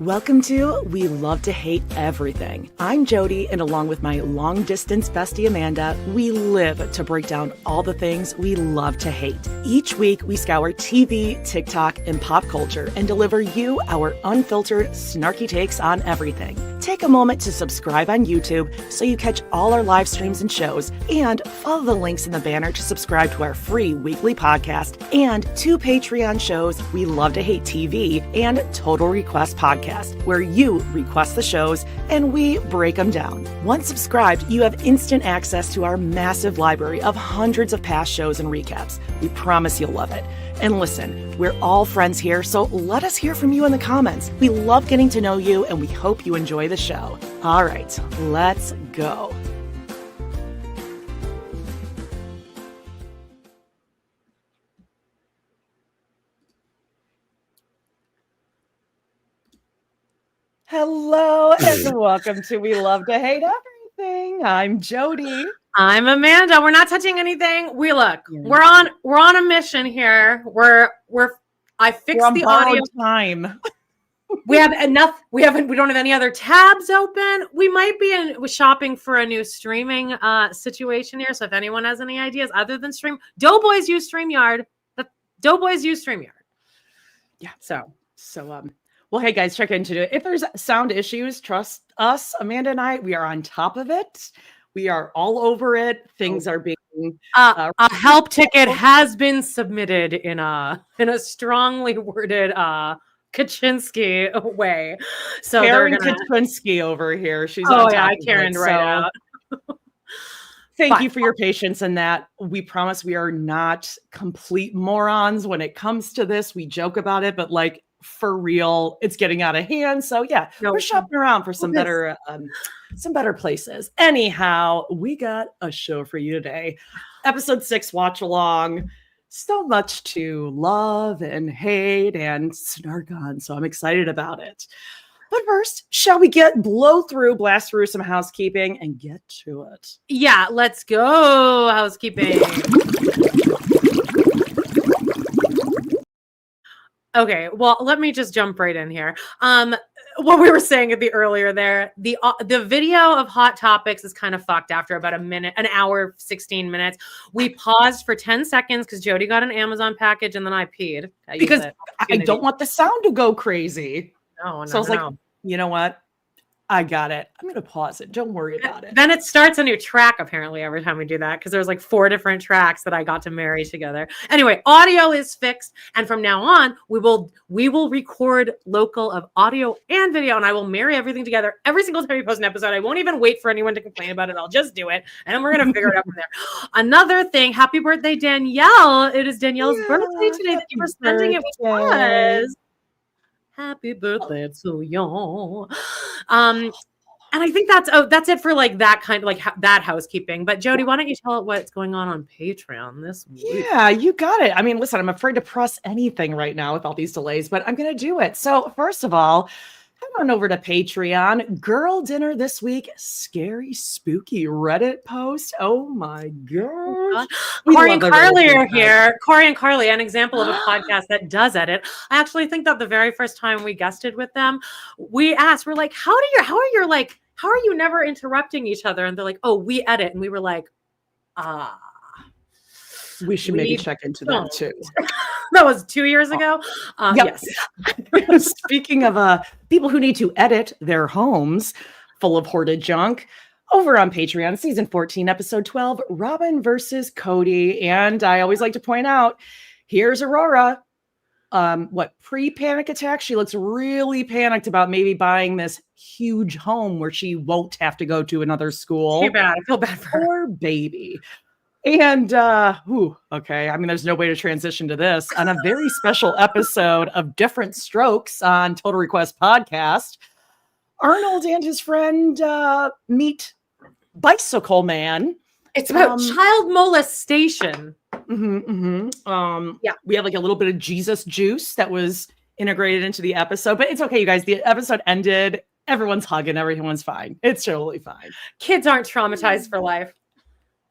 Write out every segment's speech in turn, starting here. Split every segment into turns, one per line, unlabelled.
Welcome to We Love to Hate Everything. I'm Jody, and along with my long-distance bestie Amanda, we live to break down all the things we love to hate. Each week, we scour TV, TikTok, and pop culture and deliver you our unfiltered, snarky takes on everything. Take a moment to subscribe on YouTube so you catch all our live streams and shows, and follow the links in the banner to subscribe to our free weekly podcast and 2 Patreon shows, We Love to Hate TV and Total Request Podcast, where you request the shows and we break them down. Once subscribed, you have instant access to our massive library of hundreds of past shows and recaps. We promise you'll love it. And listen, we're all friends here, so let us hear from you in the comments. We love getting to know you, and we hope you enjoy the show. All right, let's go. Hello, and welcome to We Love to Hate Everything. I'm Jody.
I'm Amanda. We're not touching anything. We're on a mission here. I fixed the audio
time.
We have enough. We don't have any other tabs open. We might be shopping for a new streaming situation here. So if anyone has any ideas other than Doughboys use StreamYard. Doughboys use StreamYard.
Yeah. So well, hey guys, check into it. If there's sound issues, trust us, Amanda and I, we are on top of it. We are all over it. Things are being
a help ticket has been submitted in a strongly worded Kaczynski way. So
Karen Kaczynski over here. She's
I Karen out.
Thank you for your patience in that. We promise we are not complete morons when it comes to this. We joke about it, but like for real, it's getting out of hand. So yeah, we're shopping around for some better places. Anyhow, we got a show for you today. Episode 6, Watchalong. So much to love and hate and snark on. So I'm excited about it. But first, shall we blast through some housekeeping and get to it?
Yeah, let's go. Housekeeping. Okay, well, let me just jump right in here. What we were saying earlier there, the video of Hot Topics is kind of fucked after about an hour, 16 minutes. We paused for 10 seconds because Jody got an Amazon package and then I peed.
Because I don't want the sound to go crazy.
No,
so I was like, you know what? I got it. I'm going to pause it. Don't worry about it.
Then it starts a new track, apparently, every time we do that, because there's like 4 different tracks that I got to marry together. Anyway, audio is fixed. And from now on, we will record local of audio and video, and I will marry everything together every single time we post an episode. I won't even wait for anyone to complain about it. I'll just do it. And then we're going to figure it out from there. Another thing, happy birthday, Danielle. It is Danielle's birthday today. Thank you for spending it with us. Happy birthday to you. And I think that's it for like that kind of like that housekeeping. But Jody, why don't you tell it what's going on Patreon this week?
Yeah, you got it. I mean, listen, I'm afraid to press anything right now with all these delays, but I'm going to do it. So first of all, head on over to Patreon. Girl dinner this week. Scary, spooky Reddit post. Oh my gosh.
Corey and Carly are here. Corey and Carly, an example of a podcast that does edit. I actually think that the very first time we guested with them, we're like, how are you never interrupting each other? And they're like, oh, we edit. And we were like,
we should maybe check into that too.
That was 2 years ago.
Yep. Yes. Speaking of people who need to edit their homes full of hoarded junk, over on Patreon, season 14, episode 12, Robyn versus Kody. And I always like to point out, here's Aurora. Pre-panic attack? She looks really panicked about maybe buying this huge home where she won't have to go to another school.
Too bad. I feel bad for her.
Poor baby. And, okay. I mean, there's no way to transition to this. On a very special episode of Different Strokes on Total Request Podcast, Arnold and his friend meet Bicycle Man.
It's about child molestation.
Yeah, we have like a little bit of Jesus juice that was integrated into the episode, but it's okay, you guys. The episode ended. Everyone's hugging. Everyone's fine. It's totally fine.
Kids aren't traumatized for life.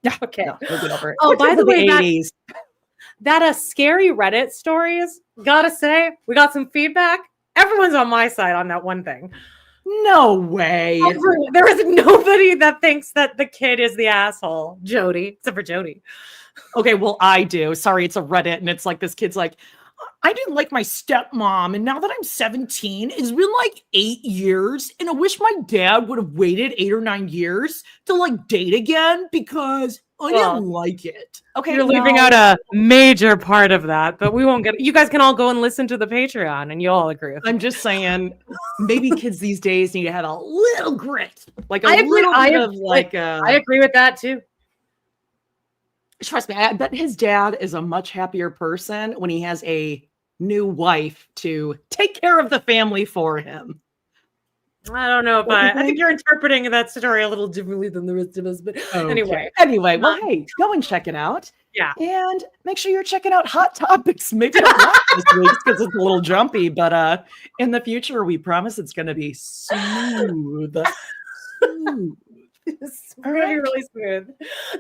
Yeah. Okay. No, we'll get over it.
Oh, by the way, that scary Reddit stories, gotta say, we got some feedback. Everyone's on my side on that one thing.
No way.
There is nobody that thinks that the kid is the asshole, Jody, except for Jody.
Okay, well, I do. Sorry, it's a Reddit, and it's like this kid's like, I didn't like my stepmom, and now that I'm 17, it's been like 8 years, and I wish my dad would have waited 8 or 9 years to like date again because I didn't like it. Okay,
you're leaving out a major part of that, but we won't get. You guys can all go and listen to the Patreon, and you'll all agree with me.
I'm just saying, maybe kids these days need to have a little grit, like I agree
with that too.
Trust me, I bet his dad is a much happier person when he has a new wife to take care of the family for him.
I don't know, but I think you're interpreting that story a little differently than the rest of us. But anyway,
well, hey, go and check it out.
Yeah,
and make sure you're checking out Hot Topics. Maybe not this week because it's a little jumpy, but in the future, we promise it's going to be smooth.
It's really smooth.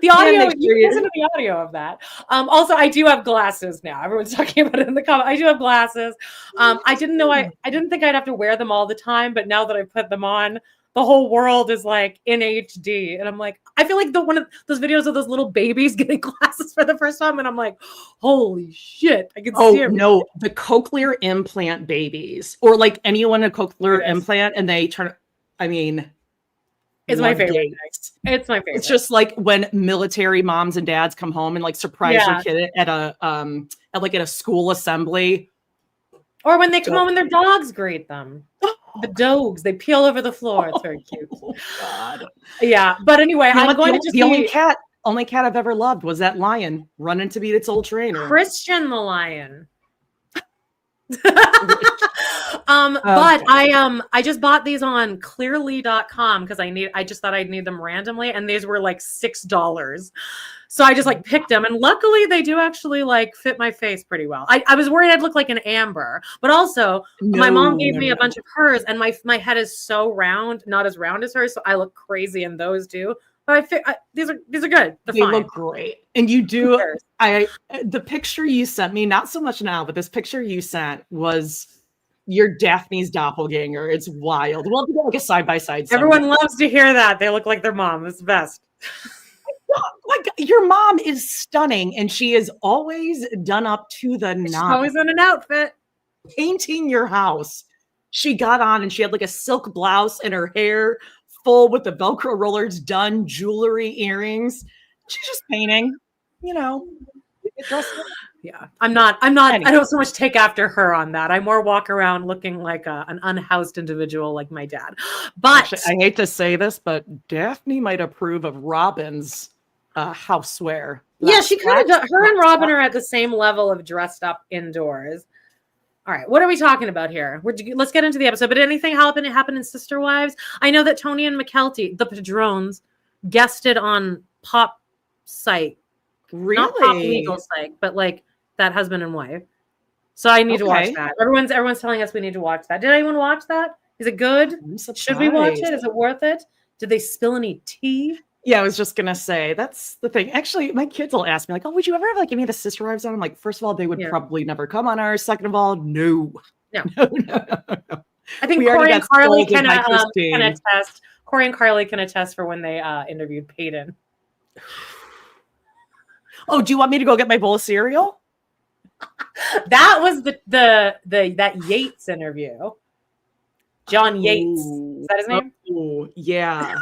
The audio, you can listen to the audio of that. Also, I do have glasses now. Everyone's talking about it in the comment. I do have glasses. I didn't think I'd have to wear them all the time, but now that I put them on, the whole world is like in HD. And I'm like, I feel like one of those videos of those little babies getting glasses for the first time. And I'm like, holy shit, I can see everything.
No, the cochlear implant babies, or like anyone a cochlear implant and they turn,
it's my favorite. It's my favorite.
It's just like when military moms and dads come home and like surprise their kid at a school assembly.
Or when they come home and their dogs greet them. The dogs, they peel over the floor. It's very cute. Oh, God. Yeah. But anyway, I'm going to just
the only cat I've ever loved was that lion running to beat its old trainer.
Christian the lion. But I just bought these on clearly.com because I just thought I'd need them randomly, and these were like $6. So I just like picked them, and luckily they do actually like fit my face pretty well. I was worried I'd look like an Amber, but also my mom gave me a bunch of hers, and my head is so round, not as round as hers, so I look crazy in those too. But these are good. They
look great, and you do. The picture you sent me, not so much now, but this picture you sent was your Daphne's doppelganger. It's wild. We'll have to get like a side-by-side.
Everyone loves to hear that. They look like their mom. It's the best.
Like your mom is stunning, and she is always done up to the nines. She's
always in an outfit.
Painting your house. She got on and she had like a silk blouse and her hair full with the Velcro rollers done, jewelry, earrings. She's just painting,
Yeah, I'm not, anyway. I don't so much take after her on that. I more walk around looking like an unhoused individual like my dad. But
actually, I hate to say this, but Daphne might approve of Robyn's housewear.
Yeah, she kind of, her and Robyn are at the same level of dressed up indoors. All right, what are we talking about here? Let's get into the episode. But anything happen in Sister Wives? I know that Tony and McKelty, the Padrones, guested on Pop Psych.
Really?
Not Pop Legal Psych, but like that husband and wife. So I need to watch that. Everyone's telling us we need to watch that. Did anyone watch that? Is it good? Should we watch it? Is it worth it? Did they spill any tea?
Yeah, I was just gonna say that's the thing. Actually, my kids will ask me like, "Oh, would you ever have like any of the Sister Wives on?" I'm like, first of all, they would probably never come on ours. Second of all, no.
I think Corey and Carly can attest. Corey and Carly can attest for when they interviewed Peyton.
Oh, do you want me to go get my bowl of cereal?
That was that Yates interview. John Yates. Is that his name?
Oh, yeah.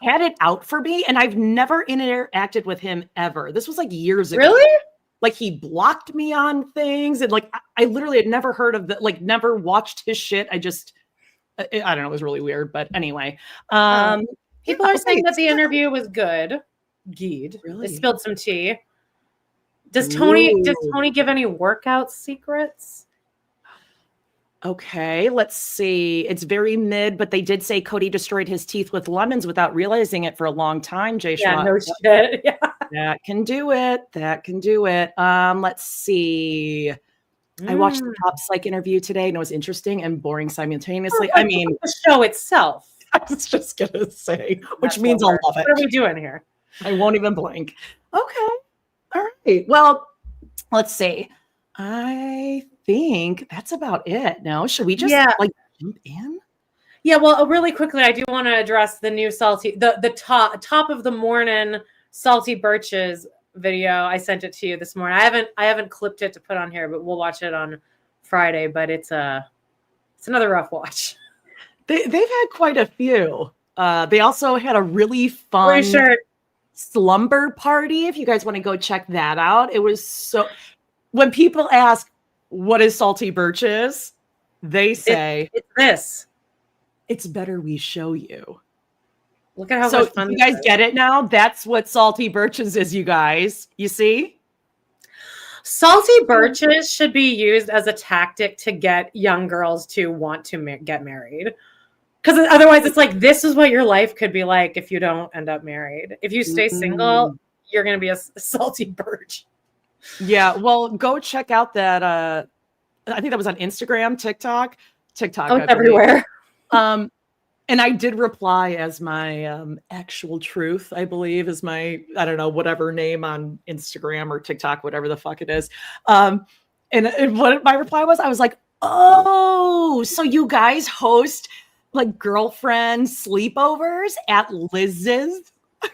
He had it out for me, and I've never interacted with him ever. This was like years ago.
Really?
Like he blocked me on things, and like I literally had never heard of never watched his shit. I don't know. It was really weird, but anyway.
People are saying that the interview was good. Geed.
Really?
They spilled some tea. Does Tony give any workout secrets?
Okay, let's see. It's very mid, but they did say Kody destroyed his teeth with lemons without realizing it for a long time, Jay
Yeah, no shit. Yeah.
That can do it. Let's see. I watched the Pop Psych interview today, and it was interesting and boring simultaneously.
The show itself.
I was just gonna say, which means I'll love it.
What are we doing here?
I won't even blink. Okay. All right. Well, let's see. I think that's about it. No, should we just like jump in?
Yeah, well, really quickly, I do want to address the new the top of the morning Salty Birches video. I sent it to you this morning. I haven't clipped it to put on here, but we'll watch it on Friday. But it's another rough watch.
They've had quite a few. They also had a really fun slumber party. If you guys want to go check that out, it was so. When people ask what is Salty Birches, they say
it's this.
It's better we show you.
Look at how much fun.
You guys get it now? That's what Salty Birches is, you guys. You see?
Salty Birches should be used as a tactic to get young girls to want to get married. Because otherwise it's like, this is what your life could be like if you don't end up married. If you stay single, you're going to be a salty birch.
Yeah, well, go check out that. I think that was on Instagram, TikTok.
Oh, it's everywhere.
And I did reply as my actual truth, I believe, is my, I don't know, whatever name on Instagram or TikTok, whatever the fuck it is. And what my reply was, I was like, oh, so you guys host like girlfriend sleepovers at Liz's?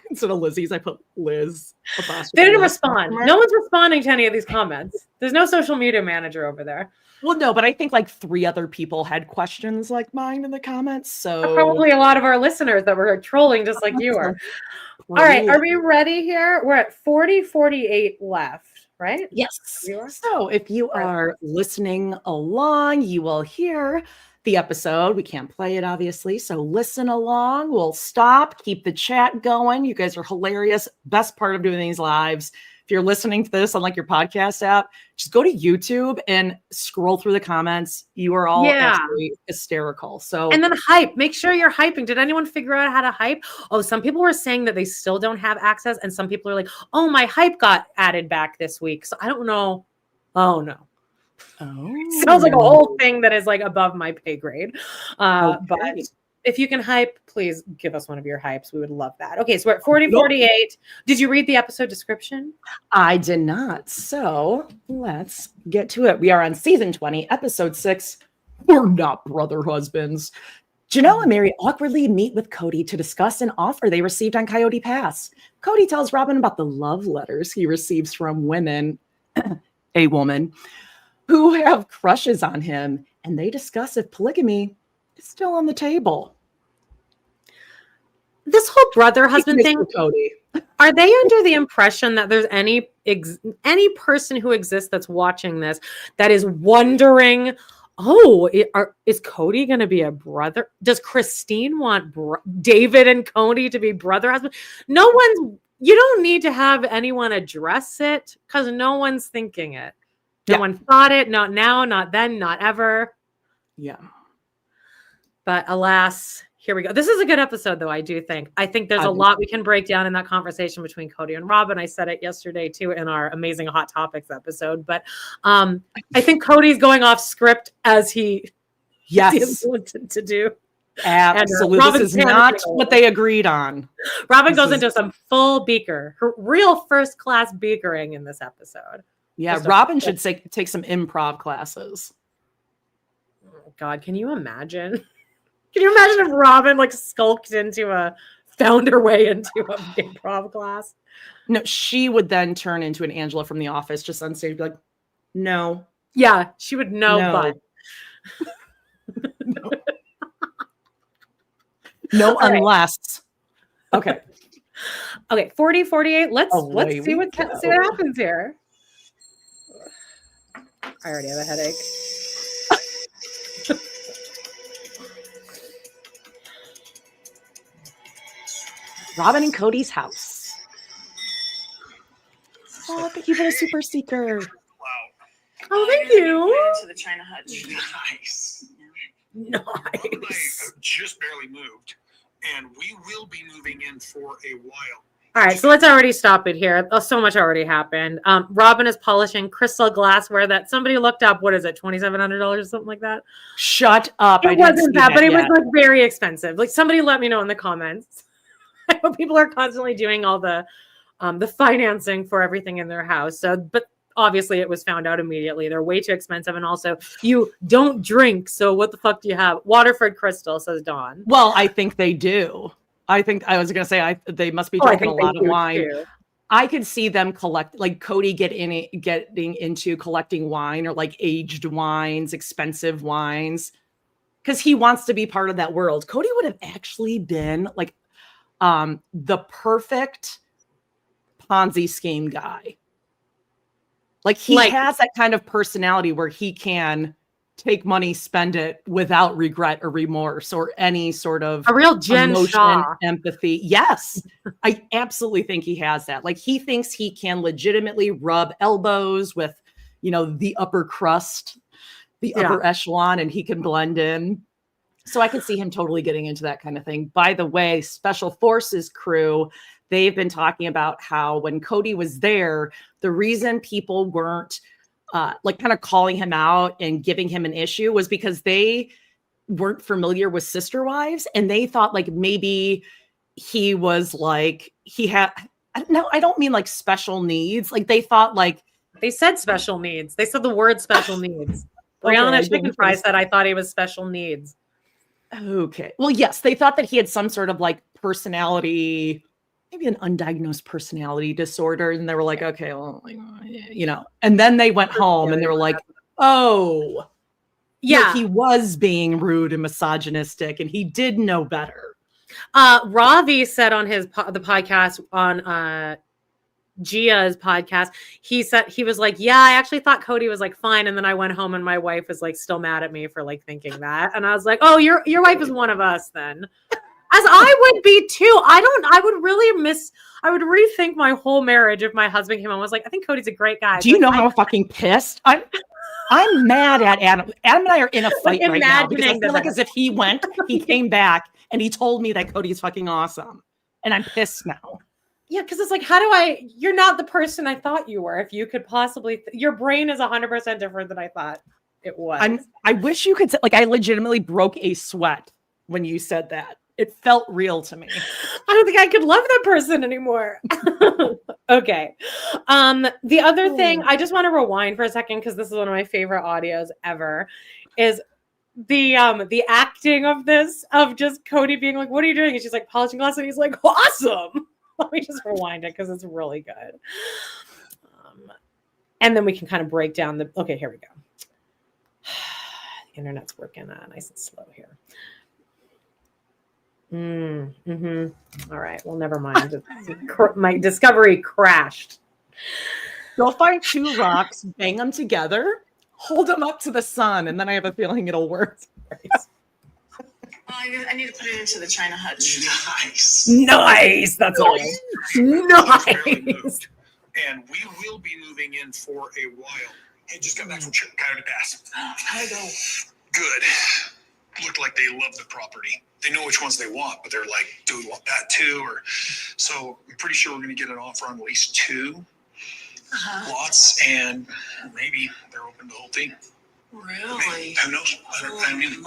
Instead of Lizzie's, I put Liz.
They didn't respond. No one's responding to any of these comments. There's no social media manager over there.
Well, no, but I think like 3 other people had questions like mine in the comments. So
probably a lot of our listeners that were trolling just like you are. All right. Are we ready here? We're at 48 left, right?
Yes. So if you are listening along, you will hear the episode. We can't play it, obviously. So listen along. We'll stop. Keep the chat going. You guys are hilarious. Best part of doing these lives. If you're listening to this on like your podcast app, just go to YouTube and scroll through the comments. You are all absolutely hysterical. So
and then hype. Make sure you're hyping. Did anyone figure out how to hype? Oh, some people were saying that they still don't have access, and some people are like, "Oh, my hype got added back this week." So I don't know. Oh no. Oh, sounds like a whole thing that is like above my pay grade. But if you can hype, please give us one of your hypes. We would love that. Okay, so we're at 48. Did you read the episode description?
I did not. So let's get to it. We are on season 20, episode 6. We're not brother husbands. Janelle and Meri awkwardly meet with Kody to discuss an offer they received on Coyote Pass. Kody tells Robyn about the love letters he receives from women, a woman, who have crushes on him, and they discuss if polygamy is still on the table.
This whole brother husband thing,
Kody. Are
they under the impression that there's any person who exists that's watching this that is wondering, is Kody going to be a brother? Does Christine want David and Kody to be brother husband? You don't need to have anyone address it because no one's thinking it. No one thought it, not now, not then, not ever.
Yeah.
But alas, here we go. This is a good episode, though, I do think. I think there's a lot we can break down in that conversation between Kody and Robyn. I said it yesterday, too, in our amazing Hot Topics episode. But I think Cody's going off script as he wanted to do.
Absolutely. And, this is not what they agreed on.
Robyn goes into some full beaker, her real first-class beakering in this episode.
Yeah, Robyn should take some improv classes.
Oh, God, can you imagine? Can you imagine if Robyn found her way into an improv class?
No, she would then turn into an Angela from The Office, just on stage, be like, no.
Yeah, she would know, but.
No, unless. Okay.
Okay, 48. Let's see what happens here. I already have a headache.
Robyn and Kody's house. Oh, thank you for the super seeker.
Wow.
Oh, thank you.
Into the China hutch.
Nice.
I
just barely moved, and we will be moving in for a while.
All right, so let's already stop it here. So much already happened. Robyn is polishing crystal glassware that somebody looked up. What is it, $2,700 or something like that?
Shut up.
It wasn't that, but it was like very expensive. Like somebody let me know in the comments. I know people are constantly doing all the financing for everything in their house. So, but obviously it was found out immediately. They're way too expensive. And also you don't drink. So what the fuck do you have? Waterford Crystal, says Dawn.
Well, I think they do. I think I was going to say they must be drinking a lot of wine. Too. I could see them Kody getting into collecting wine or like aged wines, expensive wines, because he wants to be part of that world. Kody would have actually been like the perfect Ponzi scheme guy. Like he has that kind of personality where he can take money, spend it without regret or remorse or any sort of
a real Jen
emotion,
Shaw.
empathy. Yes, I absolutely think he has that. Like he thinks he can legitimately rub elbows with, the upper crust, the upper echelon, and he can blend in. So I could see him totally getting into that kind of thing. By the way, Special Forces crew, they've been talking about how when Kody was there, the reason people weren't kind of calling him out and giving him an issue was because they weren't familiar with sister wives. And they thought like maybe he was like, he had, no, I don't mean like special needs. Like they thought like.
They said special needs. They said the word special needs. Brianna Chicken Fry said, I thought he was special needs.
Okay. Well, yes, they thought that he had some sort of like personality, maybe an undiagnosed personality disorder. And they were like, okay, well, and then they went home and they were like, oh, yeah, no, he was being rude and misogynistic and he did know better.
Ravi said on the podcast on Gia's podcast, he said, he was like, yeah, I actually thought Kody was like fine. And then I went home and my wife was like still mad at me for like thinking that. And I was like, oh, your wife is one of us then. As I would be too. I would rethink my whole marriage if my husband came home and was like, I think Cody's a great guy.
Do you know how fucking pissed I'm mad at Adam. Adam and I are in a fight right now because I feel like as if he came back and he told me that Cody's fucking awesome. And I'm pissed now.
Yeah, because it's like, you're not the person I thought you were. If you could possibly, your brain is 100% different than I thought it was.
I wish you could, I legitimately broke a sweat when you said that. It felt real to me.
I don't think I could love that person anymore. Okay. The other thing, I just want to rewind for a second because this is one of my favorite audios ever, is the acting of this, of just Kody being like, what are you doing? And she's like, polishing glass. And he's like, awesome. Let me just rewind it because it's really good. And then we can kind of break down okay, here we go. The internet's working nice and slow here. All right. Well, never mind. My discovery crashed.
Go find two rocks, bang them together, hold them up to the sun, and then I have a feeling it'll work.
I need to put it into the China hutch.
Nice. That's all. Nice.
And we will be moving in for a while. Hey, just got back from Coyote Pass.
How'd it go?
Good. Looked like they love the property. They know which ones they want, but they're like, do we want that too? So I'm pretty sure we're going to get an offer on at least two lots, and maybe they're open to the whole thing.
Really?
Who knows? I mean,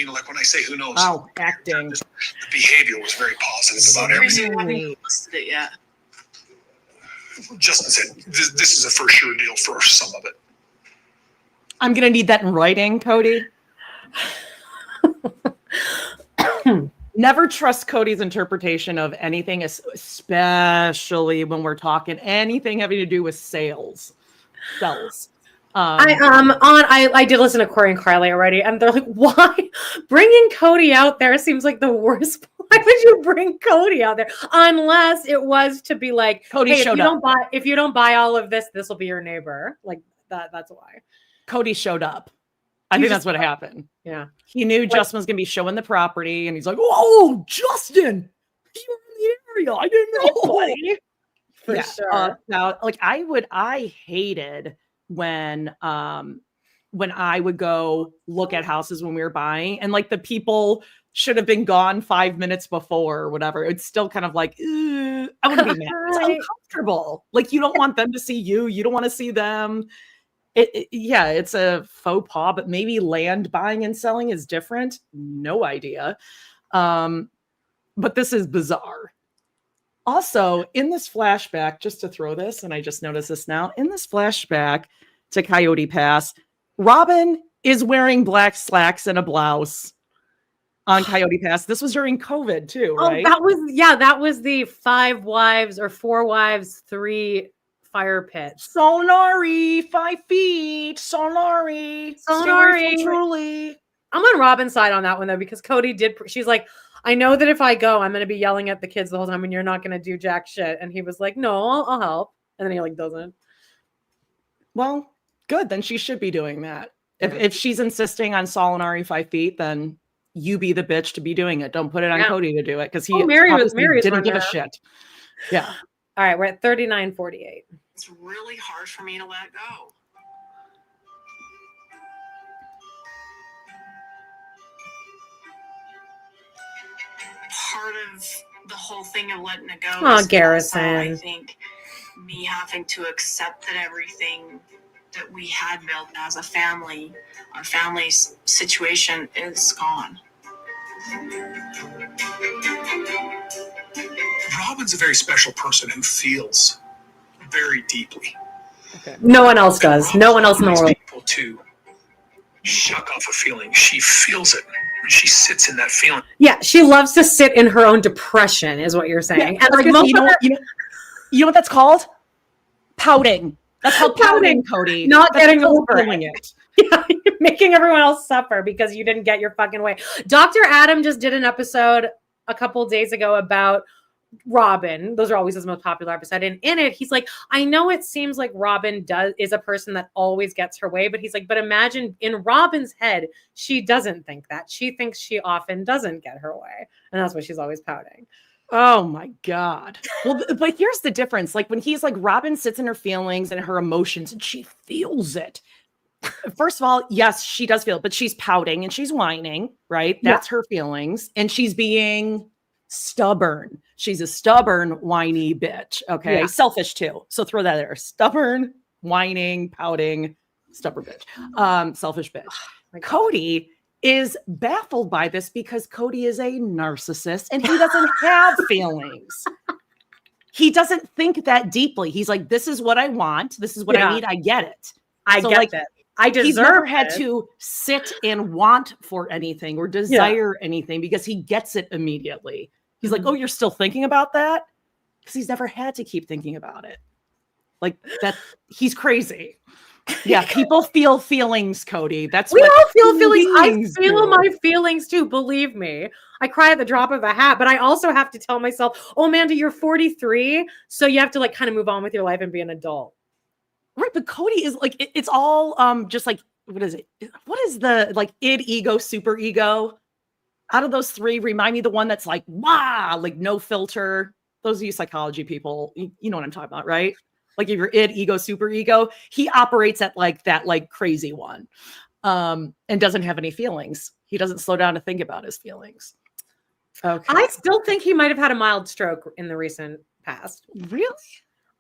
like when I say who knows.
Oh, acting.
The behavior was very positive about everything.
I haven't listed it yet.
Justin said this is a for sure deal for some of it.
I'm going to need that in writing, Kody. Never trust Cody's interpretation of anything, especially when we're talking anything having to do with sales.
I did listen to Corey and Carly already, and they're like, "Why bringing Kody out there seems like the worst? Why would you bring Kody out there unless it was to be like,
Kody
hey,
showed up.
If you don't buy all of this, this will be your neighbor." Like that. That's why
Kody showed up. I think that's what happened.
Yeah,
he knew Justin was going to be showing the property, and he's like, "Oh, Justin, you're in the area. I didn't know."
buddy. For sure.
Now, I hated when I would go look at houses when we were buying, and like the people should have been gone 5 minutes before or whatever. It's still kind of like, I wouldn't be mad. It's uncomfortable. Like you don't want them to see you. You don't want to see them. It's a faux pas, but maybe land buying and selling is different. No idea. But this is bizarre. Also, in this flashback, just to throw this, and I just noticed this now, in this flashback to Coyote Pass, Robyn is wearing black slacks and a blouse on Coyote Pass. This was during COVID too, right?
Oh, that was the 5 wives or 4 wives, 3 fire pits.
Sonari, 5 feet, Sonari. Truly.
I'm on Robyn's side on that one though, because Kody did. She's like, I know that if I go, I'm going to be yelling at the kids the whole time, and you're not going to do jack shit. And he was like, no, I'll help. And then he like doesn't.
Well, good. Then she should be doing that. If she's insisting on Solinari 5 feet, then you be the bitch to be doing it. Don't put it on Kody to do it, because he didn't give a shit. Yeah.
All right, we're at 39:48.
It's really hard for me to let go. Part of the whole thing of letting it go is
Garrison.
also, I think, me having to accept that everything that we had built as a family, our family's situation is gone.
Robyn's a very special person who feels very deeply.
Okay.
No one else does. No one else in the world.
People to shuck off a feeling. She feels it. And she sits in that feeling.
Yeah, she loves to sit in her own depression, is what you're saying.
Yeah, and like, you know what that's called? Pouting. That's called pouting, Kody.
Not getting over
it.
Yeah, you're making everyone else suffer because you didn't get your fucking way. Dr. Adam just did an episode a couple days ago about Robyn. Those are always his most popular episode. And in it, he's like, I know it seems like Robyn is a person that always gets her way, but he's like, but imagine in Robyn's head, she doesn't think that. She thinks she often doesn't get her way. And that's why she's always pouting.
Oh my God. Well, but here's the difference. Like when he's like, Robyn sits in her feelings and her emotions and she feels it. First of all, yes, she does feel it, but she's pouting and she's whining, right? That's her feelings. And she's being stubborn. She's a stubborn, whiny bitch. Okay. Yeah. Selfish too. So throw that there. Stubborn, whining, pouting, stubborn bitch. Selfish bitch. Kody is baffled by this because Kody is a narcissist and he doesn't have feelings. He doesn't think that deeply. He's like, this is what I want. This is what I need. I get it.
I get it. I deserve
He's never had to sit and want for anything or desire anything because he gets it immediately. He's like, oh, you're still thinking about that? Because he's never had to keep thinking about it. Like that, he's crazy. Yeah, people feel feelings, Kody.
We all feel feelings. I feel my feelings too, believe me. I cry at the drop of a hat, but I also have to tell myself, oh, Amanda, you're 43, so you have to like kind of move on with your life and be an adult.
Right, but Kody is like, it's all just like, what is it? What is the like id, ego, super ego? Out of those 3, remind me the one that's like, wow, like no filter. Those of you psychology people, you know what I'm talking about, right? Like if you're id, ego, super ego, he operates at like that like crazy one and doesn't have any feelings. He doesn't slow down to think about his feelings. Okay.
I still think he might have had a mild stroke in the recent past.
Really?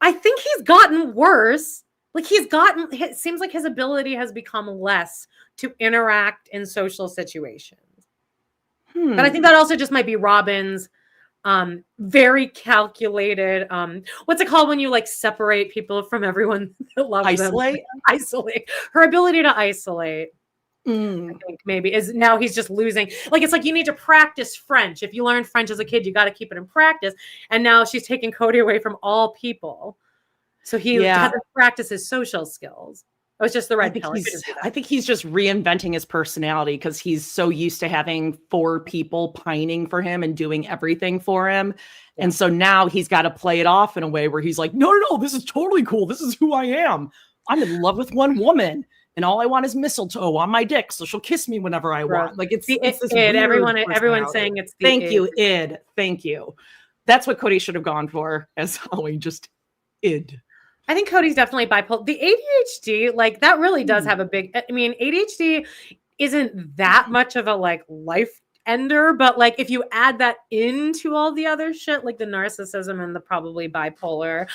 I think he's gotten worse. Like it seems like his ability has become less to interact in social situations. But I think that also just might be Robyn's very calculated, what's it called when you like separate people from everyone that loves them? Isolate. Her ability to isolate, I think maybe is now he's just losing. Like, it's like you need to practice French. If you learn French as a kid, you got to keep it in practice. And now she's taking Kody away from all people. So he doesn't practice his social skills. It was just the red pill.
I think he's just reinventing his personality because he's so used to having 4 people pining for him and doing everything for him. Yeah. And so now he's got to play it off in a way where he's like, no, this is totally cool. This is who I am. I'm in love with one woman and all I want is mistletoe on my dick. So she'll kiss me whenever I want. Like it's this
id. Everyone's saying it's the
Thank you, id. Thank you. That's what Kody should have gone for as Halloween, just id.
I think Kody's definitely bipolar. The ADHD, like that really does have a big, I mean, ADHD isn't that much of a like life ender, but like if you add that into all the other shit, like the narcissism and the probably bipolar,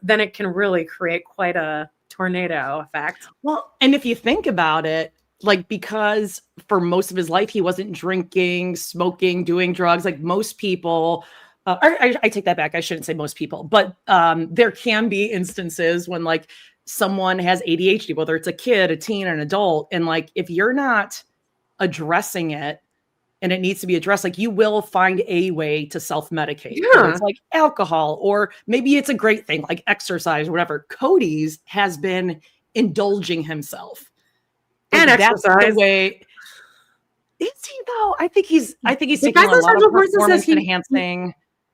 then it can really create quite a tornado effect.
Well, and if you think about it, like because for most of his life, he wasn't drinking, smoking, doing drugs, like most people I take that back. I shouldn't say most people, but there can be instances when like someone has ADHD, whether it's a kid, a teen, or an adult. And like, if you're not addressing it and it needs to be addressed, like you will find a way to self-medicate.
Yeah.
It's like alcohol, or maybe it's a great thing like exercise or whatever. Cody's has been indulging himself.
And
like, that's
exercise.
the way. Is he though? I think he's taking a
guy
lot
says
of performance enhancing.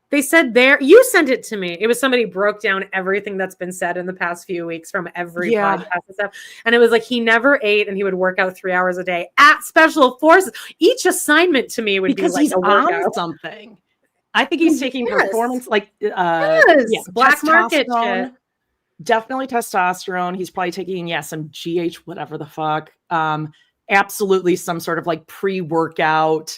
They said there, you sent it to me. It was somebody broke down everything that's been said in the past few weeks from every podcast and stuff. And it was like he never ate and he would work out 3 hours a day at Special Forces. Each assignment to me would
because
be like
he's
a workout.
on something. I think he's taking performance like
black market shit.
Definitely testosterone. He's probably taking some GH, whatever the fuck. Absolutely some sort of like pre-workout.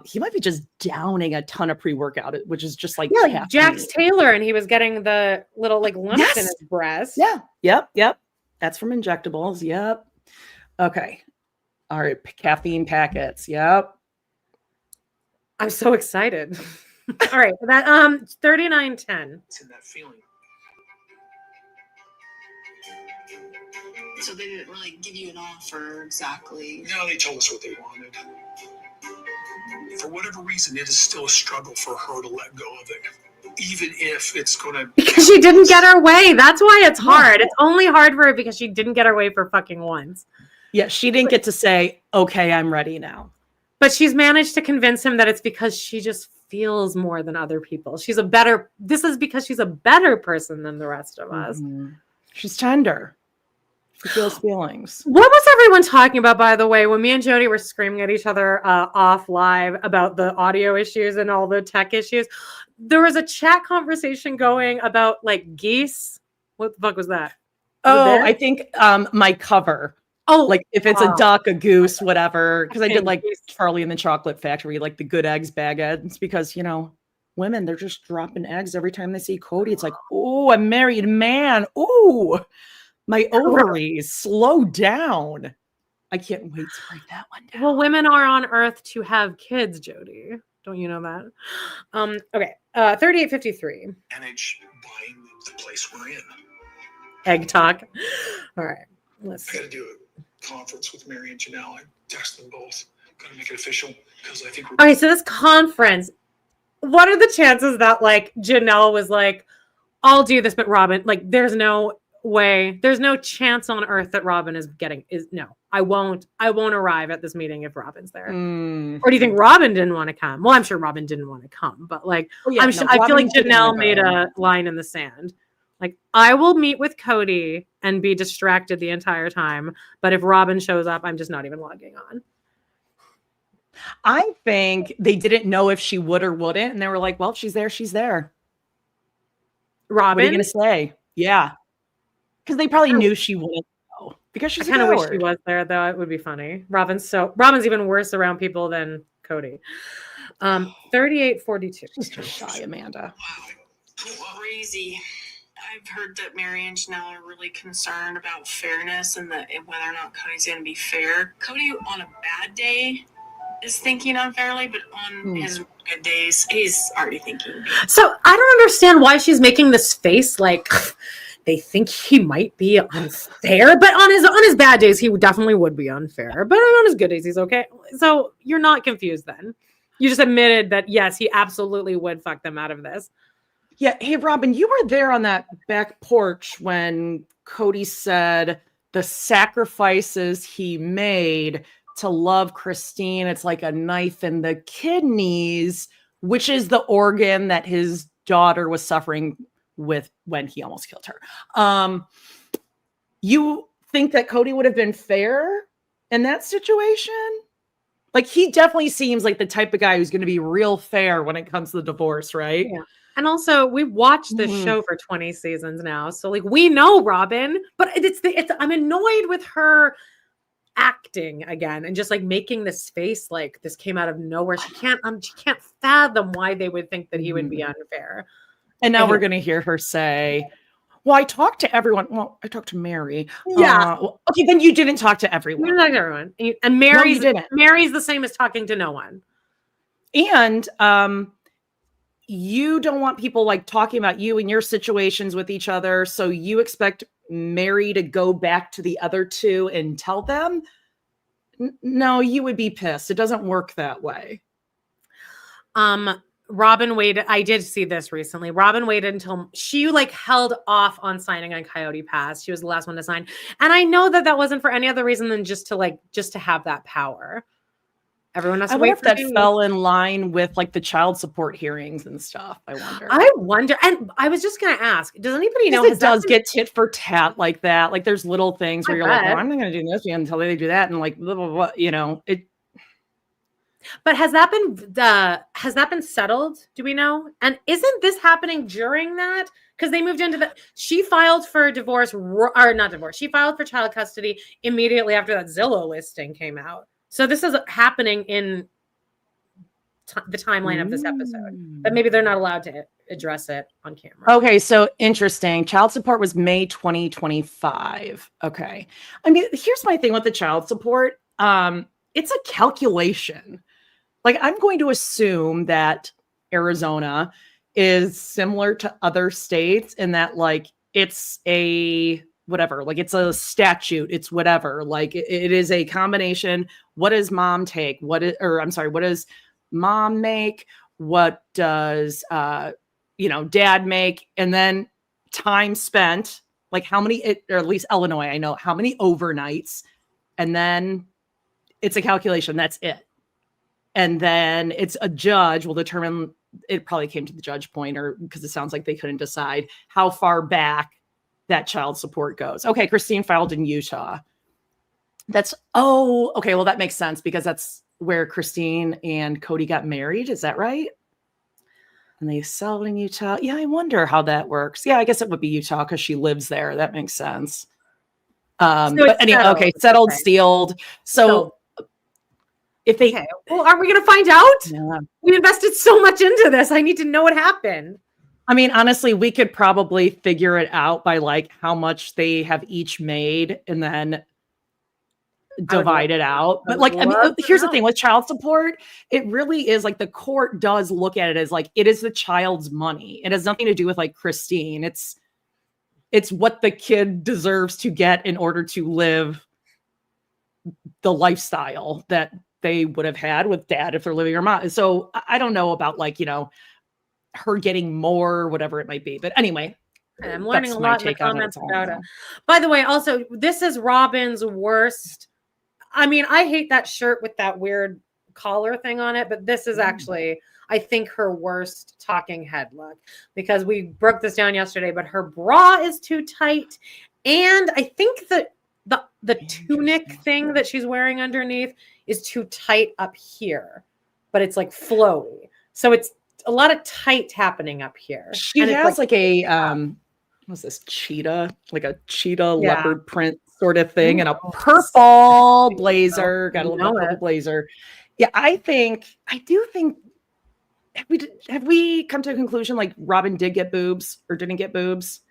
He might be just downing a ton of pre-workout, which is just like
Jax Taylor, and he was getting the little like lumps in his breast.
Yep. That's from injectables. Yep. Okay. All right. Caffeine packets. Yep.
I'm so excited. All right. That 3910.
It's in that feeling.
So they didn't really give you an offer exactly.
No, they told us what they wanted. For whatever reason, it is still a struggle for her to let go of it, even if it's going to.
Because she didn't get her way. That's why it's hard. It's only hard for her because she didn't get her way for fucking once.
Yeah, she didn't get to say, okay, I'm ready now.
But she's managed to convince him that it's because she just feels more than other people. This is because she's a better person than the rest of us.
Mm-hmm. She's tender. She feels feelings.
What was everyone talking about, by the way, when me and Jody were screaming at each other off live about the audio issues and all the tech issues? There was a chat conversation going about like geese. What the fuck was that?
I think my cover. Oh, like if it's a duck, a goose, whatever. Because I did like Charlie and the Chocolate Factory, like the good eggs, bad eggs. Because, women, they're just dropping eggs every time they see Kody. It's like, oh, a married man. Oh, my ovaries, slow down. I can't wait to write that one down.
Well, women are on Earth to have kids, Jody. Don't you know that? Okay, 3853.
Manage buying the place we're in.
Egg talk. All right, let's
I got to do a conference with Meri and Janelle. I text them both. Got to make it official because I think we're.
Okay, so this conference, what are the chances that like Janelle was like, I'll do this, but Robyn, like, there's no way, there's no chance on earth that Robyn I won't arrive at this meeting if Robyn's there. Or do you think Robyn didn't want to come? Well, I'm sure Robyn didn't want to come, but like, I feel like Janelle made a line in the sand. Like, I will meet with Kody and be distracted the entire time, but if Robyn shows up, I'm just not even logging on.
I think they didn't know if she would or wouldn't, and they were like, well, if she's there, she's there.
Robyn?
What are you going to say? Yeah. Because they probably knew she wouldn't go. Because she's
I kind of wish she was there, though. It would be funny. Robyn's even worse around people than Kody. 3842.
Just shy, Amanda.
Wow. Crazy. I've heard that Meri and Janelle are really concerned about fairness and whether or not Cody's going to be fair. Kody, on a bad day, is thinking unfairly, but on his good days, he's already thinking.
So I don't understand why she's making this face like they think he might be unfair, but on his bad days, he definitely would be unfair. But on his good days, he's okay. So you're not confused then. You just admitted that, yes, he absolutely would fuck them out of this.
Yeah. Hey, Robyn, you were there on that back porch when Kody said the sacrifices he made to love Christine. It's like a knife in the kidneys, which is the organ that his daughter was suffering with when he almost killed her. You think that Kody would have been fair in that situation? Like, he definitely seems like the type of guy who's going to be real fair when it comes to the divorce, right?
Yeah. And also, we've watched this show for 20 seasons now, so like we know Robyn, but I'm annoyed with her acting again and just like making this face like this came out of nowhere. She can't fathom why they would think that he would be unfair.
And now we're going to hear her say, well, I talked to everyone. Well, I talked to Meri.
Yeah.
Okay, then you didn't talk to everyone.
You didn't talk to everyone. And Meri's the same as talking to no one.
And you don't want people like talking about you and your situations with each other. So you expect Meri to go back to the other two and tell them? No, you would be pissed. It doesn't work that way.
Robyn waited. I did see this recently. Robyn waited until she like held off on signing on Coyote Pass. She was the last one to sign. And I know that that wasn't for any other reason than just to have that power. Everyone has to wait for
that fell in line with like the child support hearings and stuff. I wonder.
And I was just going to ask, does anybody know?
It does get tit for tat like that. Like there's little things where you're like, well, I'm not going to do this until they do that. And like, blah, blah, blah, you know, it.
But has that been settled? Do we know? And isn't this happening during that? Because they moved into she filed for divorce or not divorce. She filed for child custody immediately after that Zillow listing came out. So this is happening in the timeline of this episode, but maybe they're not allowed to address it on camera.
Okay, so interesting. Child support was May 2025. Okay. I mean, here's my thing with the child support. It's a calculation. Like, I'm going to assume that Arizona is similar to other states in that, like, it's a whatever, like it's a statute, it's whatever, like it is a combination. What does mom take? What does mom make? What does dad make? And then time spent, like how many, or at least Illinois, I know how many overnights, and then it's a calculation. That's it. And then it's a judge will determine, it probably came to the judge point, or because it sounds like they couldn't decide how far back that child support goes. Okay, Christine filed in Utah. Okay, well, that makes sense because that's where Christine and Kody got married. Is that right? And they settled in Utah. Yeah, I wonder how that works. Yeah, I guess it would be Utah because she lives there. That makes sense. But anyway, settled. Okay, settled, okay. Sealed. So if they...
Okay. Well, aren't we going to find out? Yeah. We invested so much into this. I need to know what happened.
I mean, honestly, we could probably figure it out by like how much they have each made and then divide it out. But like, I mean, here's the thing with child support. It really is like the court does look at it as like, it is the child's money. It has nothing to do with like Christine. It's what the kid deserves to get in order to live the lifestyle that they would have had with dad if they're living or mom. So I don't know about like, her getting more, whatever it might be. But anyway,
I'm learning a lot in the comments about it. By the way, also, this is Robyn's worst. I mean, I hate that shirt with that weird collar thing on it, but this is actually, I think, her worst talking head look because we broke this down yesterday, but her bra is too tight. And I think that the tunic thing that she's wearing underneath is too tight up here, but it's like flowy. So it's a lot of tight happening up here.
She has like a what's this, cheetah, like a cheetah leopard print sort of thing, and a purple blazer. Got a little purple blazer. Yeah, I do think have we come to a conclusion like Robyn did get boobs or didn't get boobs?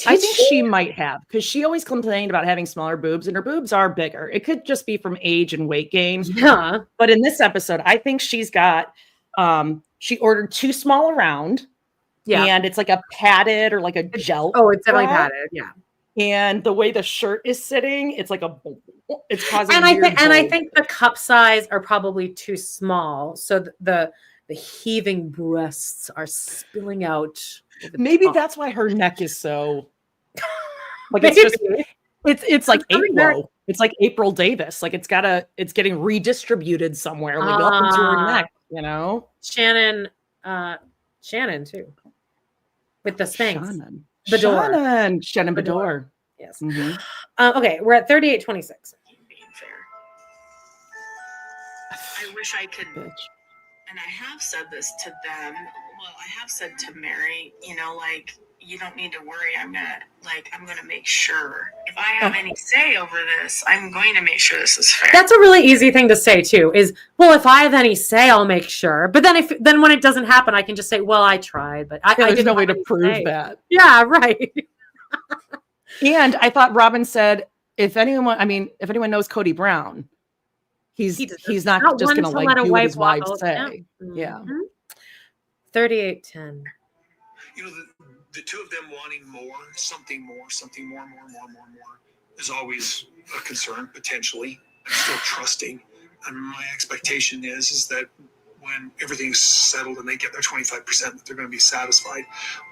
I think she might have, because she always complained about having smaller boobs, and her boobs are bigger. It could just be from age and weight gain.
Yeah.
But in this episode, I think she's got she ordered too small around. Yeah. And it's like a padded or like a gel.
Oh, it's definitely padded. Yeah.
And the way the shirt is sitting, it's like it's causing.
And I think the cup size are probably too small. So the heaving breasts are spilling out.
Maybe that's why her neck is so like it's like April. It's like April Davis. Like it's getting redistributed somewhere, like up into her neck,
Shannon too. With the Spanx.
Shannon Bedore.
Yes. Mm-hmm. Okay, we're at 38:26.
I wish I could, and I have said this to them. Well, I have said to Meri, like, you don't need to worry. I'm gonna make sure. If I have any say over this, I'm going to make sure this is fair.
That's a really easy thing to say too. Is, well, if I have any say, I'll make sure. But then when it doesn't happen, I can just say, well, I tried, but I
there's no way to prove that.
Yeah, right.
And I thought Robyn said, if anyone knows Kody Brown, he's not just going to like do what his wives say.
Mm-hmm.
Yeah.
38-10.
You know, the two of them wanting something more, is always a concern, potentially. I'm still trusting. And my expectation is that when everything's settled and they get their 25%, that they're going to be satisfied.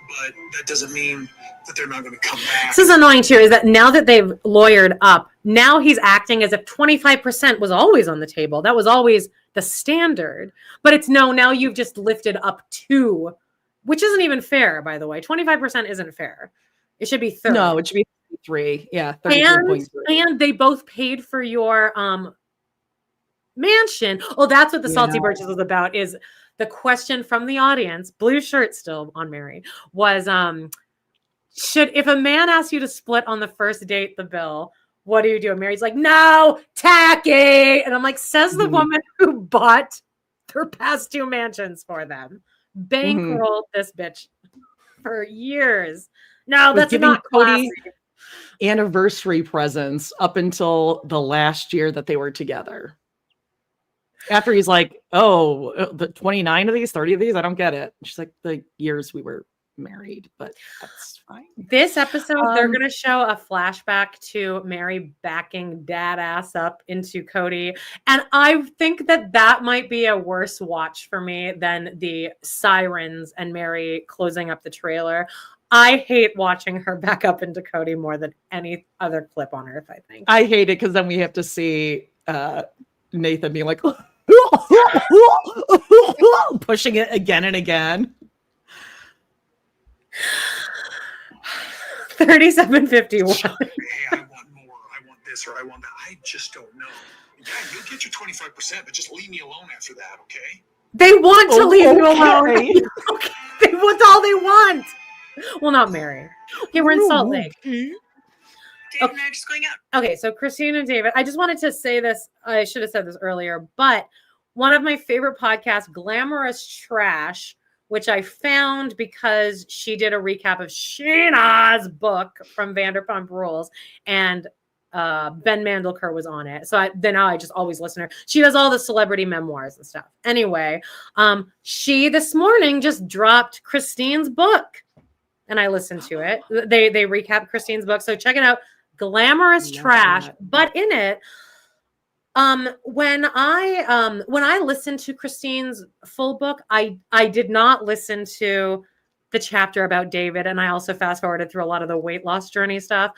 But that doesn't mean that they're not going to come back.
This is annoying too, is that now that they've lawyered up, now he's acting as if 25% was always on the table. That was always the standard. But it's no, now you've just lifted up to, which isn't even fair, by the way. 25% isn't fair. It should be 30.
No, it should be 33. Yeah, 33.3.
And they both paid for your mansion. Oh, that's what the Salty Birches was about, is the question from the audience, blue shirt still on Meri, was if a man asks you to split on the first date the bill, what do you do? And Meri's like, no, tacky. And I'm like, says the woman who bought their past 2 mansions for them. Bankrolled this bitch for years. No, that's not Kody
anniversary presents up until the last year that they were together. After he's like, oh, the 29 of these, 30 of these, I don't get it. She's like, the years we were married, but that's fine.
This episode, they're going to show a flashback to Meri backing dad ass up into Kody. And I think that might be a worse watch for me than the sirens and Meri closing up the trailer. I hate watching her back up into Kody more than any other clip on earth, I think.
I hate it because then we have to see Nathan being like, pushing it again and again.
37:51.
Hey, I want more. I want this, or I want that. I just don't know. Yeah, you'll get your 25%, but just leave me alone after that, okay?
They want to leave you alone. Okay. They want all they want. Well, not Meri. Okay, we're in Salt Lake.
David and I are just going out.
Okay, so Christine and David, I just wanted to say this. I should have said this earlier, but one of my favorite podcasts, Glamorous Trash, which I found because she did a recap of Sheena's book from Vanderpump Rules, and Ben Mandelker was on it. So I just always listen to her. She does all the celebrity memoirs and stuff. Anyway, she this morning just dropped Christine's book, and I listened to it. They recap Christine's book, so check it out. Glamorous Trash, but in it, when I listened to Christine's full book, I did not listen to the chapter about David, and I also fast forwarded through a lot of the weight loss journey stuff,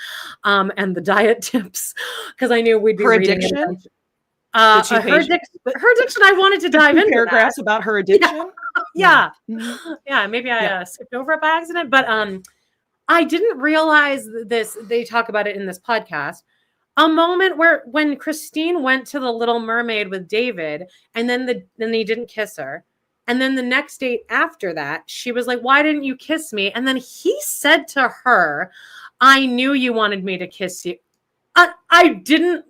and the diet tips, because I knew we'd be reading
addiction.
Her addiction. I wanted to dive into
paragraphs about her addiction.
Yeah. Maybe I skipped over it by accident, but I didn't realize this. They talk about it in this podcast. A moment when Christine went to the Little Mermaid with David, and then he didn't kiss her. And then the next date after that, she was like, why didn't you kiss me? And then he said to her, I knew you wanted me to kiss you. I didn't.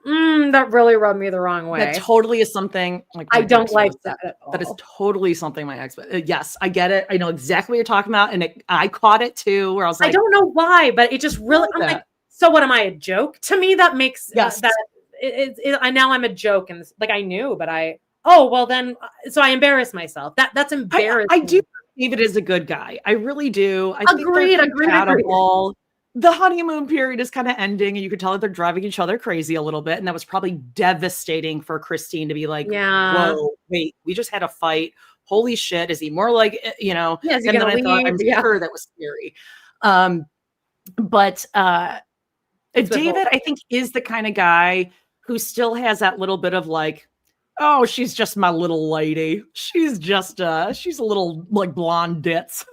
That really rubbed me the wrong way.
That totally is something like
I don't like that at all.
That is totally something my ex. Yes, I get it. I know exactly what you're talking about, and I caught it too. Where I was like,
I don't know why, but it just really. I'm like, so what am I, a joke? To me, that makes that. Now I'm a joke, and like I knew, but so I embarrass myself. That's embarrassing.
I do believe it is a good guy. I really do. I
agreed.
The honeymoon period is kind of ending, and you could tell that they're driving each other crazy a little bit. And that was probably devastating for Christine to be like, whoa, wait, we just had a fight. Holy shit. Is he more like, and then I thought, I'm sure that was scary. But David, I think, is the kind of guy who still has that little bit of like, oh, she's just my little lady. She's just, she's a little like blonde ditz.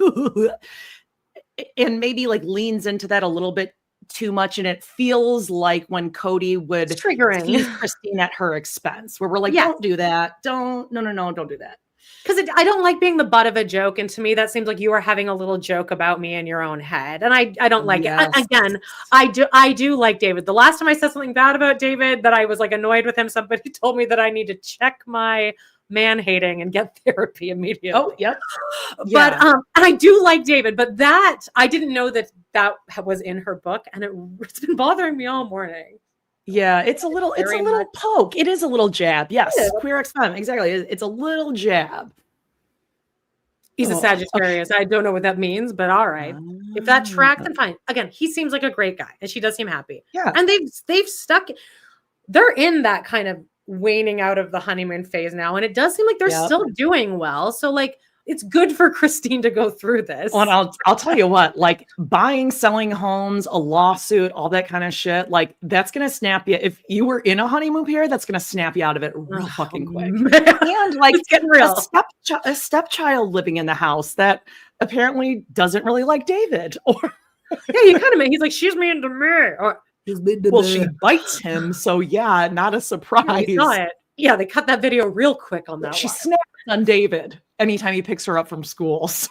And maybe like leans into that a little bit too much. And it feels like when Kody would tease Christine at her expense, where we're like, don't do that. Don't do that.
Because I don't like being the butt of a joke. And to me, that seems like you are having a little joke about me in your own head. And I don't like it. Again, I do like David. The last time I said something bad about David, that I was like annoyed with him, somebody told me that I need to check my man hating and get therapy immediately.
Oh, yep.
But and I do like David, but that I didn't know that was in her book, and it's been bothering me all morning.
Yeah, it's a little poke. It is a little jab. Yes, queer ex-femme. Exactly. It's a little jab.
He's a Sagittarius. I don't know what that means, but all right. If that track, then fine. Again, he seems like a great guy, and she does seem happy.
Yeah.
And they've stuck. They're in that kind of waning out of the honeymoon phase now, and it does seem like they're still doing well. So like, it's good for Christine to go through this.
Well, and I'll tell you what, like buying, selling homes, a lawsuit, all that kind of shit, like that's gonna snap you. If you were in a honeymoon period, that's gonna snap you out of it real fucking quick. And like
it's getting real.
A stepchild living in the house that apparently doesn't really like David. Or
you kind of he's like, she's mean to me. Or
well, she bites him, so yeah, not a surprise.
Yeah, saw it. Yeah, they cut that video real quick on that.
She snaps on David anytime he picks her up from school. So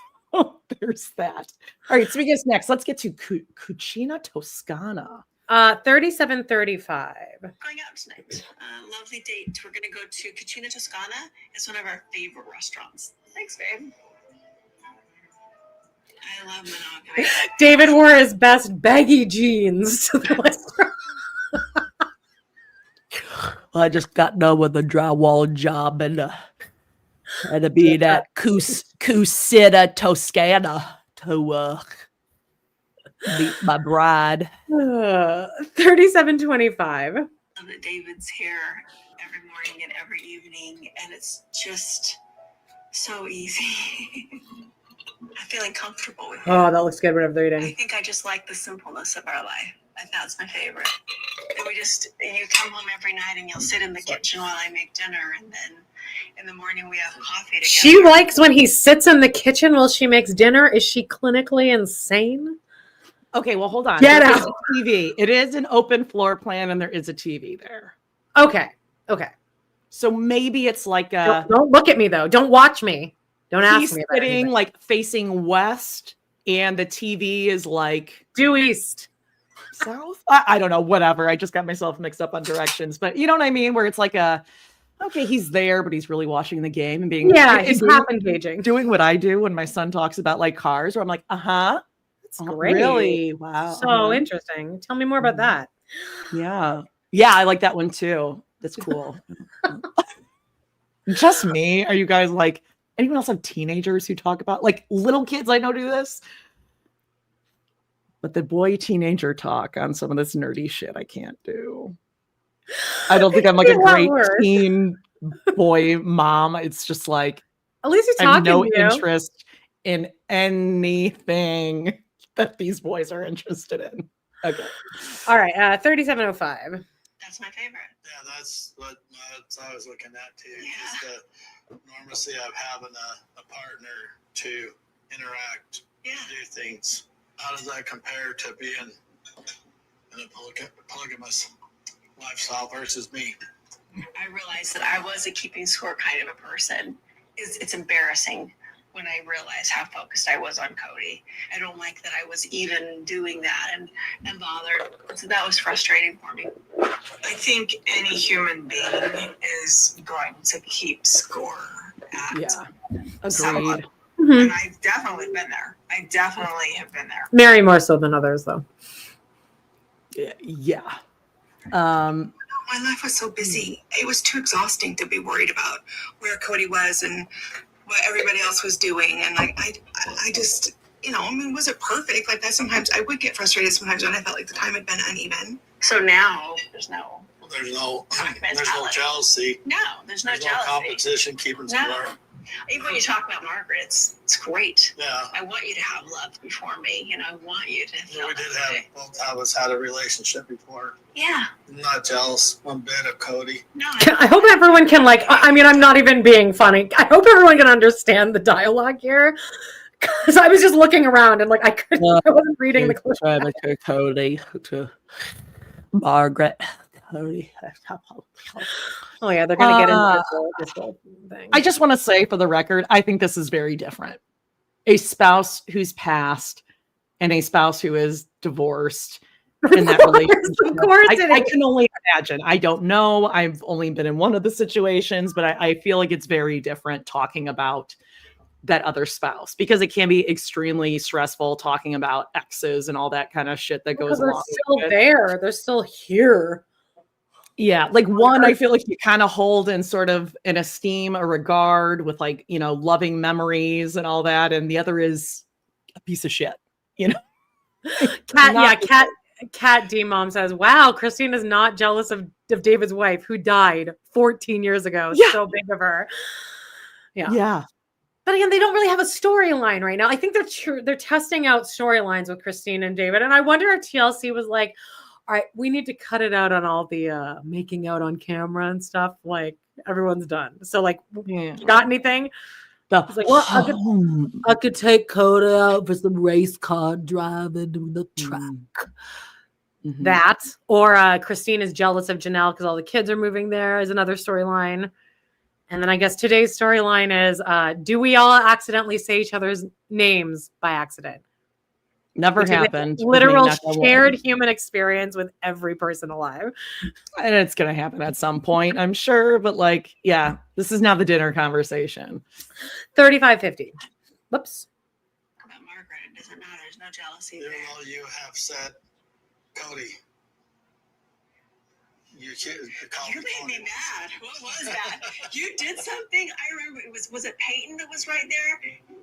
there's that. All right, speaking of snacks, let's get to Cucina Toscana.
3735.
Going out tonight. Lovely date. We're going to go to Cucina Toscana. It's one of our favorite restaurants. Thanks, babe. I love monogamy.
David wore his best baggy jeans to the restaurant.
I just got done with a drywall job and had to be that Cucina Toscana to meet my bride.
3725.
Love that David's here every morning and every evening, and it's just so easy. I'm feeling comfortable with him.
Oh, that looks good whenever they're eating.
I think I just like the simpleness of our life. That's my favorite. And you come home every night and you'll sit in the kitchen while I make dinner, and then in the morning we have coffee together.
She likes when he sits in the kitchen while she makes dinner. Is she clinically insane?
Okay, well, hold on.
Get
There's
out.
a TV. It is an open floor plan, and there is a TV there.
Okay.
So maybe it's like a.
Don't look at me though. Don't watch me. Don't ask
He's
me about
sitting
anything.
like facing west, and the TV is like
due east.
south. I don't know. Whatever. I just got myself mixed up on directions, but you know what I mean. Where it's like okay, he's there, but he's really watching the game and being
he's half engaging,
doing what I do when my son talks about like cars, where I'm like,
That's great.
Really? Wow.
So interesting. Tell me more about that.
Yeah, I like that one too. That's cool. Just me? Are you guys like anyone else have teenagers who talk about like little kids? I know do this, but the boy teenager talk on some of this nerdy shit I can't do. I don't think I'm like a great teen boy mom. It's just like
at least you're
I have
talking.
no interest in anything that these boys are interested in. Okay.
All right. 3705.
That's my favorite.
Yeah, that's what I was looking at too.
Yeah.
Just the normalcy of having a partner to interact, do things. How does that compare to being in a polygamous lifestyle versus me?
I realized that I was a keeping score kind of a person. It's embarrassing when I realized how focused I was on Kody. I don't like that I was even doing that and bothered. So that was frustrating for me. I think any human being is going to keep score at
Agreed.
And I've definitely been there. I definitely have been there.
Meri more so than others, though.
Yeah.
My life was so busy. It was too exhausting to be worried about where Kody was and what everybody else was doing. And I just, was it perfect? Like that sometimes I would get frustrated sometimes when I felt like the time had been uneven. So now there's no
jealousy.
No, there's no jealousy.
No competition keeping score.
Even when you talk about Margaret, it's great.
Yeah.
I want you to have love before me. I want you to feel
we did have, both of us had a relationship before.
Yeah.
I'm not jealous one bit of Kody.
No.
I hope everyone can I'm not even being funny. I hope everyone can understand the dialogue here. Because I was just looking around and I wasn't reading the clip.
Kody to Margaret. Kody.
Oh yeah, they're gonna get into this whole thing.
I just want to say for the record, I think this is very different. A spouse who's passed and a spouse who is divorced in that relationship.
Of course
I can only imagine. I don't know. I've only been in one of the situations, but I feel like it's very different talking about that other spouse because it can be extremely stressful talking about exes and all that kind of shit that goes along.
They're still there. They're still here.
Yeah, like one, I feel like you kind of hold in sort of an esteem, a regard with like, loving memories and all that. And the other is a piece of shit, Not-
Cat D Mom says, wow, Christine is not jealous of David's wife who died 14 years ago.
Yeah.
So big of her.
Yeah.
But again, they don't really have a storyline right now. I think they're testing out storylines with Christine and David. And I wonder if TLC was like, all right, we need to cut it out on all the making out on camera and stuff. Like everyone's done. So like, you got anything? It's like, well, I could take Kody out for some race car driving to the track. Mm-hmm. That, or Christine is jealous of Janelle because all the kids are moving there is another storyline. And then I guess today's storyline is, do we all accidentally say each other's names by accident?
Never happened.
Literal shared human experience with every person alive.
And it's going to happen at some point, I'm sure. But like, yeah, this is now the dinner conversation.
3550. Whoops.
About Margaret, it doesn't matter. There's no jealousy
Even
there.
though you have said, Kody, you made me mad. What was that?
You did something. I remember was it Peyton that was right there?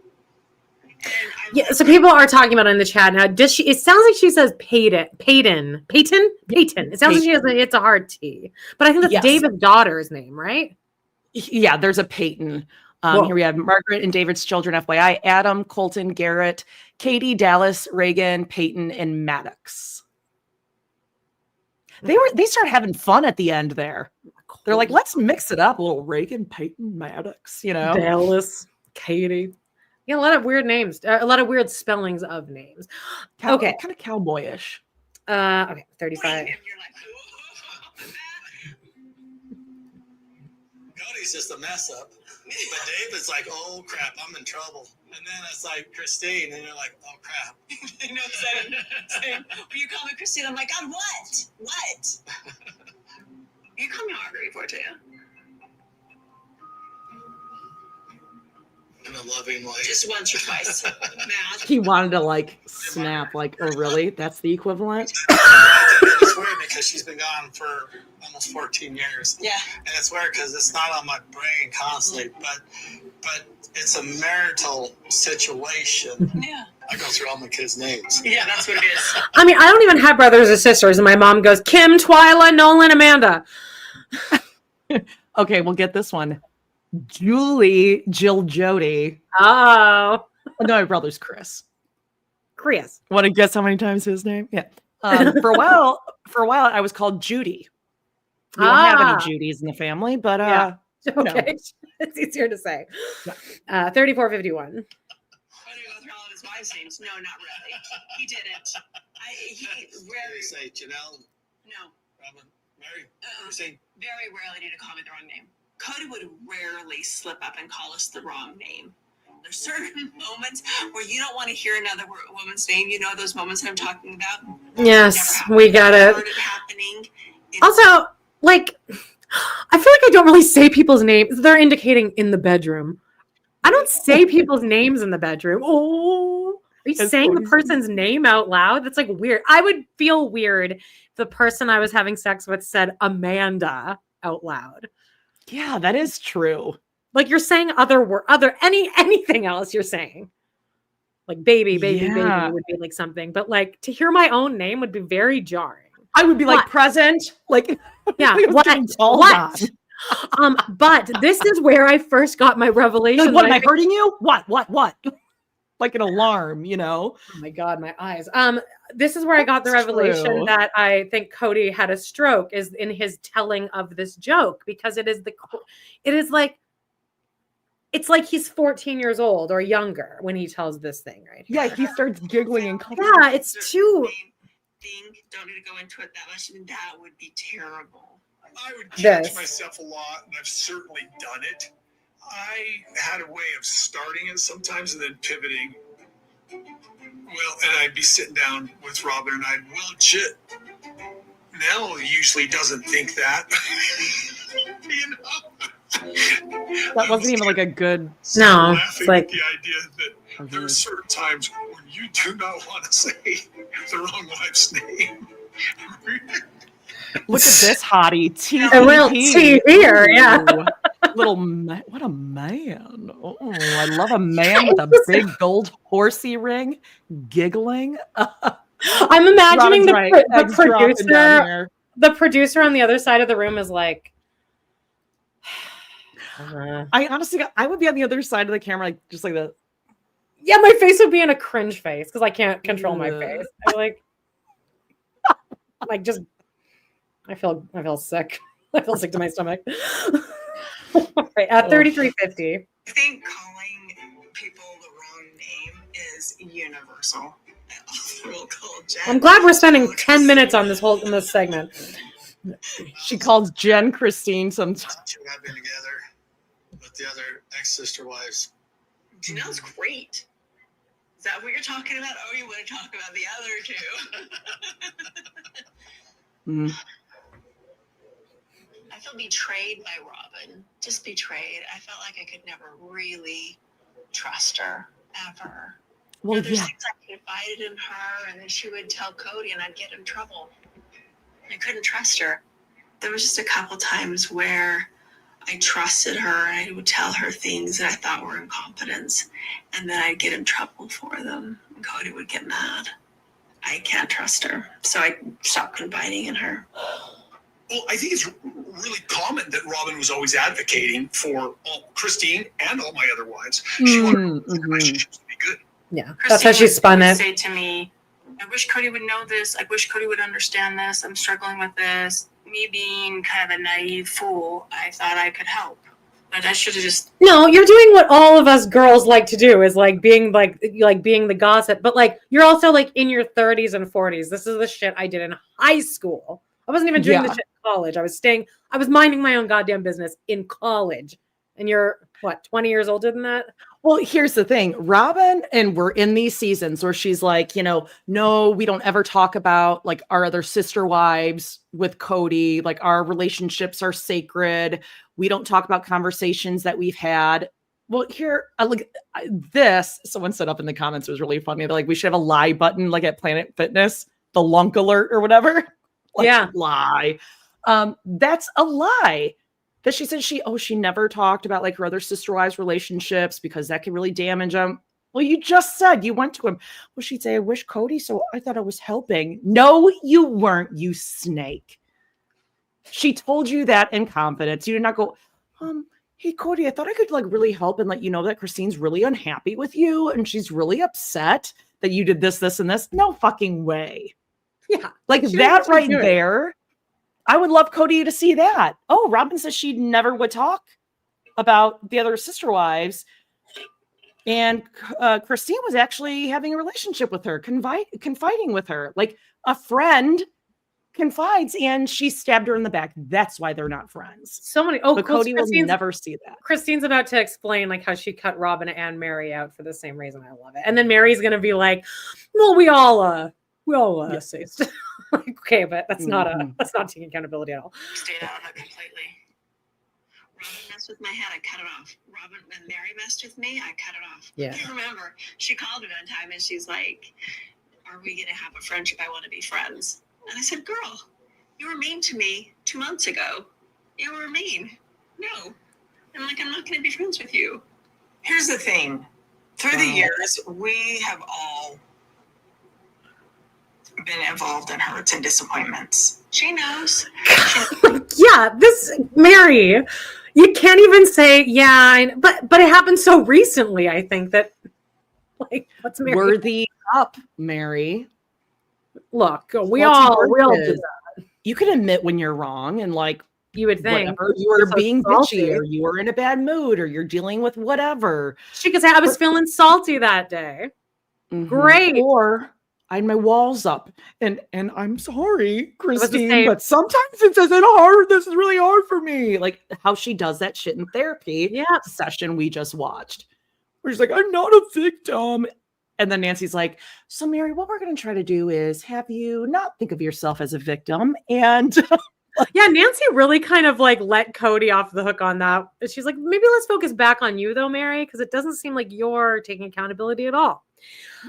Yeah, so people are talking about it in the chat now. Does she? It sounds like she says Peyton. It sounds like she has it's a hard T, but I think that's David's daughter's name, right?
Yeah, there's a Peyton. Here we have Margaret and David's children. FYI: Adam, Colton, Garrett, Katie, Dallas, Reagan, Peyton, and Maddox. They start having fun at the end there. They're like, let's mix it up a little. Reagan, Peyton, Maddox.
Dallas, Katie. Yeah, a lot of weird names, a lot of weird spellings of names. Okay.
Kind of cowboyish.
Okay, 35.
Cody's just a mess up. But David's like, oh crap, I'm in trouble. And then it's like Christine, and you're like, oh crap.
You know, same. When you call me Christine, I'm like, God, what? What? You call me Margaret before, too.
In a loving way.
Just once or twice.
He wanted to like snap, like, oh really? That's the equivalent?
It's weird because she's been gone for almost 14 years.
Yeah.
And it's weird because it's not on my brain constantly, but it's a marital situation.
Yeah.
I go through all my kids' names.
Yeah, that's what it is.
I mean, I don't even have brothers or sisters, and my mom goes, Kim, Twyla, Nolan, Amanda.
Okay, we'll get this one. Julie, Jill, Jody.
Oh.
No, my brother's Chris.
Chris.
Want to guess how many times his name? Yeah. For a while, I was called Judy. We don't have any Judys in the family, but
okay. It's easier to say. 3451.
Why do you go through all of his wives' names? No, not really. He didn't. He rarely
say Janelle.
No.
Robyn, Meri. Christine.
Very rarely did he call me the wrong name. Cody would rarely slip up and call us the wrong name. There's certain moments where you don't want to hear another woman's name. You know those moments that I'm talking about?
Yes, we got it.
It happening.
Also, like, I feel like I don't really say people's names. They're indicating in the bedroom. I don't say people's names in the bedroom. Oh, are you saying the person's name out loud? That's like weird. I would feel weird if the person I was having sex with said Amanda out loud.
Yeah, that is true.
Like you're saying anything else you're saying. Like baby would be like something. But like to hear my own name would be very jarring.
I would be like present. Like
yeah, what? But this is where I first got my revelation.
Like, what am I hurting you? What? Like an alarm, Oh
my God, my eyes. This is where I got the revelation that I think Kody had a stroke is in his telling of this joke because it's like he's 14 years old or younger when he tells this thing, right?
Yeah, he starts giggling and
yeah, it's too.
Don't need to go into it that much. And that would be terrible.
I would catch myself a lot, and I've certainly done it. I had a way of starting it sometimes and then pivoting. Well, and I'd be sitting down with Robyn and I'd, well, shit. Nell usually doesn't think that.
That wasn't even like a good.
No,
it's like the idea that there are certain times when you do not want to say the wrong wife's name.
Look at this hottie.
A real TV-er, yeah.
What a man. Oh, I love a man with a big gold horsey ring giggling.
I'm imagining the producer on the other side of the room is like,
I would be on the other side of the camera, like just like the.
Yeah, my face would be in a cringe face because I can't control my face. I'm like just. I feel sick. I feel sick to my stomach. Right, at 3350.
I think calling people the wrong name is universal.
I'm glad we're spending 10 minutes on this segment. She calls Jen Christine sometimes.
Two have been together with the other ex-sister wives.
Janelle's great. Is that what you're talking about? Oh, you want to talk about the other two? I feel betrayed by Robyn. Just betrayed. I felt like I could never really trust her, ever.
Well,
there's things I confided in her, and then she would tell Kody, and I'd get in trouble. I couldn't trust her. There was just a couple times where I trusted her, and I would tell her things that I thought were incompetence, and then I'd get in trouble for them, and Kody would get mad. I can't trust her, so I stopped confiding in her.
Well, I think it's really common that Robyn was always advocating for Christine and all my other wives. She wanted the relationships to be good.
Yeah, that's how she spun it.
Say to me, I wish Kody would know this. I wish Kody would understand this. I'm struggling with this. Me being kind of a naive fool, I thought I could help. But I should have just...
No, you're doing what all of us girls like to do, is like being being the gossip. But like, you're also like in your 30s and 40s. This is the shit I did in high school. I wasn't even doing the shit in college. I was minding my own goddamn business in college. And you're, what, 20 years older than that?
Well, here's the thing. Robyn, and we're in these seasons where she's like, no, we don't ever talk about like our other sister wives with Kody. Like our relationships are sacred. We don't talk about conversations that we've had. Well, here, someone set up in the comments, it was really funny. They're like, we should have a lie button like at Planet Fitness, the lunk alert or whatever. Lie. That's a lie. That she said she never talked about like her other sister wives relationships because that could really damage them. Well, you just said you went to him. Well, she'd say, I wish Kody, so I thought I was helping. No, you weren't, you snake. She told you that in confidence. You did not go, hey, Kody, I thought I could like really help and let you know that Christine's really unhappy with you and she's really upset that you did this, this, and this. No fucking way.
Yeah.
Like that right there. I would love Kody to see that. Oh, Robyn says she never would talk about the other sister wives. And Christine was actually having a relationship with her, confiding with her. Like a friend confides and she stabbed her in the back. That's why they're not friends.
So many.
But Kody will never see that.
Christine's about to explain like how she cut Robyn and Meri out for the same reason. I love it. And then Mary's going to be like, well, we all say stuff. Okay, but that's not taking accountability at all.
Stayed out of it completely. Robyn messed with my head, I cut it off. When Meri messed with me, I cut it off.
Yeah.
I remember she called me one time and she's like, are we gonna have a friendship? I want to be friends. And I said, girl, you were mean to me 2 months ago. You were mean. No. I'm like, I'm not gonna be friends with you. Here's the thing. Through the years, we have all been involved in hurts and disappointments. She knows.
Yeah, this Meri, you can't even say but it happened so recently. I think that like what's Meri?
Worthy up, Meri.
Look, we all do that.
You can admit when you're wrong and like
you would think
you were being bitchy or you were in a bad mood or you're dealing with whatever.
She could say I was feeling salty that day.
Mm-hmm.
Great.
Or I had my walls up and I'm sorry, Christine, but sometimes this isn't hard. This is really hard for me. Like how she does that shit in therapy session we just watched. Where she's like, I'm not a victim. And then Nancy's like, so Meri, what we're going to try to do is have you not think of yourself as a victim. And
yeah, Nancy really kind of like let Kody off the hook on that. She's like, maybe let's focus back on you though, Meri, because it doesn't seem like you're taking accountability at all.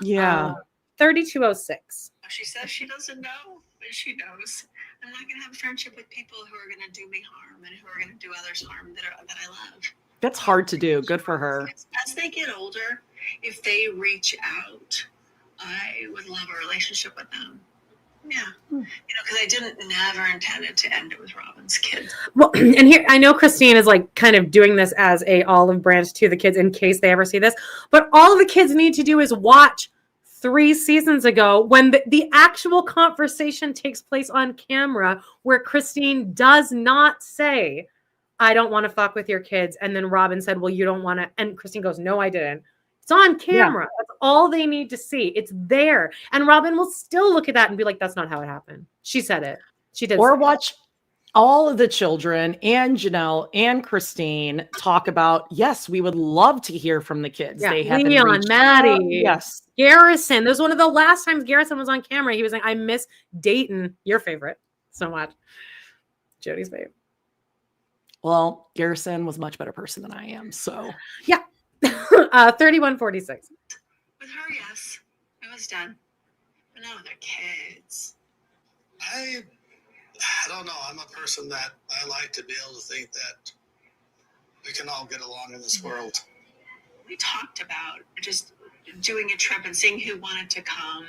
Yeah.
3206.
She says she doesn't know. But she knows I'm not going to have a friendship with people who are going to do me harm and who are going to do others harm that I love.
That's hard to do. Good for her.
As they get older, if they reach out, I would love a relationship with them. Yeah. Because I never intended to end it with Robyn's kids.
Well, and here, I know Christine is like kind of doing this as a olive branch to the kids in case they ever see this, but all the kids need to do is watch 3 seasons ago when the actual conversation takes place on camera where Christine does not say, I don't want to fuck with your kids. And then Robyn said, well, you don't want to. And Christine goes, no, I didn't. It's on camera. Yeah. That's all they need to see. It's there. And Robyn will still look at that and be like, that's not how it happened. She said it. She did.
Or watch all of the children and Janelle and Christine talk about, yes, we would love to hear from the kids.
Yeah.
They have
Leon, Maddie.
Yes.
Garrison. That was one of the last times Garrison was on camera. He was like, I miss Dayton, your favorite, so much. Jody's favorite.
Well, Garrison was a much better person than I am. So
yeah. 3146.
With her, yes. It was done. But not with their kids.
I don't know. I'm a person that I like to be able to think that we can all get along in this world.
We talked about just doing a trip and seeing who wanted to come,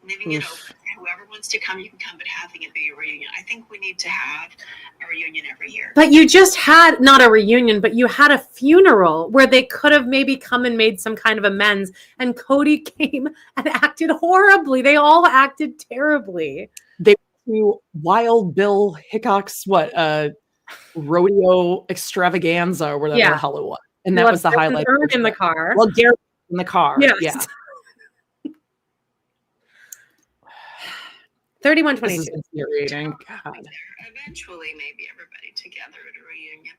leaving it open. Whoever wants to come, you can come, but having it be a reunion. I think we need to have a reunion every year.
But you just had not a reunion, but you had a funeral where they could have maybe come and made some kind of amends. And Kody came and acted horribly. They all acted terribly.
They went to Wild Bill Hickok's rodeo extravaganza or whatever the hell it was. And that was the highlight.
In the car.
Well, Garrett in the car.
Yes.
Yeah.
3122.
This is infuriating. God.
Eventually, maybe everybody together at a reunion.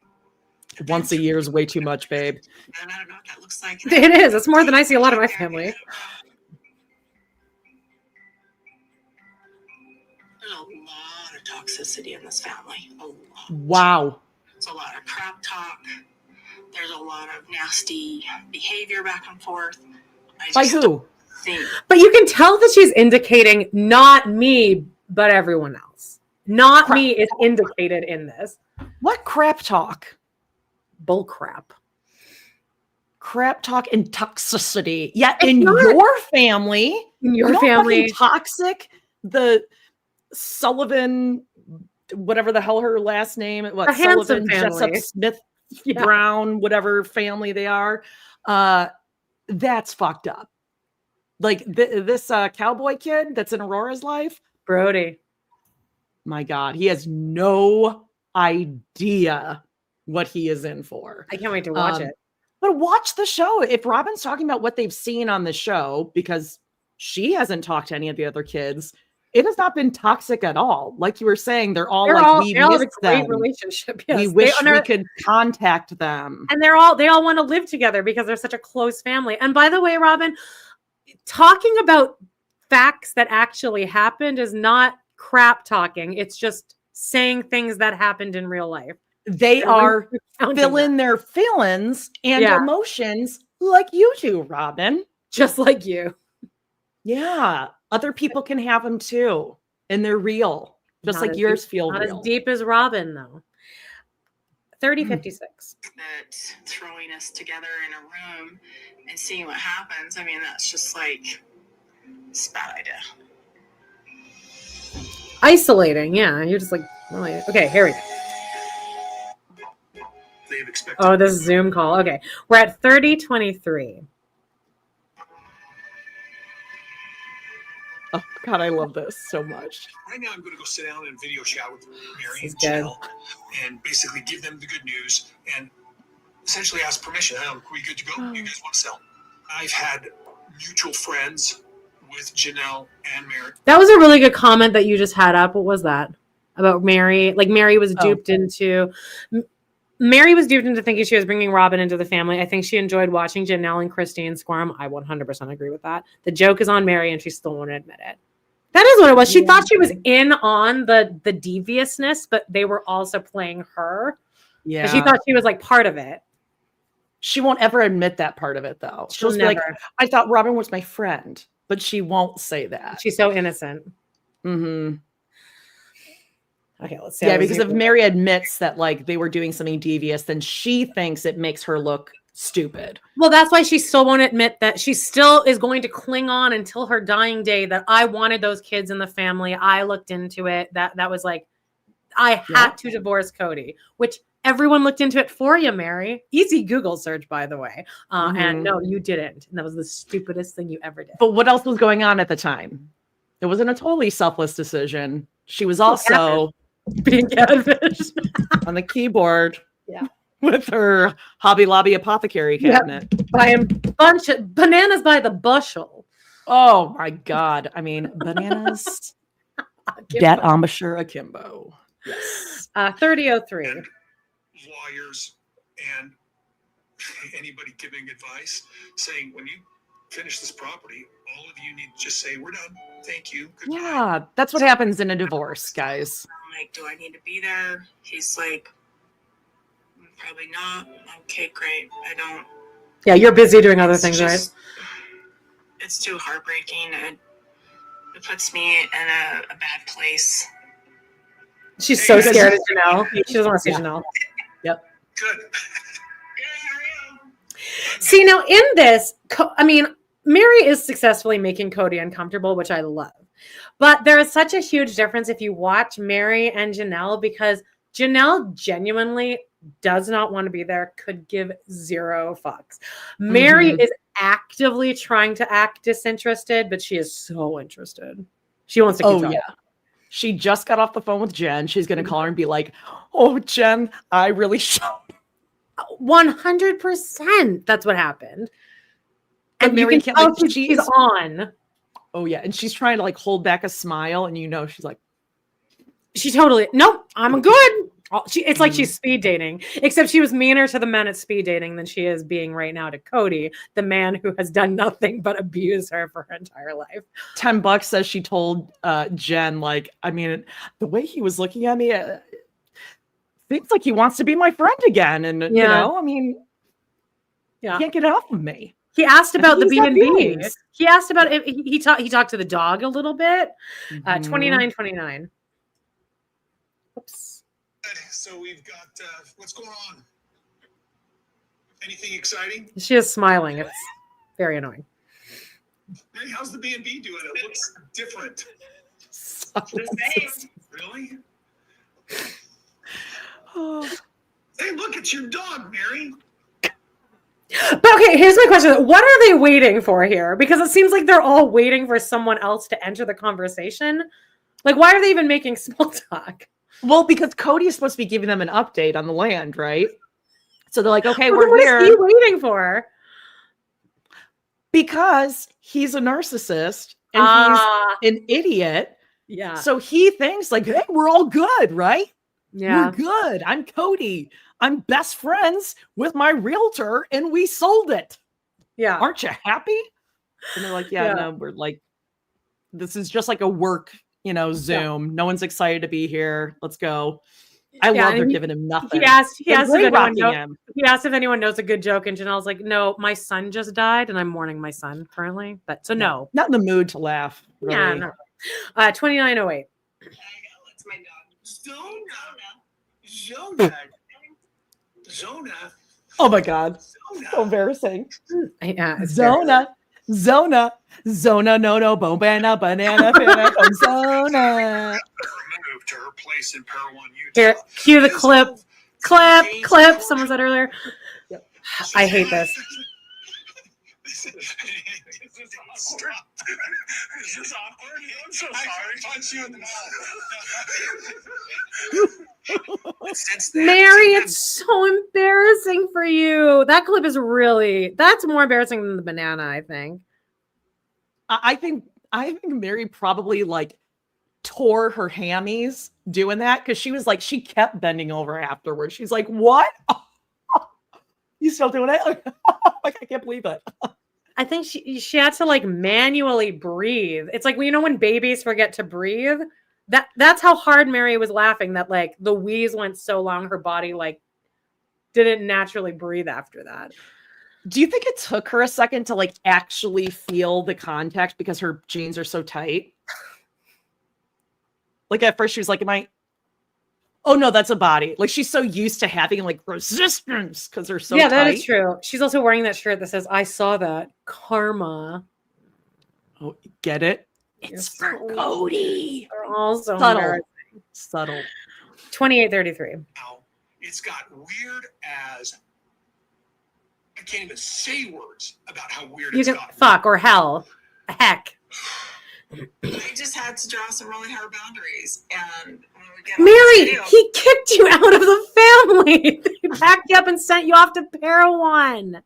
Once a year is way too much, babe.
And I don't know what that looks like.
It is. It's more than I see a lot of my family.
There's a lot of toxicity in this family. A lot.
Wow.
There's a lot of crap talk. There's a lot of nasty behavior back and forth.
By who?
But you can tell that she's indicating not me, but everyone else. Not crap. Me is indicated in this.
What crap talk?
Bull crap.
Crap talk and toxicity. Yeah, in your family.
In your family.
Toxic. The Sullivan, whatever the hell her last name. What, Sullivan, Jessup Smith, Brown, whatever family they are. That's fucked up. Like this cowboy kid that's in Aurora's life.
Brody.
My God, he has no idea what he is in for.
I can't wait to watch it.
But watch the show. If Robyn's talking about what they've seen on the show, because she hasn't talked to any of the other kids, it has not been toxic at all. Like you were saying, they're all we miss them.
Relationship. Yes.
We wish we could contact them.
And they all want to live together because they're such a close family. And by the way, Robyn, talking about facts that actually happened is not crap talking. It's just saying things that happened in real life.
They are filling their feelings and emotions like you do, Robyn.
Just like you.
Yeah. Other people can have them too. And they're real. Just like yours feel real.
Not as deep as Robyn, though. 3056.
That throwing us together in a room and seeing what happens, I mean, that's just like, it's a bad idea.
Isolating, yeah. You're just like, okay, here we go. Oh, this Zoom call. Okay. We're at 3023.
Oh, God, I love this so much.
Right now, I'm going to go sit down and video chat with Meri and Janelle and basically give them the good news and essentially ask permission. Are we good to go? You guys want to sell? I've had mutual friends with Janelle and Meri.
That was a really good comment that you just had up. What was that? About Meri? Like Meri was duped into... Meri was duped into thinking she was bringing Robyn into the family. I think she enjoyed watching Janelle and Christine squirm. I 100% agree with that. The joke is on Meri, and she still won't admit it. That is what it was. She thought she was in on the deviousness, but they were also playing her. Yeah. She thought she was like part of it.
She won't ever admit that part of it, though. She'll just be like, I thought Robyn was my friend, but she won't say that.
She's so innocent.
Mm-hmm.
Okay, let's see.
Yeah, because if Meri admits that like they were doing something devious, then she thinks it makes her look stupid.
Well, that's why she still won't admit that. She still is going to cling on until her dying day that I wanted those kids in the family. I looked into it. That was like, I had to divorce Kody, which everyone looked into it for you, Meri. Easy Google search, by the way. And no, you didn't. And that was the stupidest thing you ever did.
But what else was going on at the time? It wasn't a totally selfless decision. She was also
being catfished
on the keyboard.
Yeah.
With her Hobby Lobby apothecary cabinet.
Buying bunch of bananas by the bushel.
Oh my God. I mean, bananas. Dat embouchure akimbo. Yes.
3003.
Lawyers and anybody giving advice saying when you finish this property, all of you need to just say, we're done. Thank you. Goodbye.
Yeah, that's what happens in a divorce, guys.
I'm like, do I need to be there? He's like, probably not. Okay, great. I don't.
Yeah, you're busy doing other things, right?
It's too heartbreaking. It puts me in a bad place.
She's so scared of Janelle. She doesn't want to see Janelle.
Yep.
Good.
See, now in this, I mean, Meri is successfully making Kody uncomfortable, which I love. But there is such a huge difference if you watch Meri and Janelle, because Janelle genuinely does not want to be there, could give zero fucks. Meri is actively trying to act disinterested, but she is so interested. She wants to keep talking.
Yeah. She just got off the phone with Jen. She's going to call her and be like, oh, Jen, I really should.
100%. That's what happened. And
Meri
you can tell she's on.
Oh, yeah. And she's trying to like hold back a smile. And you know, she's like,
she totally, nope, I'm good. It's like she's speed dating, except she was meaner to the men at speed dating than she is being right now to Kody, the man who has done nothing but abuse her for her entire life.
$10 says she told Jen, like, I mean, the way he was looking at me, seems like he wants to be my friend again. And, you know, I mean, he can't get it off of me.
He asked about the B&B. He asked about it. He talked to the dog a little bit. 2929. Oops.
So we've got, what's going on? Anything exciting?
She is smiling. It's very annoying.
Hey, how's the B&B doing? It looks different. Really? Hey, look, it's your dog, Meri.
But okay, here's my question. What are they waiting for here? Because it seems like they're all waiting for someone else to enter the conversation. Like, why are they even making small talk?
Well, because Kody is supposed to be giving them an update on the land, right? So they're like, okay, we're
what
here.
What is he waiting for?
Because he's a narcissist and he's an idiot.
Yeah.
So he thinks like, hey, we're all good, right?
Yeah.
We're good. I'm Kody. I'm best friends with my realtor and we sold it.
Yeah.
Aren't you happy? And they're like, yeah. No, we're like, this is just like a work, you know, Zoom. No one's excited to be here. Let's go. I love they're giving him nothing.
He asked if anyone knows a good joke, and Janelle's like, no, my son just died and I'm mourning my son currently. But so no.
Not in the mood to laugh. Really.
Yeah, no. 2908.
It's my dog.
Zona.
Oh my God. So embarrassing.
Yeah,
Zona. No, banana, Zona.
Moved to her place in Parowan, Utah.
Here, cue the clip. Clip. Someone said earlier.
Yep.
I hate this.
Is this awkward? I'm so sorry. I punch you in the mouth.
Meri, it's so embarrassing for you. That clip is that's more embarrassing than the banana, I think.
I think Meri probably like tore her hammies doing that because she was like, she kept bending over afterwards. She's like, what? You still doing it? Like, I can't believe it.
I think she had to like manually breathe. It's like, when babies forget to breathe, that's how hard Meri was laughing, that like the wheeze went so long her body like didn't naturally breathe after that.
Do you think it took her a second to like actually feel the contact because her jeans are so tight? Like at first she was like, am I Oh no, that's a body. Like she's so used to having like resistance because they're so
yeah,
tight.
that is true. She's also wearing that shirt that says, I saw that. Karma.
Oh, get it?
You're
It's
so
for Kody.
They're all so
Subtle.
embarrassing.
Subtle.
2833.
Now, it's got weird as I can't even say words about how weird
You
it's
can
got.
fuck or hell. Heck.
I just had to draw some really hard boundaries. And when we get
Meri,
video,
he kicked you out of the family. He packed you up and sent you off to Parowan.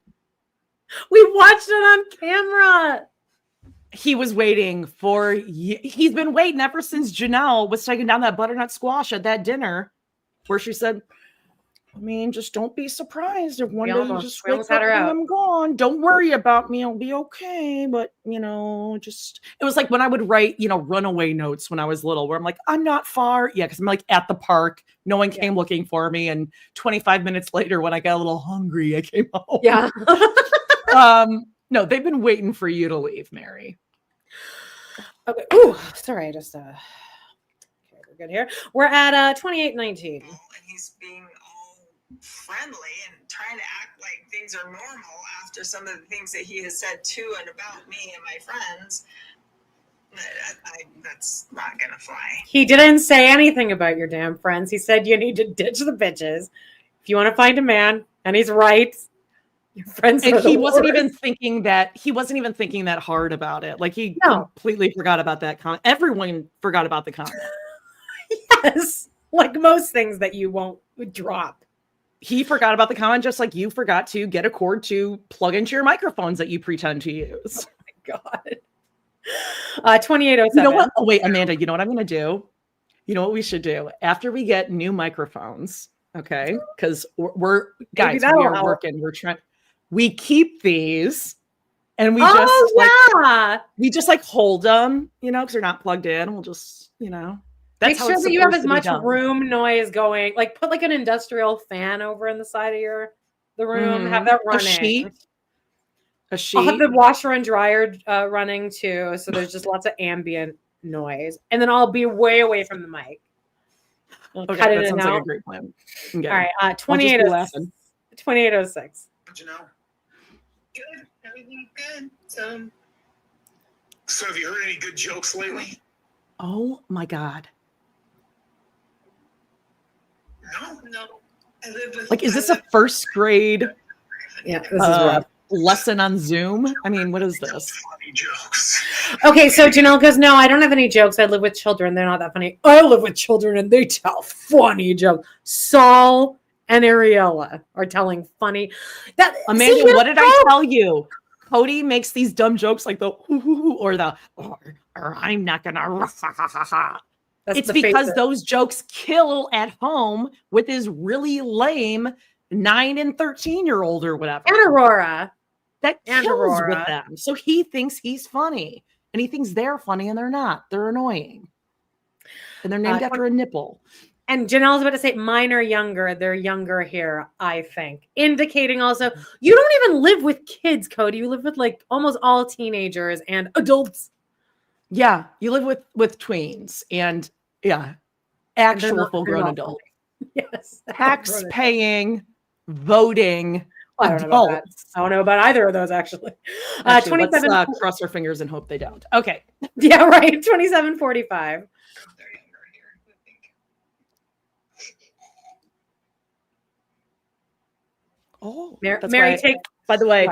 We watched it on camera.
He was waiting for. He's been waiting ever since Janelle was taking down that butternut squash at that dinner, where she said, "I mean, just don't be surprised if one day you just
we
wake
almost
up
had her
and
out.
I'm gone. Don't worry about me. I'll be okay." But just it was like when I would write, runaway notes when I was little, where I'm like, I'm not far. Yeah, because I'm like at the park. No one came looking for me, and 25 minutes later, when I got a little hungry, I came home.
Yeah.
No, they've been waiting for you to leave, Meri.
Okay. Ooh, sorry. I just okay, we're good here. We're at 2819.
and he's being all friendly and trying to act like things are normal after some of the things that he has said to and about me and my friends. That's not gonna fly.
He didn't say anything about your damn friends. He said you need to ditch the bitches if you want to find a man, and he's right. Your friends
And
are the
he wasn't
worst.
even thinking that hard about it. Like he completely forgot about that comment. Everyone forgot about the comment.
Yes, like most things that you won't drop.
He forgot about the comment, just like you forgot to get a cord to plug into your microphones that you pretend to use.
Oh my God. 2807.
You know what? Oh wait, Amanda. You know what I'm going to do? You know what we should do after we get new microphones? Okay, because we're guys, we are working. We're trying. We keep these, and we just like hold them, because they're not plugged in. We'll just, that's
make
how
sure
it's
that you have
supposed
as
to be
much
done.
room noise going. Like put like an industrial fan over in the side of the room. Have that running.
A sheet.
I'll have the washer and dryer running too, so there's just lots of ambient noise, and then I'll be way away from the mic.
Okay, that sounds like a great plan. Okay.
All right, 2806.
Janelle? Good. Everything's good. So have you heard any good jokes lately?
Oh my God.
No.
I live with,
Like, is this a first grade
this is rough.
lesson on Zoom? I mean, what is this?
Funny jokes.
Okay, so Janelle goes, no, I don't have any jokes. I live with children. They're not that funny. I live with children and they tell funny jokes. Saul and Ariella are telling funny.
Amanda, what did I tell you? Kody makes these dumb jokes like the or the or I'm not gonna. It's because those jokes kill at home with his really lame 9 and 13-year-old or whatever.
And Aurora.
That kills with them. So he thinks he's funny. And he thinks they're funny and they're not. They're annoying. And they're named after a nipple.
And Janelle's about to say mine are younger. They're younger here, I think. Indicating also, you don't even live with kids, Kody. You live with like almost all teenagers and adults.
Yeah, you live with tweens and actual full-grown adults.
Yes.
Tax paying, voting adults.
I don't know about either of those actually. 27.
Let's cross our fingers and hope they don't. Okay.
Yeah, right. 2745.
Oh,
Meri take.
By the way,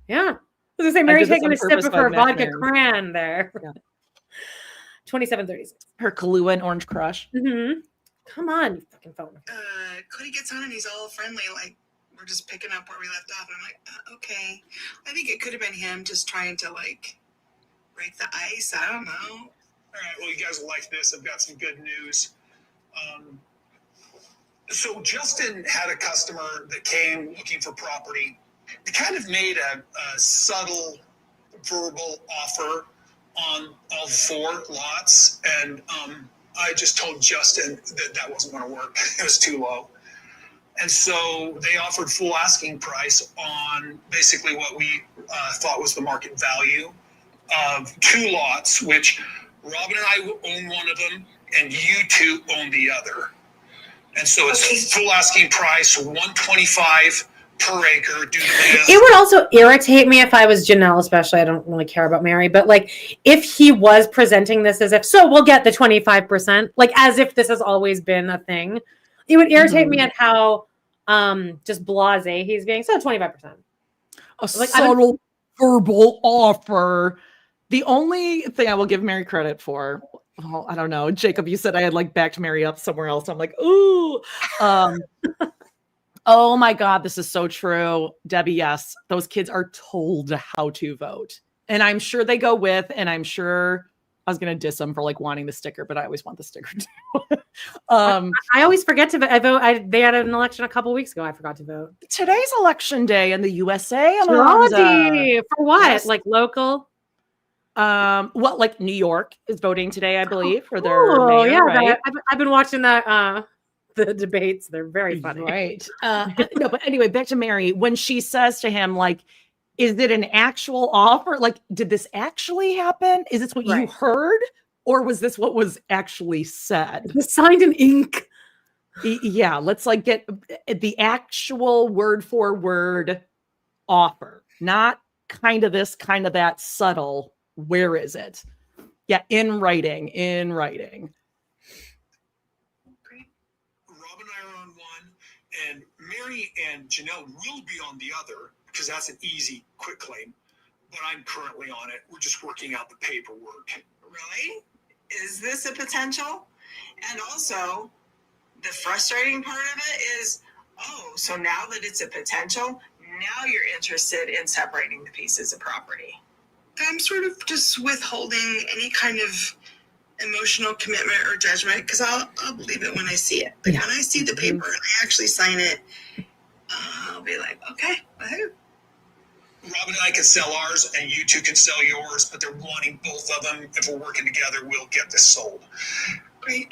yeah. I was gonna say Meri taking a sip of her vodka cran there. Yeah. 2736.
Her Kahlua and Orange Crush.
Mm-hmm. Come on, you fucking phone.
Kody gets on and he's all friendly, like we're just picking up where we left off. And I'm like, okay. I think it could have been him just trying to like break the ice. I don't know.
All right, well, you guys will like this. I've got some good news. So Justin had a customer that came looking for property. He kind of made a subtle verbal offer on all 4 lots. And I just told Justin that wasn't going to work. It was too low. And so they offered full asking price on basically what we thought was the market value of 2 lots, which Robyn and I own one of them, and you 2 own the other. And so it's full asking price, 125 per acre. Do the math.
It would also irritate me if I was Janelle, especially. I don't really care about Meri, but like if he was presenting this as if, so we'll get the 25%, like as if this has always been a thing. It would irritate me at how just blasé he's being. So 25%.
A subtle verbal offer. The only thing I will give Meri credit for, well, I don't know, Jacob, you said I had like backed Meri up somewhere else. I'm like, ooh. Oh my God, this is so true. Debbie, yes, those kids are told how to vote. And I'm sure they go with, and I'm sure I was going to diss them for like wanting the sticker, but I always want the sticker too.
I always forget to vote. I vote. They had an election a couple weeks ago. I forgot to vote.
Today's election day in the USA.
Georgie, for what?
Yes.
Like local?
Well, like New York is voting today, I believe, for their mayor,
yeah,
right?
I've been watching that the debates. They're very funny.
Right. No, but anyway, back to Meri. When she says to him, like, is it an actual offer? Like, did this actually happen? Is this what you heard? Or was this what was actually said?
Signed in ink.
Yeah, let's like get the actual word for word offer, not kind of this, kind of that, subtle. Where is it? Yeah, in writing.
Robyn and I are on one, and Meri and Janelle will be on the other because that's an easy, quick claim. But I'm currently on it. We're just working out the paperwork.
Really? Is this a potential? And also, the frustrating part of it is, so now that it's a potential, now you're interested in separating the pieces of property.
I'm sort of just withholding any kind of emotional commitment or judgment because I'll believe it when I see it. Like when I see the paper and I actually sign it, I'll be like, okay, woohoo.
Robyn and I can sell ours, and you two can sell yours, but they're wanting both of them. If we're working together, we'll get this sold.
Great.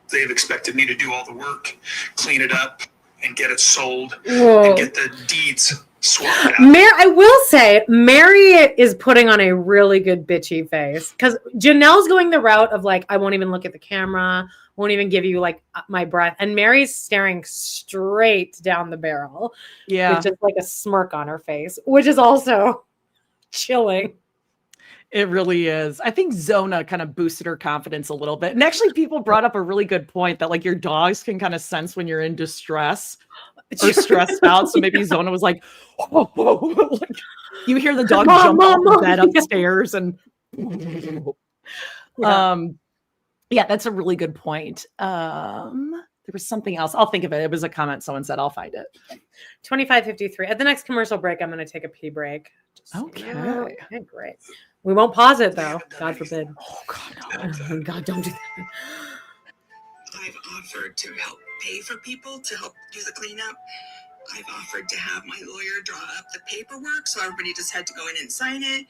They've expected me to do all the work, clean it up, and get it sold,
Whoa.
and get the deeds swapped out.
I will say, Meri is putting on a really good bitchy face because Janelle's going the route of like, I won't even look at the camera, won't even give you like my breath. And Meri's staring straight down the barrel.
Yeah.
With just like a smirk on her face, which is also chilling.
It really is. I think Zona kind of boosted her confidence a little bit. And actually people brought up a really good point that like your dogs can kind of sense when you're in distress or stressed out. So maybe Zona was like, oh. Like, you hear the dog jump off the bed upstairs and yeah, that's a really good point. There was something else. I'll think of it. It was a comment someone said. I'll find it.
25:53. At the next commercial break, I'm going to take a pee break.
Okay.
Great. We won't pause it though. God forbid.
Oh God,
no. God, don't do that.
I've offered to help pay for people to help do the cleanup. I've offered to have my lawyer draw up the paperwork so everybody just had to go in and sign it.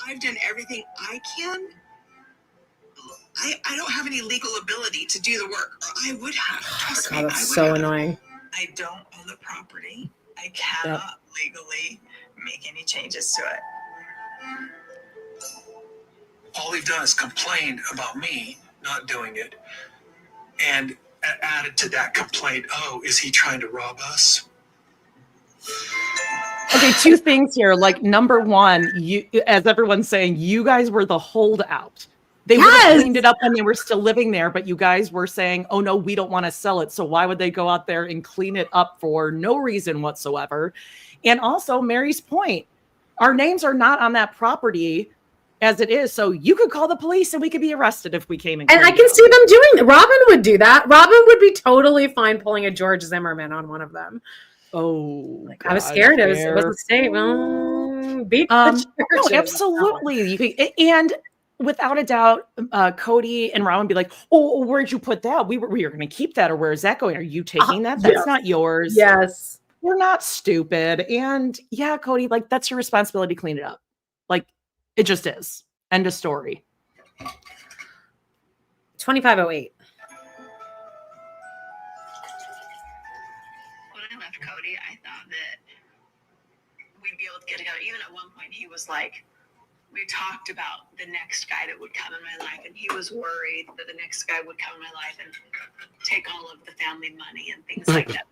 I've done everything I can. I don't have any legal ability to do the work, or I would have. Trust me,
That's so annoying.
I don't own the property. I cannot legally make any changes to it.
All they've done is complained about me not doing it. And added to that complaint, is he trying to rob us?
Okay, two things here. Like number one, you, as everyone's saying, you guys were the holdout. They would have cleaned it up when they were still living there, but you guys were saying, oh no, we don't want to sell it. So why would they go out there and clean it up for no reason whatsoever? And also Meri's point, our names are not on that property as it is. So you could call the police and we could be arrested if we came in.
And I can see them doing it. Robyn would do that. Robyn would be totally fine pulling a George Zimmerman on one of them.
Oh,
like, I was scared. It was safe. Beat the
no, absolutely. You could, and without a doubt, Kody and Robyn be like, oh, where'd you put that? We were going to keep that, or where is that going? Are you taking that? That's not yours.
Yes.
You're not stupid. And yeah, Kody, like that's your responsibility to clean it up. Like it just is. End of story.
2508.
When I left Kody, I thought that we'd be able to get together. Even at one point, he was like, we
we talked about the next guy that would come in my life, and he was worried that the next guy would come in my life and take all of the family money and things like that.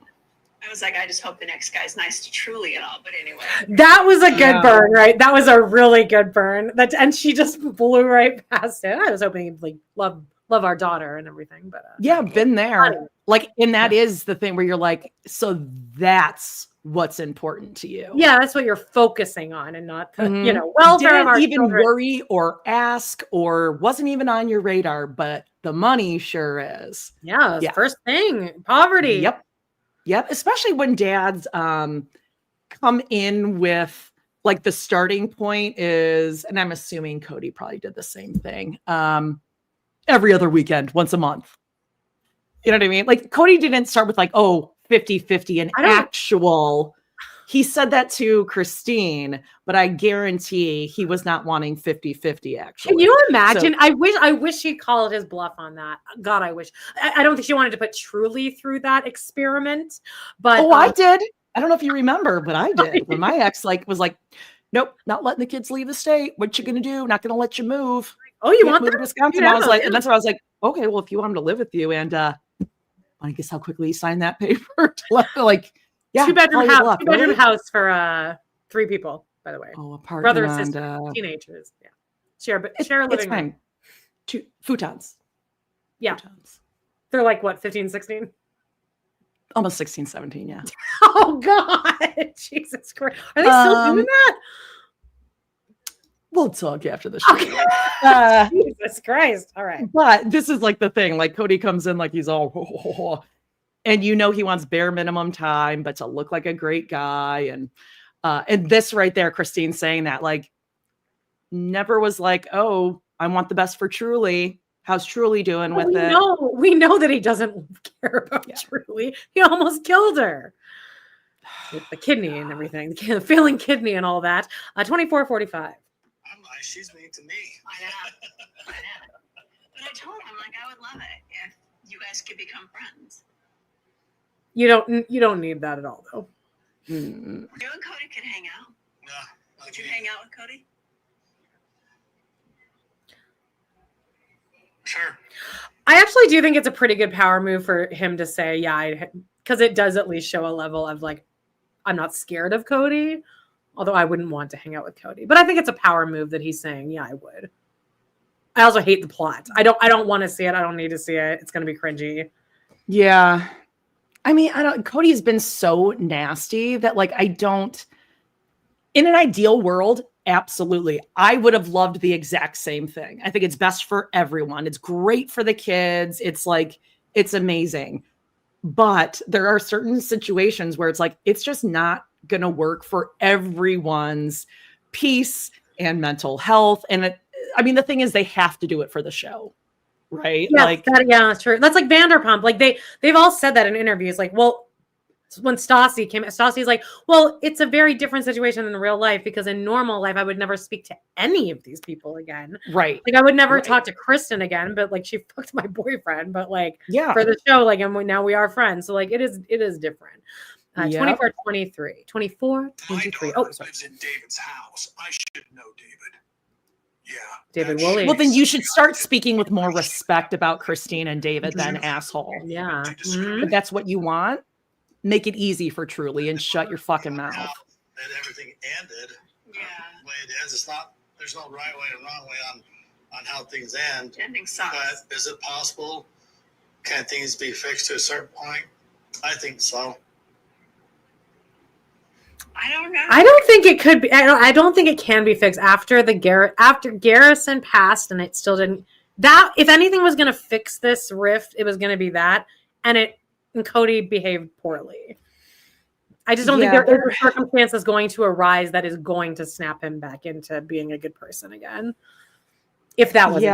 I was like, I just hope the next guy's nice to Truly and all. But anyway,
That was a good burn, right? That was a really good burn. And she just blew right past it. I was hoping he'd like love our daughter and everything, but
yeah, been there. Like, and that is the thing where you're like, so that's what's important to you.
Yeah, that's what you're focusing on, and not the, welfare of our
Didn't even
children.
worry or ask, or wasn't even on your radar, but the money sure is.
Yeah, first thing, poverty.
Yep. Especially when dads come in with like the starting point is, and I'm assuming Kody probably did the same thing. Every other weekend, once a month. You know what I mean? Like Kody didn't start with like, 50-50 and actual. He said that to Christine, but I guarantee he was not wanting 50-50 actually.
Can you imagine? So, I wish he called his bluff on that. God, I wish. I don't think she wanted to put Truly through that experiment. But
I did. I don't know if you remember, but I did. When my ex was like, nope, not letting the kids leave the state. What you gonna do? Not gonna let you move.
Oh, you want
move to Wisconsin? I was like, and that's where I was like, okay, well, if you want him to live with you, and I guess how quickly he signed that paper. Like, yeah,
two-bedroom house for 3 people, by the way.
Oh, apartment,
brother, sister, teenagers. Yeah, share a living room.
2 futons.
Yeah, futons. They're like what, 15, 16?
Almost 16, 17. Yeah.
Oh God, Jesus Christ! Are they still doing that?
We'll talk after the show.
Jesus Christ. All right.
But this is like the thing. Like Kody comes in like he's all, and he wants bare minimum time, but to look like a great guy. And this right there, Christine saying that like never was like, oh, I want the best for Truly. How's Truly doing with it?
We know that he doesn't care about Truly. He almost killed her. With the kidney and everything, the failing kidney and all that. 24:45.
I'm like, she's mean to me.
I know. But I told him, like, I would love it if you guys could become friends.
You don't need that at all, though.
You and Kody could hang out.
Yeah.
Would you hang out with Kody?
Sure.
I actually do think it's a pretty good power move for him to say, because it does at least show a level of like, I'm not scared of Kody, although I wouldn't want to hang out with Kody. But I think it's a power move that he's saying, yeah, I would. I also hate the plot. I don't want to see it. I don't need to see it. It's going to be cringy.
Yeah. I mean, Cody's been so nasty that like, in an ideal world, absolutely. I would have loved the exact same thing. I think it's best for everyone. It's great for the kids. It's like, it's amazing. But there are certain situations where it's like, it's just not going to work for everyone's peace and mental health. And the thing is, they have to do it for the show. Right.
Yes, that's true. That's like Vanderpump. Like they've all said that in interviews. Like, well, when Stassi came, Stassi's like, well, it's a very different situation in real life because in normal life, I would never speak to any of these people again.
Right.
Like I would never talk to Kristen again, but like she fucked my boyfriend, but like for the show, like, and now we are friends. So like, it is different. 24, 23, 24, 23. Oh, sorry.
Lives in David's house. I should know David. Yeah.
David Woolley.
Well, then you should start speaking with more respect about Christine and David than asshole.
Yeah.
But that's what you want. Make it easy for Truly and shut your fucking mouth.
That everything ended.
Yeah.
The way it is, there's no right way and wrong way on how things end.
Ending sucks.
But is it possible? Can things be fixed to a certain point? I think so.
I don't know.
I don't think it could be. I don't think it can be fixed after Garrison passed, and it still didn't. That if anything was going to fix this rift, it was going to be that, and Kody behaved poorly. I just don't think there is a circumstance that's going to arise that is going to snap him back into being a good person again. If that was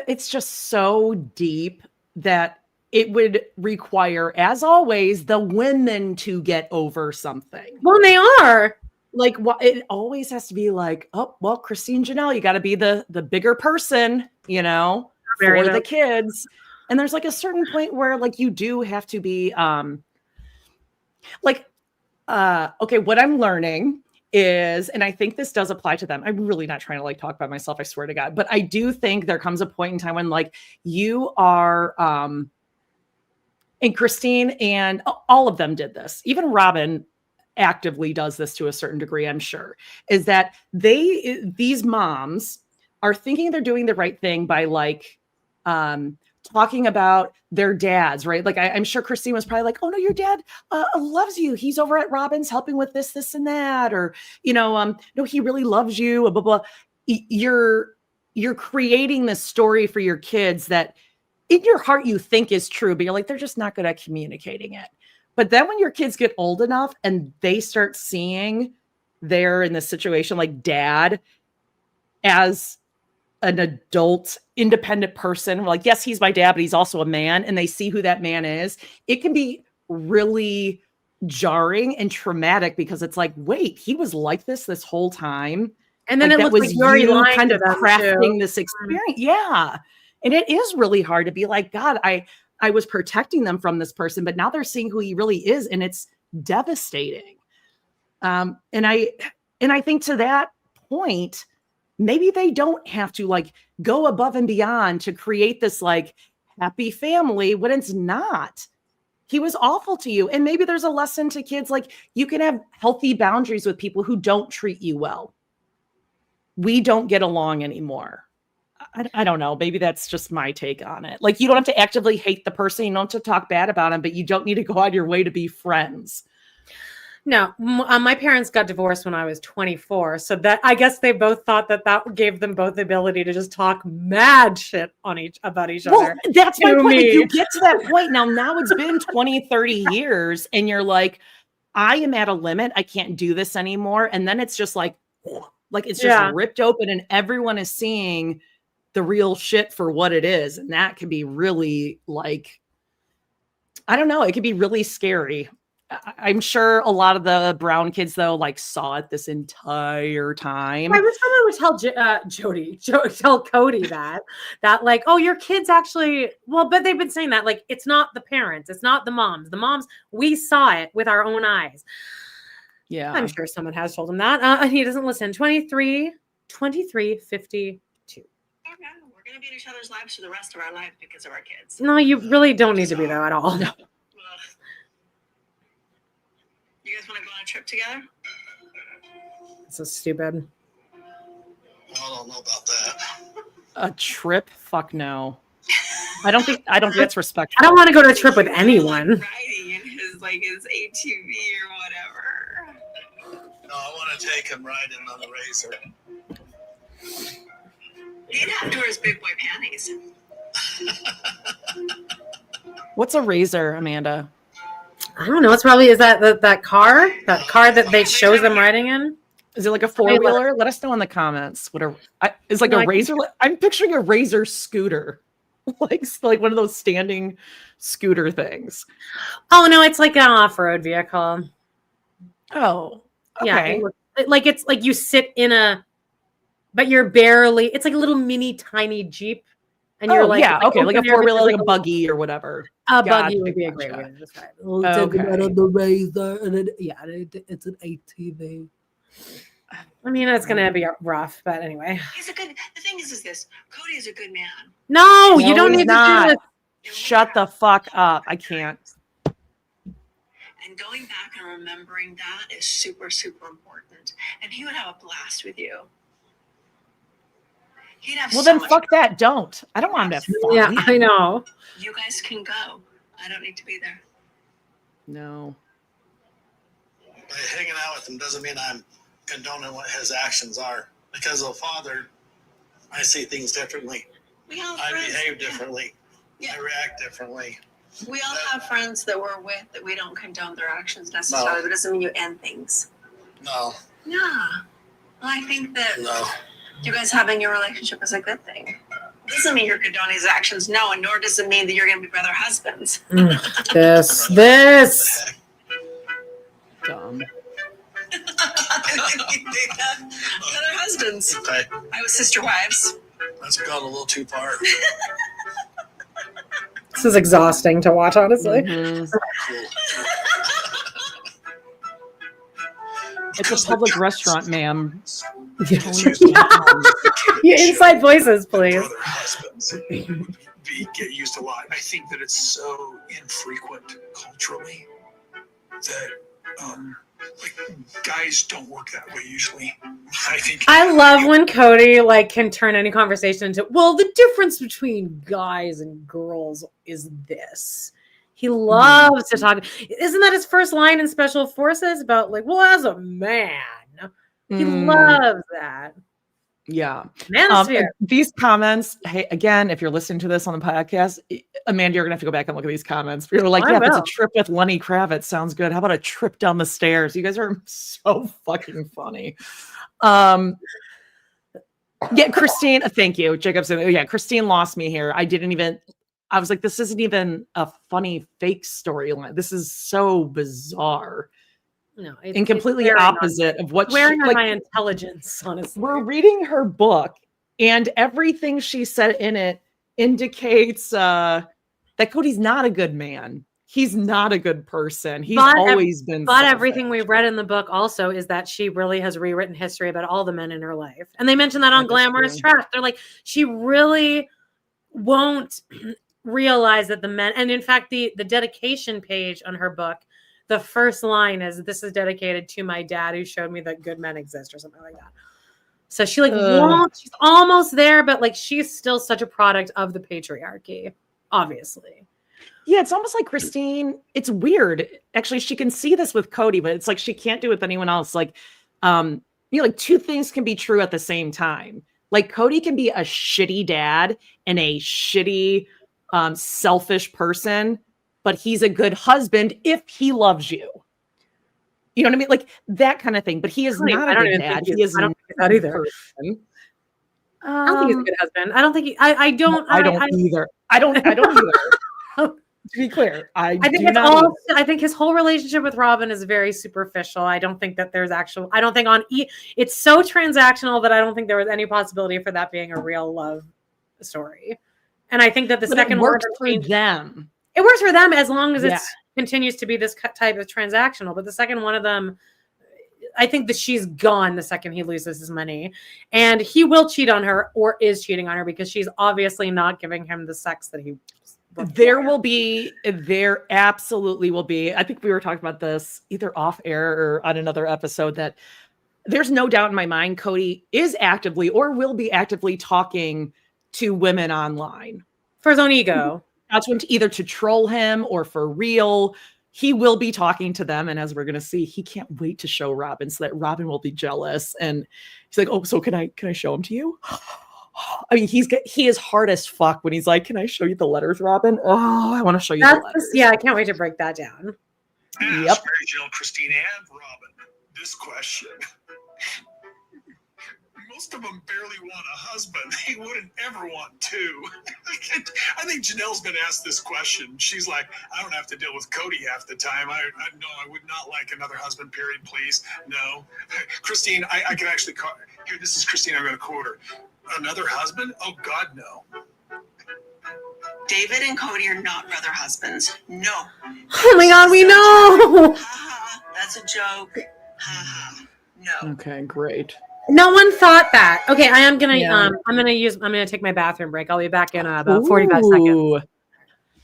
it's just so deep that it would require, as always, the women to get over something.
Well, they are.
Like, it always has to be like, oh, well, Christine Janelle, you got to be the bigger person, for the kids. And there's like a certain point where like you do have to be okay, what I'm learning is, and I think this does apply to them. I'm really not trying to like talk about myself, I swear to God, but I do think there comes a point in time when like you are, and Christine and all of them did this. Even Robyn actively does this to a certain degree, I'm sure, is that these moms are thinking they're doing the right thing by like, talking about their dads, right? Like I'm sure Christine was probably like, oh no, your dad loves you. He's over at Robyn's helping with this and that, or, no, he really loves you, blah, blah. You're creating this story for your kids that in your heart you think is true, but you're like, they're just not good at communicating it. But then when your kids get old enough and they start seeing they're in this situation like dad as an adult, independent person, like, yes, he's my dad, but he's also a man, and they see who that man is, it can be really jarring and traumatic because it's like, wait, he was like this whole time.
And then
like,
it looks like you're lying
kind
to
of
them
crafting
too.
this experience. Yeah. And it is really hard to be like, God, I was protecting them from this person, but now they're seeing who he really is. And it's devastating. And I think to that point, maybe they don't have to like go above and beyond to create this like happy family when it's not. He was awful to you. And maybe there's a lesson to kids, like you can have healthy boundaries with people who don't treat you well. We don't get along anymore. I don't know. Maybe that's just my take on it. Like you don't have to actively hate the person. You don't have to talk bad about him, but you don't need to go out of your way to be friends.
No, my parents got divorced when I was 24. So that I guess they both thought that gave them both the ability to just talk mad shit about each other.
Well, that's my point.
Me.
Like, you get to that point now it's been 20, 30 years and you're like, I am at a limit. I can't do this anymore. And then it's just like it's just ripped open and everyone is seeing the real shit for what it is. And that can be really like, I don't know. It can be really scary. I'm sure a lot of the brown kids though, like saw it this entire time.
I wish someone would tell Kody that like, oh, your kids actually, well, but they've been saying that like, it's not the parents, it's not the moms, we saw it with our own eyes. Yeah. I'm sure someone has told him that. And he doesn't listen. 23, 52.
Okay, we're going to be in each other's lives for the rest of our life because of our kids.
No, you really don't need to be there at all. No.
You guys want to go on a trip together?
So stupid.
I don't know about that.
A
trip? Fuck no. I don't think that's respectful.
I don't want to go to a trip with anyone.
Riding in his ATV or whatever.
No, I want to take him riding on the razor.
He'd have to wear his big boy panties.
What's a razor, Amanda?
I don't know. It's probably is that car that they shows them riding in.
Is it like a 4-wheeler? Let us know in the comments. It's like a razor. I'm picturing a razor scooter, like one of those standing scooter things.
Oh no, it's like an off-road vehicle.
Oh, okay.
Yeah, like it's like you sit in but you're barely. It's like a little mini tiny Jeep. And you're like,
yeah, okay, like a 4-wheeler, like a buggy or whatever.
A buggy would be a great way to describe it.
We'll take it out
of the razor, and it's an ATV. I mean, it's gonna be rough, but anyway.
The thing is this: Kody is a good man.
No, you don't need to do this.
Shut the fuck up! I can't.
And going back and remembering that is super, super important. And he would have a blast with you.
Well, then fuck that. Don't. I don't want him to have fun.
Yeah, I know.
You guys can go. I don't need to be there.
No.
By hanging out with him doesn't mean I'm condoning what his actions are. Because as a father, I see things differently. I behave differently. Yeah. I react differently.
We all have friends that we're with that we don't condone their actions necessarily. No. That doesn't mean you end things.
No.
Yeah. Well, I think that...
No.
You guys having your relationship is a good thing. Doesn't mean you're condoning his actions, no, and nor does it mean that you're going to be brother husbands.
This.
Dumb.
Brother husbands.
Okay.
I was sister wives.
That's gone a little too far.
This is exhausting to watch, honestly.
Mm-hmm. It's a public restaurant, ma'am.
Yeah, inside voices, please.
Brother husbands get used a lot. I think that it's so infrequent culturally that like guys don't work that way usually.
I love when Kody like can turn any conversation into, well, the difference between guys and girls is this. He loves to talk. Isn't that his first line in Special Forces about like, well, as a man, he loves that.
Yeah.
Manosphere.
These comments, hey, again, if you're listening to this on the podcast, Amanda, you're going to have to go back and look at these comments. You're like, yeah, if it's a trip with Lenny Kravitz, sounds good. How about a trip down the stairs? You guys are so fucking funny. Yeah, Christine, thank you. Jacobson. Yeah, Christine lost me here. I was like, this isn't even a funny fake storyline. This is so bizarre.
No,
and completely opposite of what
wearing on my intelligence, honestly.
We're reading her book, and everything she said in it indicates that Kody's not a good man. He's not a good person. He's always been.
But everything we read in the book also is that she really has rewritten history about all the men in her life, and they mention that on Glamorous Trash. They're like, she really won't realize that the men, and in fact, the dedication page on her book. The first line is, this is dedicated to my dad who showed me that good men exist or something like that. So she like she's almost there, but like she's still such a product of the patriarchy, obviously.
Yeah, it's almost like Christine. It's weird. Actually, she can see this with Kody, but it's like she can't do it with anyone else. Like, like two things can be true at the same time. Like Kody can be a shitty dad and a shitty, selfish person, but he's a good husband if he loves you. You know what I mean? Like that kind of thing. But he is not a good dad. He is not
that either. I don't think he's a good husband. I don't think I don't
either. I don't either. To be clear, I think it's
all. I think his whole relationship with Robyn is very superficial. I don't think that there's actual. I don't think it's so transactional that I don't think there was any possibility for that being a real love story. And I think that the second
one works for them.
It works for them as long as it continues to be this type of transactional. But the second one of them, I think that she's gone the second he loses his money. And he will cheat on her or is cheating on her because she's obviously not giving him the sex that he
There absolutely will be. I think we were talking about this either off air or on another episode that there's no doubt in my mind Kody is actively or will be actively talking to women online.
For his own ego.
That's when either to troll him or for real. He will be talking to them. And as we're going to see, he can't wait to show Robyn so that Robyn will be jealous. And he's like, oh, so can I show him to you? I mean, he is hard as fuck when he's like, can I show you the letters, Robyn? Oh, I want to show you the letters.
Yeah, I can't wait to break that down.
Yep. Meri, Janelle, Christine, and Robyn. This question. Most of them barely want a husband. They wouldn't ever want two. I think Janelle's been asked this question. She's like, I don't have to deal with Kody half the time. I would not like another husband, period, please. No. Christine, I can actually call here. This is Christine. I'm going to quote her. Another husband? Oh, God, no.
David and Kody are not brother husbands. No.
Oh my God, we know.
That's a joke. No.
Okay, great.
No one thought that. Okay, I'm gonna take my bathroom break. I'll be back in about 45 seconds.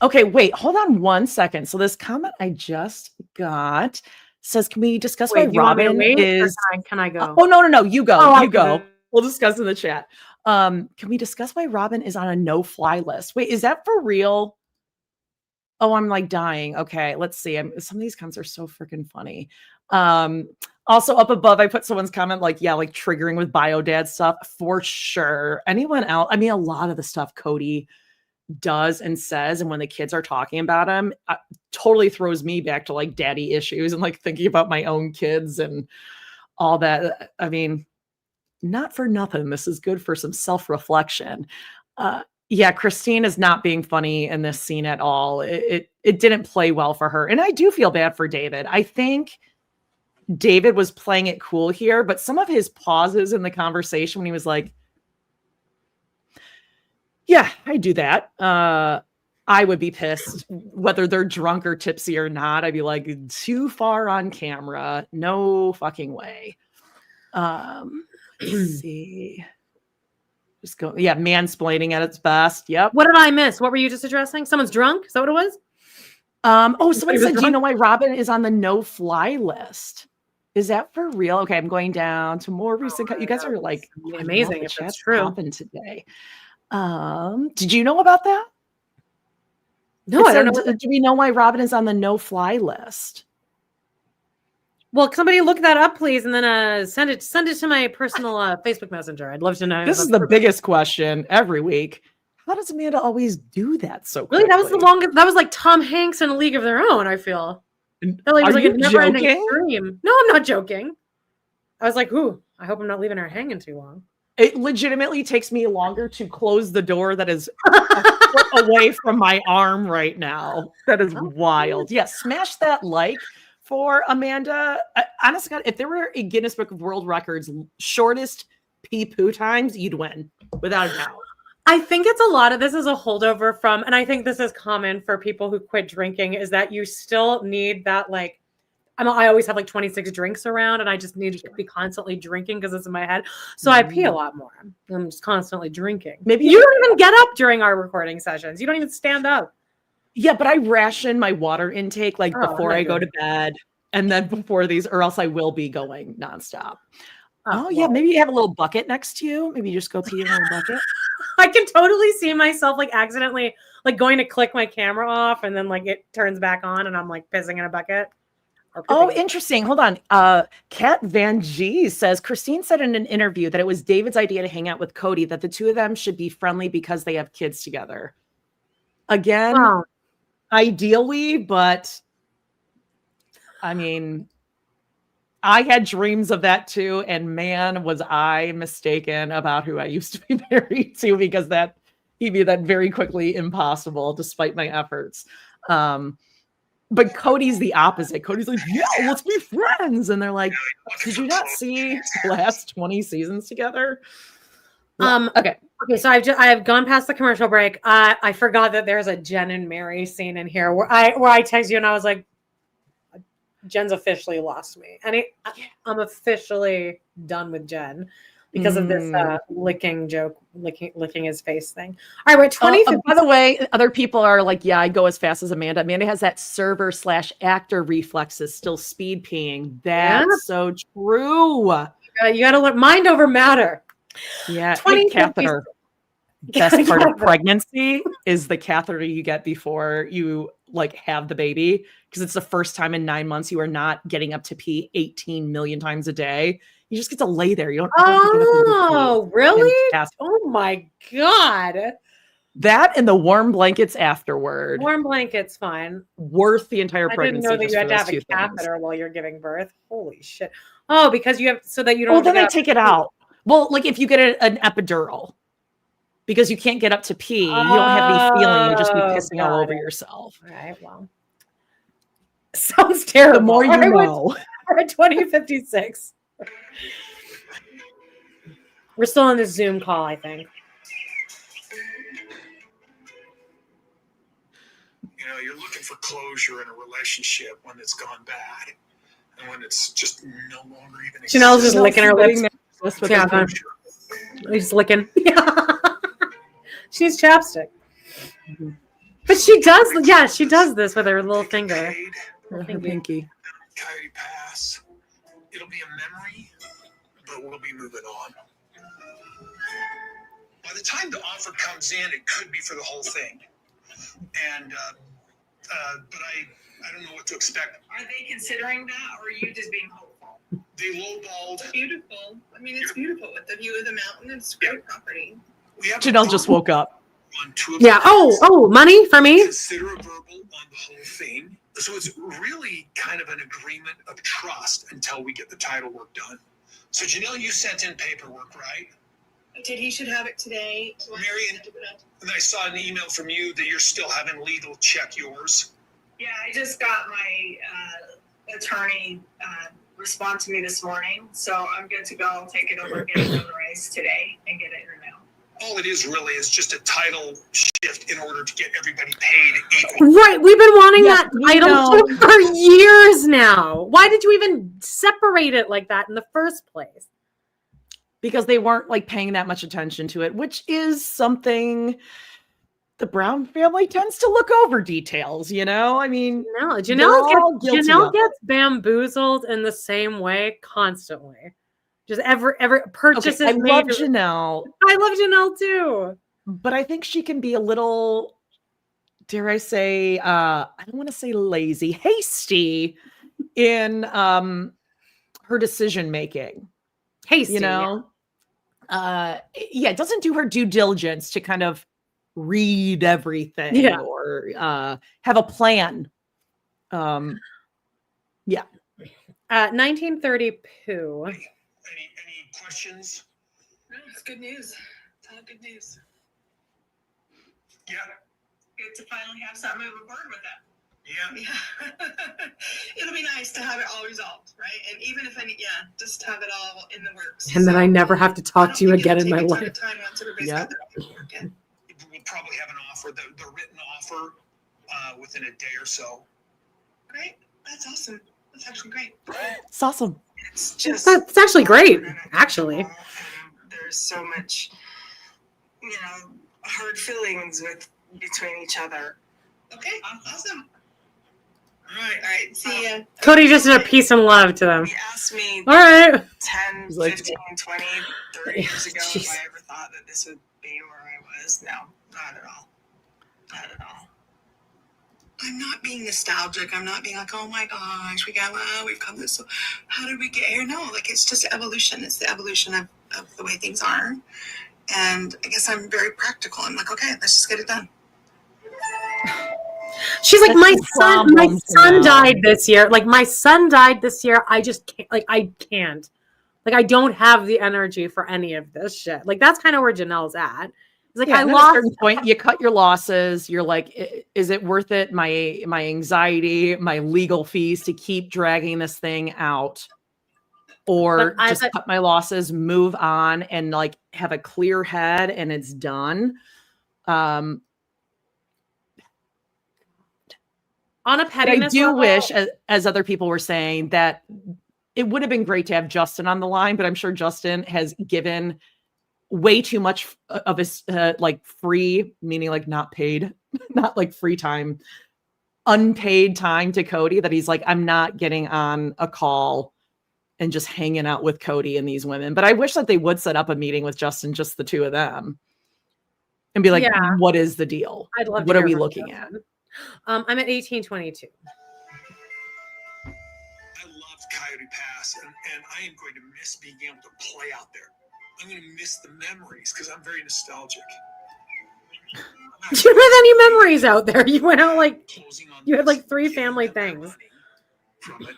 Okay, wait, hold on 1 second. So this comment I just got says, can we discuss why Robyn is
can I go?
Oh no, you go. You go. We'll discuss in the chat. Can we discuss why Robyn is on a no-fly list? Wait, is that for real? Oh, I'm like dying. Okay, let's see. Some of these comments are so freaking funny. Also up above, I put someone's comment like, yeah, like triggering with bio dad stuff for sure. Anyone else? I mean, a lot of the stuff Kody does and says, and when the kids are talking about him, totally throws me back to like daddy issues and like thinking about my own kids and all that. I mean, not for nothing. This is good for some self-reflection. Yeah, Christine is not being funny in this scene at all. It didn't play well for her. And I do feel bad for David. I think David was playing it cool here, but some of his pauses in the conversation when he was like, yeah, I do that. I would be pissed whether they're drunk or tipsy or not. I'd be like, too far on camera. No fucking way. Let's see. Just go. Yeah, mansplaining at its best. Yep.
What did I miss? What were you just addressing? Someone's drunk? Is that what it was?
Somebody said, do you know why Robyn is on the no-fly list? Is that for real? Okay, I'm going down to more recent. You guys are like
amazing if that's true.
Happened today. Did you know about that?
No, I don't know.
Do we know why Robyn is on the no-fly list?
Well, somebody look that up, please, and then send it to my personal Facebook Messenger. I'd love to know.
This is the biggest question every week. How does Amanda always do that so quickly?
Really, that was the longest. That was like Tom Hanks in A League of Their Own, I feel.
Are you joking?
Dream. No, I'm not joking. I was like, ooh, I hope I'm not leaving her hanging too long.
It legitimately takes me longer to close the door that is a foot away from my arm right now. That is wild. Yeah, smash that like for Amanda. Honestly, God, if there were a Guinness Book of World Records shortest pee-poo times, you'd win, without a doubt.
I think it's a lot of this is a holdover from, and I think this is common for people who quit drinking, is that you still need that, like, I always have like 26 drinks around, and I just need to be constantly drinking because it's in my head. So I pee a lot more. I'm just constantly drinking.
Maybe
you don't even get up during our recording sessions. You don't even stand up.
Yeah, but I ration my water intake like before I go to bed, and then before these, or else I will be going nonstop. Yeah, maybe you have a little bucket next to you. Maybe you just go pee in a little bucket.
I can totally see myself like accidentally like going to click my camera off, and then like it turns back on, and I'm like pissing in a bucket.
Oh, interesting. Hold on. Kat Van G says, Christine said in an interview that it was David's idea to hang out with Kody, that the two of them should be friendly because they have kids together. Again, ideally, but I mean, I had dreams of that too. And man, was I mistaken about who I used to be married to, because that he made that very quickly impossible despite my efforts. But Kody's the opposite. Kody's like, yeah, let's be friends. And they're like, did you not see the last 20 seasons together? Okay,
so I have gone past the commercial break. I forgot that there's a Jen and Meri scene in here where I text you and I was like, Jen's officially lost me. And I'm officially done with Jen because of this licking joke, licking his face thing. All right, we're 20.
By the way, other people are like, yeah, I go as fast as Amanda. Amanda has that server/actor reflexes, still speed peeing. That's so true.
You got to learn mind over matter.
Yeah, catheter. Best part of pregnancy is the catheter you get before you like have the baby, because it's the first time in 9 months you are not getting up to pee 18 million times a day. You just get to lay there. You don't.
Oh, really? Oh my God.
That and the warm blankets afterward.
Warm blankets, fine.
Worth the entire pregnancy.
I didn't know that you had to have a catheter while you're giving birth. Holy shit. Oh, because you have, so that you don't.
Well, then I take it out. Well, like if you get an epidural, because you can't get up to pee, you don't have any feeling. You just be pissing all over yourself.
All right. Well, sounds terrible.
The more you know.
We're at 2056. We're still on this Zoom call, I think.
You know, you're looking for closure in a relationship when it's gone bad, and when it's just no longer even.
Janelle's just licking her lips.
Yeah,
he's licking. She needs chapstick. But she does. Yeah, she does this with her little finger.
Her pinky.
Coyote Pass. It'll be a memory, but we'll be moving on. By the time the offer comes in, it could be for the whole thing. And, but I don't know what to expect.
Are they considering that, or are you just being hopeful?
They lowballed.
It's beautiful. I mean, it's beautiful with the view of the mountain. It's great property.
Janelle just woke up.
On two of
yeah. Oh, money for me?
Consider a verbal on the whole thing. So it's really kind of an agreement of trust until we get the title work done. So Janelle, you sent in paperwork, right?
I did. He should have it today.
Meri, and I saw an email from you that you're still having legal check yours.
Yeah, I just got my attorney respond to me this morning, so I'm good to go. I'll take it over, get it notarized today, and get it in the mail.
all it is really is just a title shift in order to get everybody paid equal.
Right. We've been wanting
Yes,
that
we
title
know.
shift for years now. Why did you even separate it like that in the first place?
Because they weren't like paying that much attention to it, which is something the Brown family tends to look over details, you know? I mean,
No,
they're
Janelle
all guilty
Janelle
of
gets bamboozled in the same way constantly. Just every purchase
Okay,
is
I
made.
love Janelle,
I love Janelle too.
but I think she can be a little, dare I say, I don't want to say lazy, hasty in her decision making.
Hasty,
You know, yeah, it doesn't do her due diligence to kind of read everything
Yeah.
or have a plan. Yeah.
1932.
Any questions?
No, it's good news. It's all good news.
Yeah.
Good to finally have something moving forward with that.
Yeah.
It'll be nice to have it all resolved, right? And even if just have it all in the works.
And then I never have to talk to you again in my
life.
life.
Time once everybody's
Yeah.
got their paperwork in.
We'll probably have an offer, the written offer within a day or so.
Great. That's awesome. That's actually great.
It's awesome.
It's just
That's actually great, actually.
And there's so much, hard feelings between each other.
Okay. Awesome.
All right.
All right. See ya.
Cody just did a peace and love to them.
He asked me
All right.
10,
He's like-
15, 20, 30 years ago
Jeez.
if I ever thought that this would be where I was. No, not at all. Not at all.
I'm not being nostalgic. I'm not being like, oh my gosh, we've come this. So how did we get here? No, like it's just evolution. It's the evolution of the way things are. And I guess I'm very practical. I'm like, okay, let's just get it done.
She's like,
That's
my
the
son
problem, Janelle.
died this year. Like, my son died this year. I just can't. Like, I can't. Like, I don't have the energy for any of this shit. Like, that's kind of where Janelle's at. It's like,
Yeah,
I
and at
lost.
a certain point, you cut your losses. You're like, is it worth it? My anxiety, my legal fees to keep dragging this thing out, or
But
just cut my losses, move on, and like have a clear head, and it's done.
On a
But I
pettiness
do
level,
wish, as other people were saying, that it would have been great to have Justin on the line, but I'm sure Justin has given way too much of his like free, meaning like not paid, not like free time, unpaid time to Kody, that he's like, I'm not getting on a call and just hanging out with Kody and these women. But I wish that they would set up a meeting with Justin, just the two of them, and be like,
Yeah.
what is the deal?
I'd love to
What are
hear
we
from
looking at?
Justin. I'm at 1822.
I love Coyote Pass, and I am going to miss being able to play out there. I'm going to miss the memories because I'm very nostalgic.
Do you have any memories out there? You went out like
Closing on
you had
this,
like 3
getting
family
them that
things.
money from it,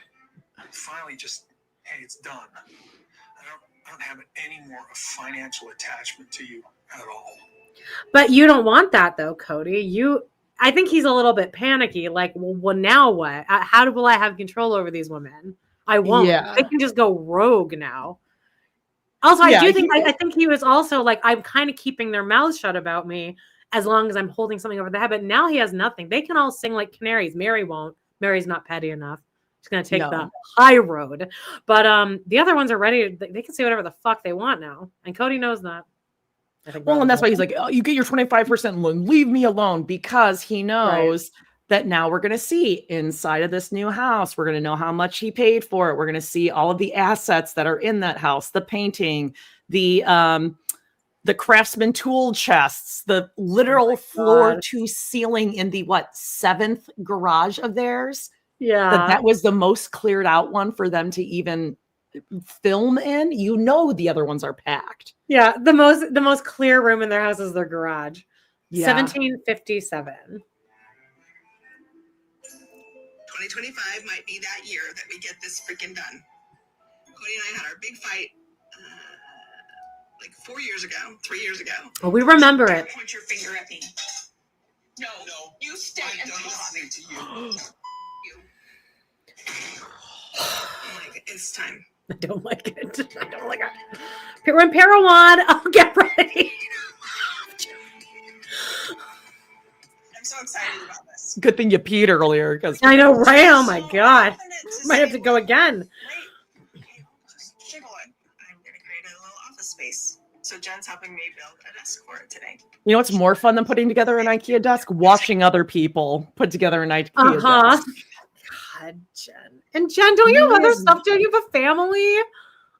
and finally just, hey, it's done. I don't have any more of financial attachment to you at all.
But you don't want that though, Kody. I think he's a little bit panicky. Like, well now what? How will I have control over these women? I won't.
Yeah.
They can just go rogue now. Also, I
Yeah,
do think I think he was also like, I'm kind of keeping their mouths shut about me as long as I'm holding something over their head. But now he has nothing. They can all sing like canaries. Meri won't. Meri's not petty enough. She's gonna take
No.
the high road. But the other ones are ready. They can say whatever the fuck they want now, and Kody knows that. I think
Well, and that's why
probably.
he's like, oh, you get your 25% loan, leave me alone, because he knows that now we're going to see inside of this new house. We're going to know how much he paid for it. We're going to see all of the assets that are in that house, the painting, the craftsman tool chests, the literal floor to ceiling in the 7th garage of theirs.
Yeah.
That was the most cleared out one for them to even film in. You know, the other ones are packed.
Yeah, the most clear room in their house is their garage.
Yeah.
1757.
2025 might be that year that we get this freaking done. Kody and I had our big fight like 3 years ago.
Well, we remember it.
Point your finger at me. No, you stay
I've
and
done
talk.
nothing to you.
Like, it's time.
I don't like it. I don't like it. We're in Parowan. I'll get ready.
excited about this.
Good thing you peed earlier, because
I know, right? Oh my God.
Confident
Might have
say,
to go again.
Wait, okay, just jiggle it. I'm going to create a little office space. So Jen's helping me build a desk for it today.
you know what's more fun than putting together an IKEA desk? Watching other people put together an IKEA desk.
God, Jen. And Jen, don't you have other
Yes.
stuff? Don't you have a family?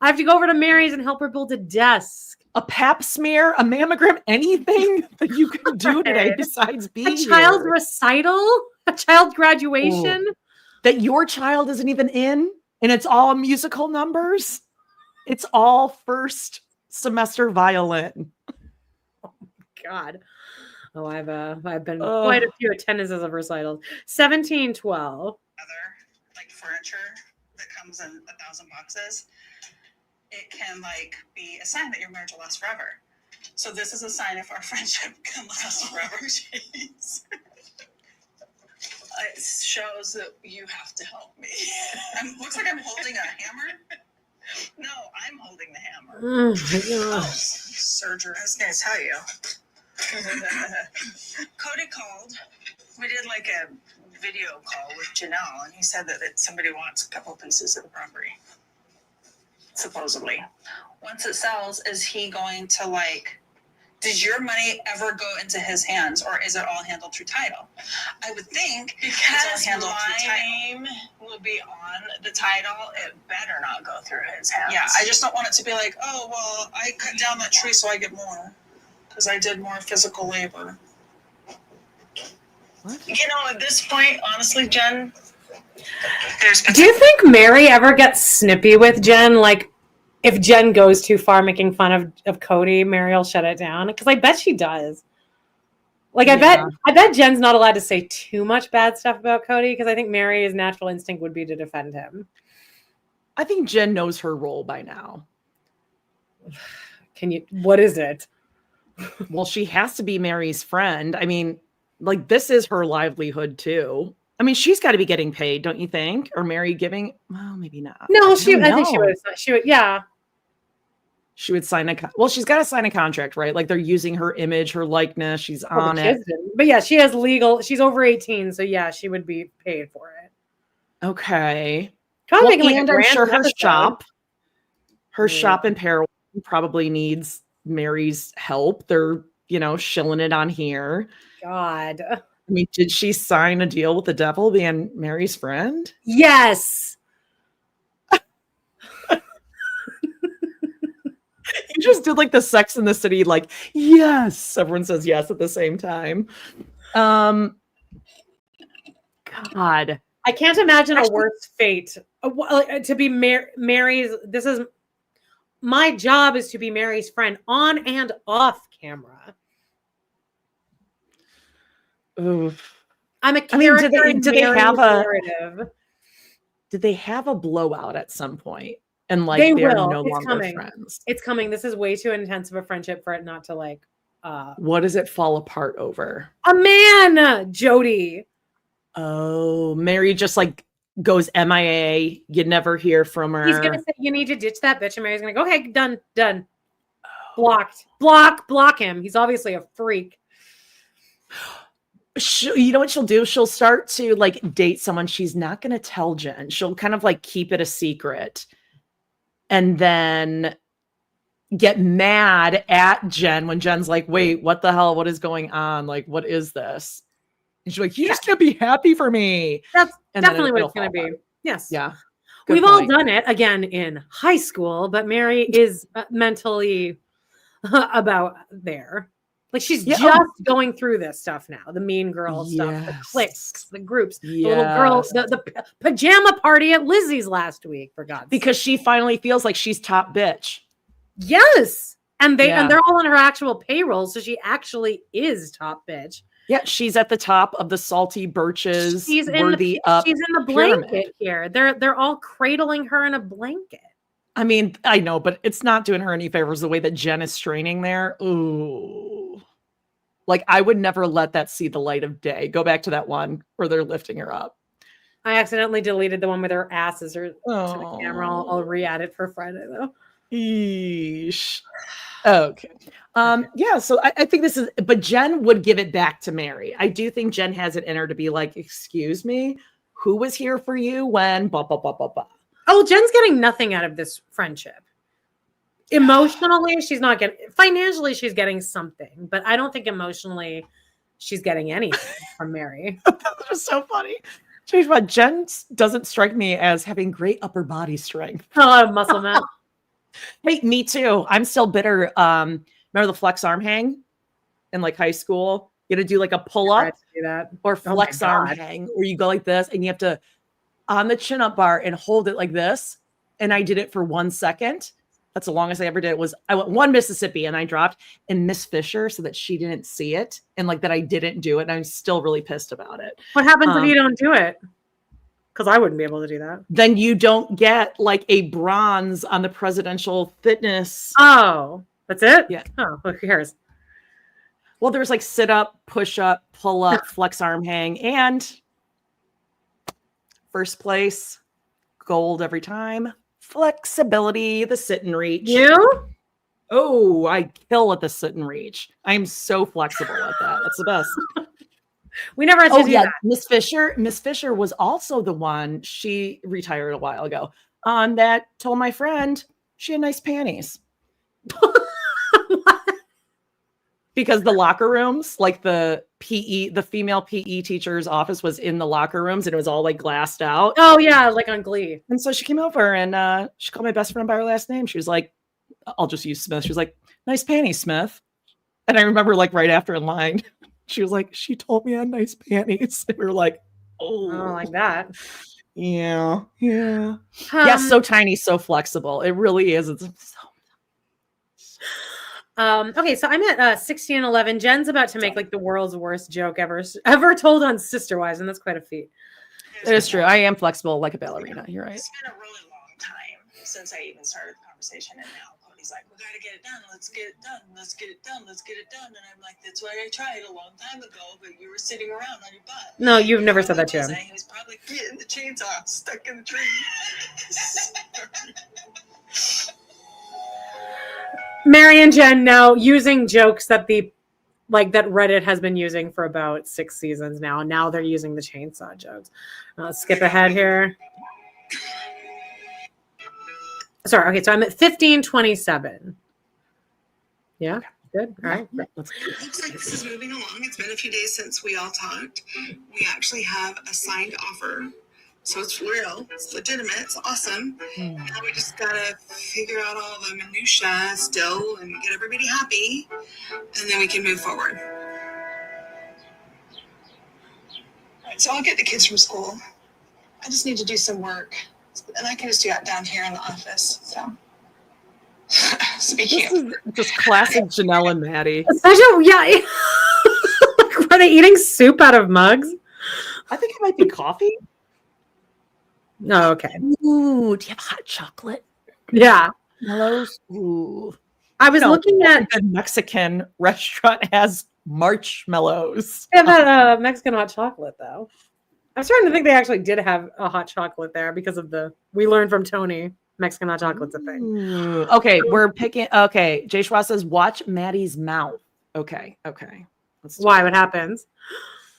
I have to go over to Mary's and help her build a desk.
A pap smear, a mammogram, anything that you can do today
Right.
besides be
A child
here.
recital? A child graduation?
That your child isn't even in, and it's all musical numbers. It's all first semester violin.
God. Oh, I've been quite a few attendances of recitals. 1712.
Other like furniture that comes in 1,000 boxes, it can like be a sign that your marriage will last forever. So this is a sign if our friendship can last forever. Jeez. It shows that you have to help me. Looks like I'm holding a hammer. No, I'm holding the hammer.
Oh my
Oh,
gosh.
surgery. I was going to tell you. Kody called. We did like a video call with Janelle, and he said that somebody wants a couple pieces of the property. Supposedly. Once it sells, is he going to does your money ever go into his hands, or is it all handled through title? I would think because my name will be on the title, it better not go through his hands. Yeah, I just don't want it to be like, oh, well, I cut down that tree so I get more because I did more physical labor.
What?
You know, at this point, honestly, Jen,
Do you think Meri ever gets snippy with Jen? Like, if Jen goes too far making fun of Kody, Meri will shut it down? Because I bet she does. Like, I bet Jen's not allowed to say too much bad stuff about Kody, because I think Meri's natural instinct would be to defend him.
I think Jen knows her role by now.
What is it?
Well, she has to be Mary's friend. I mean, like, this is her livelihood too. I mean, she's got to be getting paid, don't you think? Or Meri giving? Well, maybe not.
No, I think
know.
she would. Yeah.
She would sign well, she's got to sign a contract, right? Like, they're using her image, her likeness. She's on it.
But yeah, she has she's over 18. So yeah, she would be paid for it.
Okay.
Probably
Well,
making
and I'm sure her shop in Parowan probably needs Mary's help. They're, shilling it on here.
God.
I mean, did she sign a deal with the devil being Mary's friend?
Yes.
You just did like the Sex in the City, like, yes. Everyone says yes at the same time. God.
I can't imagine a worse fate. To be Mary's, my job is to be Mary's friend on and off camera.
Oof.
I'm a character
did they have
narrative.
Did they have a blowout at some point? And like
they
they're
will.
no
It's
longer
coming.
friends.
It's coming. This is way too intense of a friendship for it not to
what does it fall apart over?
A man, Jody.
Oh, Meri just like goes MIA. You never hear from her.
He's gonna say you need to ditch that bitch, and Mary's gonna go, okay, done. Blocked. Block him. He's obviously a freak.
You know what she'll do? She'll start to like date someone she's not going to tell Jen. She'll kind of like keep it a secret and then get mad at Jen when Jen's like, wait, what the hell? What is going on? Like, what is this? And she's like, you just can't be happy for me.
That's
and
definitely what it's going to be. Yes.
Yeah.
We've all done it again in high school, but Meri is mentally about there. Like she's just going through this stuff now. The mean girl stuff, the cliques, the groups, the little girls, the pajama party at Lizzie's last week, for God's sake.
Because she finally feels like she's top bitch.
Yes. And they're all on her actual payroll, so she actually is top bitch.
Yeah, she's at the top of the salty birches.
She's in the blanket here. They're all cradling her in a blanket.
I mean, I know, but it's not doing her any favors the way that Jen is straining there. Ooh. Like, I would never let that see the light of day. Go back to that one where they're lifting her up.
I accidentally deleted the one with her asses to the camera. I'll re-add it for Friday, though.
Eesh. Okay. Yeah, so I think this is, but Jen would give it back to Meri. I do think Jen has it in her to be like, excuse me, who was here for you when blah, blah, blah, blah, blah.
Oh, Jen's getting nothing out of this friendship. Emotionally, she's not getting, financially, she's getting something, but I don't think emotionally she's getting anything from Meri.
That was so funny. Jen doesn't strike me as having great upper body strength.
Oh, muscle man.
Hey, me too. I'm still bitter. Remember the flex arm hang in like high school? You had to do like a pull up or flex arm hang where you go like this and you have to on the chin up bar and hold it like this. And I did it for 1 second. That's the longest I ever did. I went one Mississippi and I dropped, and Miss Fisher so that she didn't see it and like that I didn't do it. And I'm still really pissed about it.
What happens if you don't do it? Because I wouldn't be able to do that.
Then you don't get like a bronze on the presidential fitness.
Oh, that's it?
Yeah.
Oh, who cares?
Well, there's like sit up, push up, pull up, flex arm hang, and first place, gold every time. Flexibility, the sit and reach.
You?
Oh, I kill at the sit and reach. I'm so flexible at that. That's the best.
We never had to do that.
Miss Fisher was also the one, she retired a while ago, that told my friend she had nice panties. Because the locker rooms, like the female PE teacher's office was in the locker rooms and it was all like glassed out.
Oh yeah, like on Glee.
And so she came over and she called my best friend by her last name. She was like, I'll just use Smith. She was like, nice panties, Smith. And I remember like right after in line, she was like, she told me I had nice panties. And we were like, oh,
like that.
Yeah. Yeah. So tiny, so flexible. It really is. It's so
okay, so I'm at 16 and 11. Jen's about to make like the world's worst joke ever told on Sister Wives, and that's quite a feat.
It is true. I am flexible like a ballerina. You're right.
It's been a really long time since I even started the conversation, and now Cody's like, "We got to get it done. Let's get it done. Let's get it done. Let's get it done." And I'm like, "That's why I tried a long time ago, but you were sitting around on your butt."
No, you've never said that to him.
He was probably getting the chainsaw stuck in the tree.
Meri and Jen now using jokes that that Reddit has been using for about 6 seasons now. Now they're using the chainsaw jokes. Let's skip ahead here. Sorry. Okay, so I'm at 15:27. Yeah, good. All right.
Looks like this is moving along. It's been a few days since we all talked. We actually have a signed offer. So it's real, it's legitimate, it's awesome. Now we just gotta figure out all the minutiae still and get everybody happy, and then we can move forward. All right, so I'll get the kids from school. I just need to do some work, and I can just do that down here in the office. So, speaking of,
just classic Janelle and Meri.
Yeah. Are they eating soup out of mugs?
I think it might be coffee.
No, okay.
Ooh, do you have hot chocolate?
Yeah.
Mellows? Ooh.
I was looking at
a Mexican restaurant has marshmallows.
They have that Mexican hot chocolate though. I'm starting to think they actually did have a hot chocolate there because of we learned from Tony, Mexican hot chocolate's a thing.
Ooh. Okay, we're picking. Okay, Jay Schwa says, watch Maddie's mouth. Okay.
Why? What happens?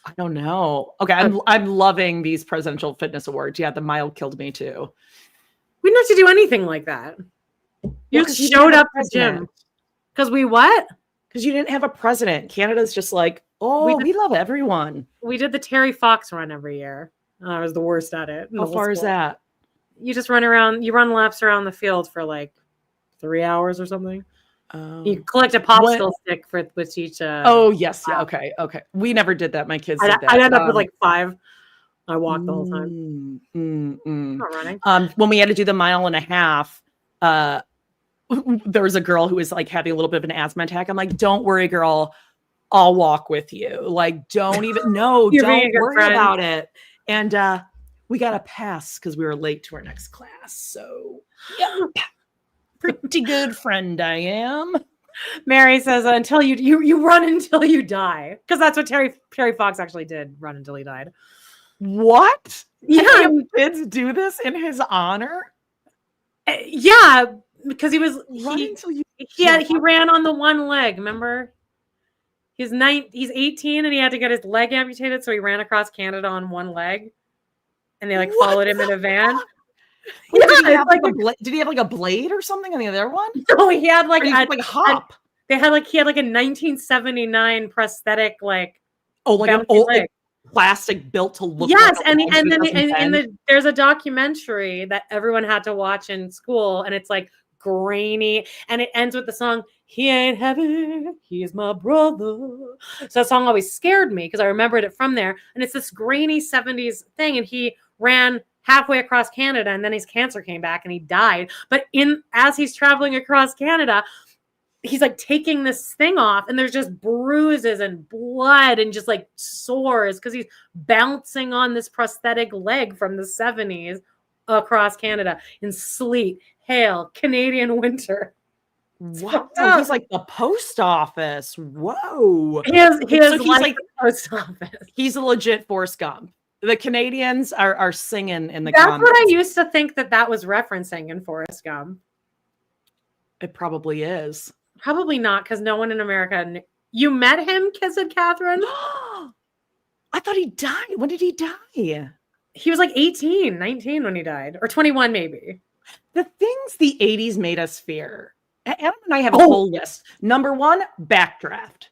I don't know. Okay, I'm loving these presidential fitness awards. Yeah, the mile killed me too.
We didn't have to do anything like that. You just showed up at the gym. Because we what?
Because you didn't have a president. Canada's just like, we love everyone.
We did the Terry Fox run every year. I was the worst at it.
How far is that?
You just run around. You run laps around the field for like 3 hours or something. You collect a popsicle stick with each.
Yes. Yeah. Okay. We never did that. My kids did that.
I ended up with like 5. I walked the whole time. Not running.
When we had to do the 1.5 miles, there was a girl who was like having a little bit of an asthma attack. I'm like, don't worry, girl. I'll walk with you. Like, don't even don't worry about it. And we got a pass because we were late to our next class. So yeah. Pretty good friend I am.
Meri says until you run until you die, because that's what Terry Fox actually did. Run until he died.
What?
Yeah,
kids do this in his honor.
Yeah, because he he ran on the one leg. Remember, he's 18 and he had to get his leg amputated, so he ran across Canada on one leg, and they like followed him in a van.
Yeah, did he have did he have like a blade or something on the other one?
No, he had like
a hop.
He had like a 1979 prosthetic like
an old like, plastic built to look.
Yes, like there's a documentary that everyone had to watch in school, and it's like grainy, and it ends with the song "He Ain't Heavy, He's My Brother." So that song always scared me because I remembered it from there, and it's this grainy 70s thing, and he ran halfway across Canada, and then his cancer came back and he died. But as he's traveling across Canada, he's like taking this thing off, and there's just bruises and blood and just like sores because he's bouncing on this prosthetic leg from the 70s across Canada in sleet, hail, Canadian winter.
Wow, he's like the post office. Whoa.
He's like the post office.
He's a legit Forrest Gump. The Canadians are singing in the
That's
comments.
what I used to think that was referencing in Forrest Gump.
It probably is.
Probably not, because no one in America You met him, said Catherine?
I thought he died. When did he die?
He was like 18, 19 when he died. Or 21 maybe.
The things the 80s made us fear. Adam and I have a whole list. Number 1, backdraft.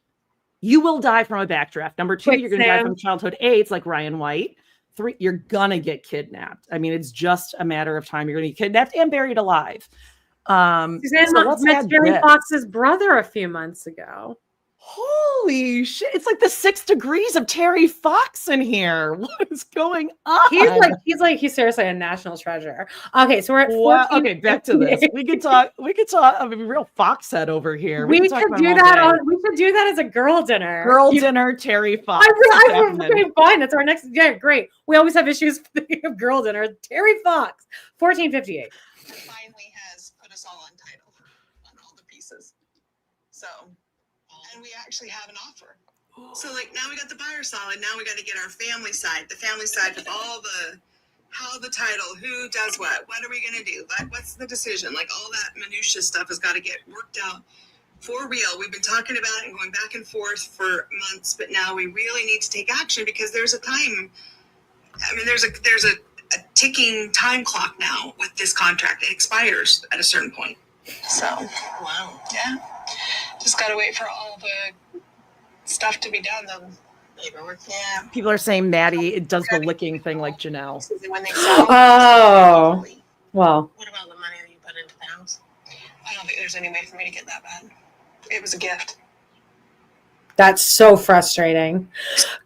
You will die from a backdraft. Number 2, you're going to die from childhood AIDS like Ryan White. 3, you're going to get kidnapped. I mean, it's just a matter of time. You're going to get kidnapped and buried alive.
Suzanne met Jerry Fox's brother a few months ago.
Holy shit. It's like the 6 degrees of Terry Fox in here. What is going on?
He's seriously a national treasure. Okay, so we're at 14.
Okay, back to this. We could talk. I mean, real Fox head over here.
We could do that as a girl dinner.
Dinner, Terry Fox.
Okay, fine. That's our next. Yeah, great. We always have issues thinking of girl dinner. Terry Fox, 1458.
Finally has put us all on title on all the pieces. So. And we actually have an offer. So like now we got the buyer solid. Now we got to get our family side. The family side with all how the title, who does what are we going to do? Like what's the decision? Like all that minutia stuff has got to get worked out for real. We've been talking about it and going back and forth for months, but now we really need to take action because there's a time. I mean, there's a ticking time clock now with this contract. It expires at a certain point. So, wow. Yeah. Just got to wait for all the stuff to be done, the paperwork. Yeah.
People are saying Maddie does the licking thing like Janelle.
When they sell
well.
What about the money that you put into the house? I don't think there's any way for me to get that bad. It was a gift.
That's so frustrating.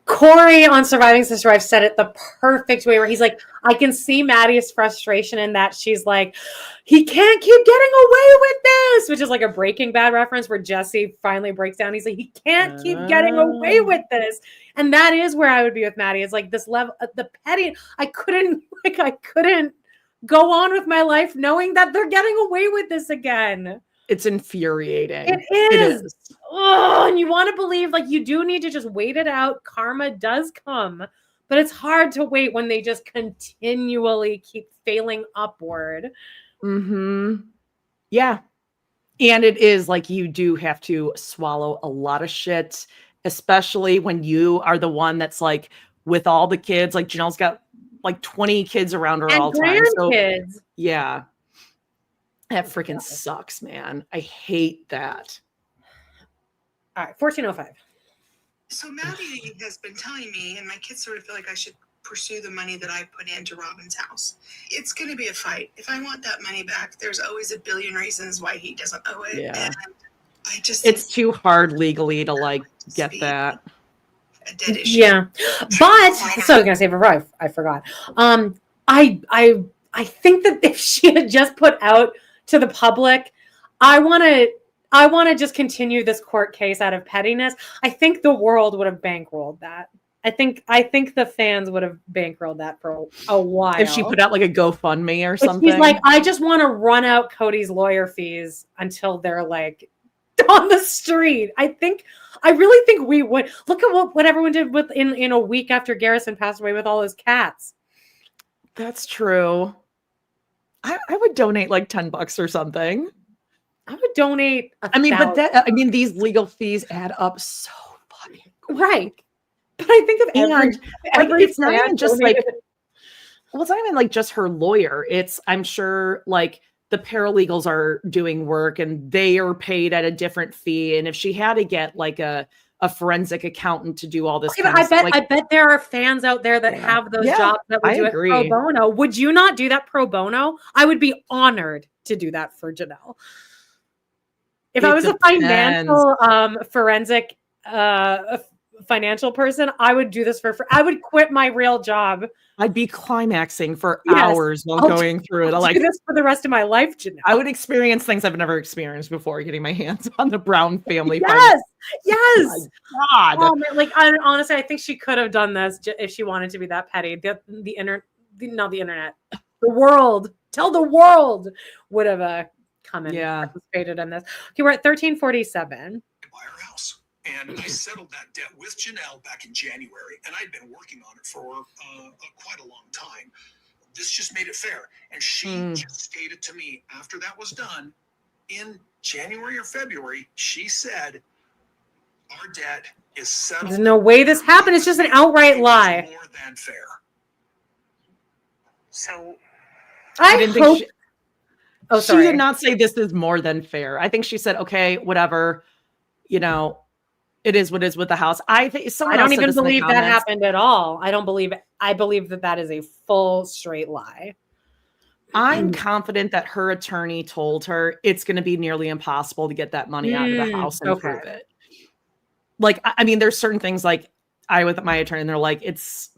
Corey on Surviving Sister Wife said it the perfect way where he's like, I can see Maddie's frustration in that she's like, he can't keep getting away with this, which is like a Breaking Bad reference where Jesse finally breaks down. He's like, he can't keep getting away with this. And that is where I would be with Maddie. It's like this level, the petty, I couldn't go on with my life knowing that they're getting away with this again.
It's infuriating.
It is. Oh, and you want to believe like you do need to just wait it out. Karma does come, but it's hard to wait when they just continually keep failing upward.
Mm-hmm. Yeah. And it is like you do have to swallow a lot of shit, especially when you are the one that's like with all the kids. Like Janelle's got like 20 kids around her all the time. So, yeah. That freaking sucks, man. I hate that.
All right, 1405.
So Maddie has been telling me, and my kids sort of feel like I should pursue the money that I put into Robyn's house. It's going to be a fight. If I want that money back, there's always a billion reasons why he doesn't owe it.
Yeah.
And I just
it's too hard legally to like get that.
A dead issue.
Yeah. But so I was gonna say before I forgot. I think that if she had just put out to the public, I want to just continue this court case out of pettiness. I think the world would have bankrolled that. I think the fans would have bankrolled that for a while.
If she put out like a GoFundMe or something.
She's like, I just want to run out Kody's lawyer fees until they're like on the street. I really think we would. Look at what everyone did in a week after Garrison passed away with all his cats.
That's true. I would donate like $10 or something.
I would donate.
These legal fees add up so fucking quick.
Right. But I think of
it's not even just like, well, it's not even like just her lawyer. It's, I'm sure, like the paralegals are doing work and they are paid at a different fee. And if she had to get like a forensic accountant to do all this,
I bet there are fans out there that have those jobs that would do it pro bono. Would you not do that pro bono? I would be honored to do that for Janelle. If I was a financial forensic financial person, I would do this I would quit my real job.
I'd be climaxing for hours while going through it.
I'll do this for the rest of my life, Janelle.
I would experience things I've never experienced before, getting my hands on the Brown family.
Yes.
Oh my God.
Oh, man, honestly, I think she could have done this if she wanted to be that petty. The internet, the world, tell the world would have come and participated in this. Okay, we're at 1347.
Buy our house. And I settled that debt with Janelle back in January, and I'd been working on it for quite a long time. This just made it fair. And she just stated to me after that was done in January or February, she said, our debt is settled.
There's no way this happened. It's just an outright lie.
More than fair.
So
I hope.
She
did not say this is more than fair. I think she said, okay, whatever, it is what it is with the house. I think I
don't even believe that happened at all. I believe that is a full straight lie.
I'm confident that her attorney told her it's going to be nearly impossible to get that money out of the house and prove it. Like, I mean, there's certain things like with my attorney, and they're like, it's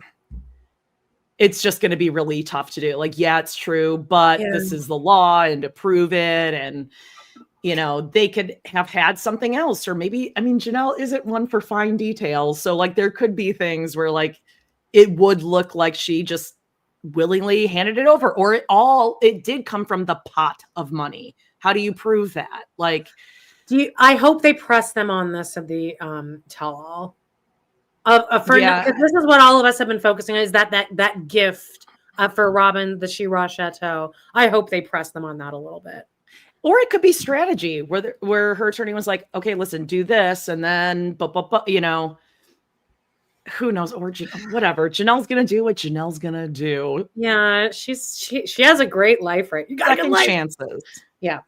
just going to be really tough to do. Like, yeah, it's true, but this is the law, and to prove it, and they could have had something else, or maybe, Janelle isn't one for fine details. So like, there could be things where like, it would look like she just willingly handed it over, or it did come from the pot of money. How do you prove that? Like,
I hope they press them on this of the tell-all. This is what all of us have been focusing on, is that gift for Robyn, the She-Ra Chateau. I hope they press them on that a little bit.
Or it could be strategy where her attorney was like, okay, listen, do this. And then, who knows? Or whatever. Janelle's going to do what Janelle's going to do.
Yeah. She has a great life, right? You got
second chances.
Yeah.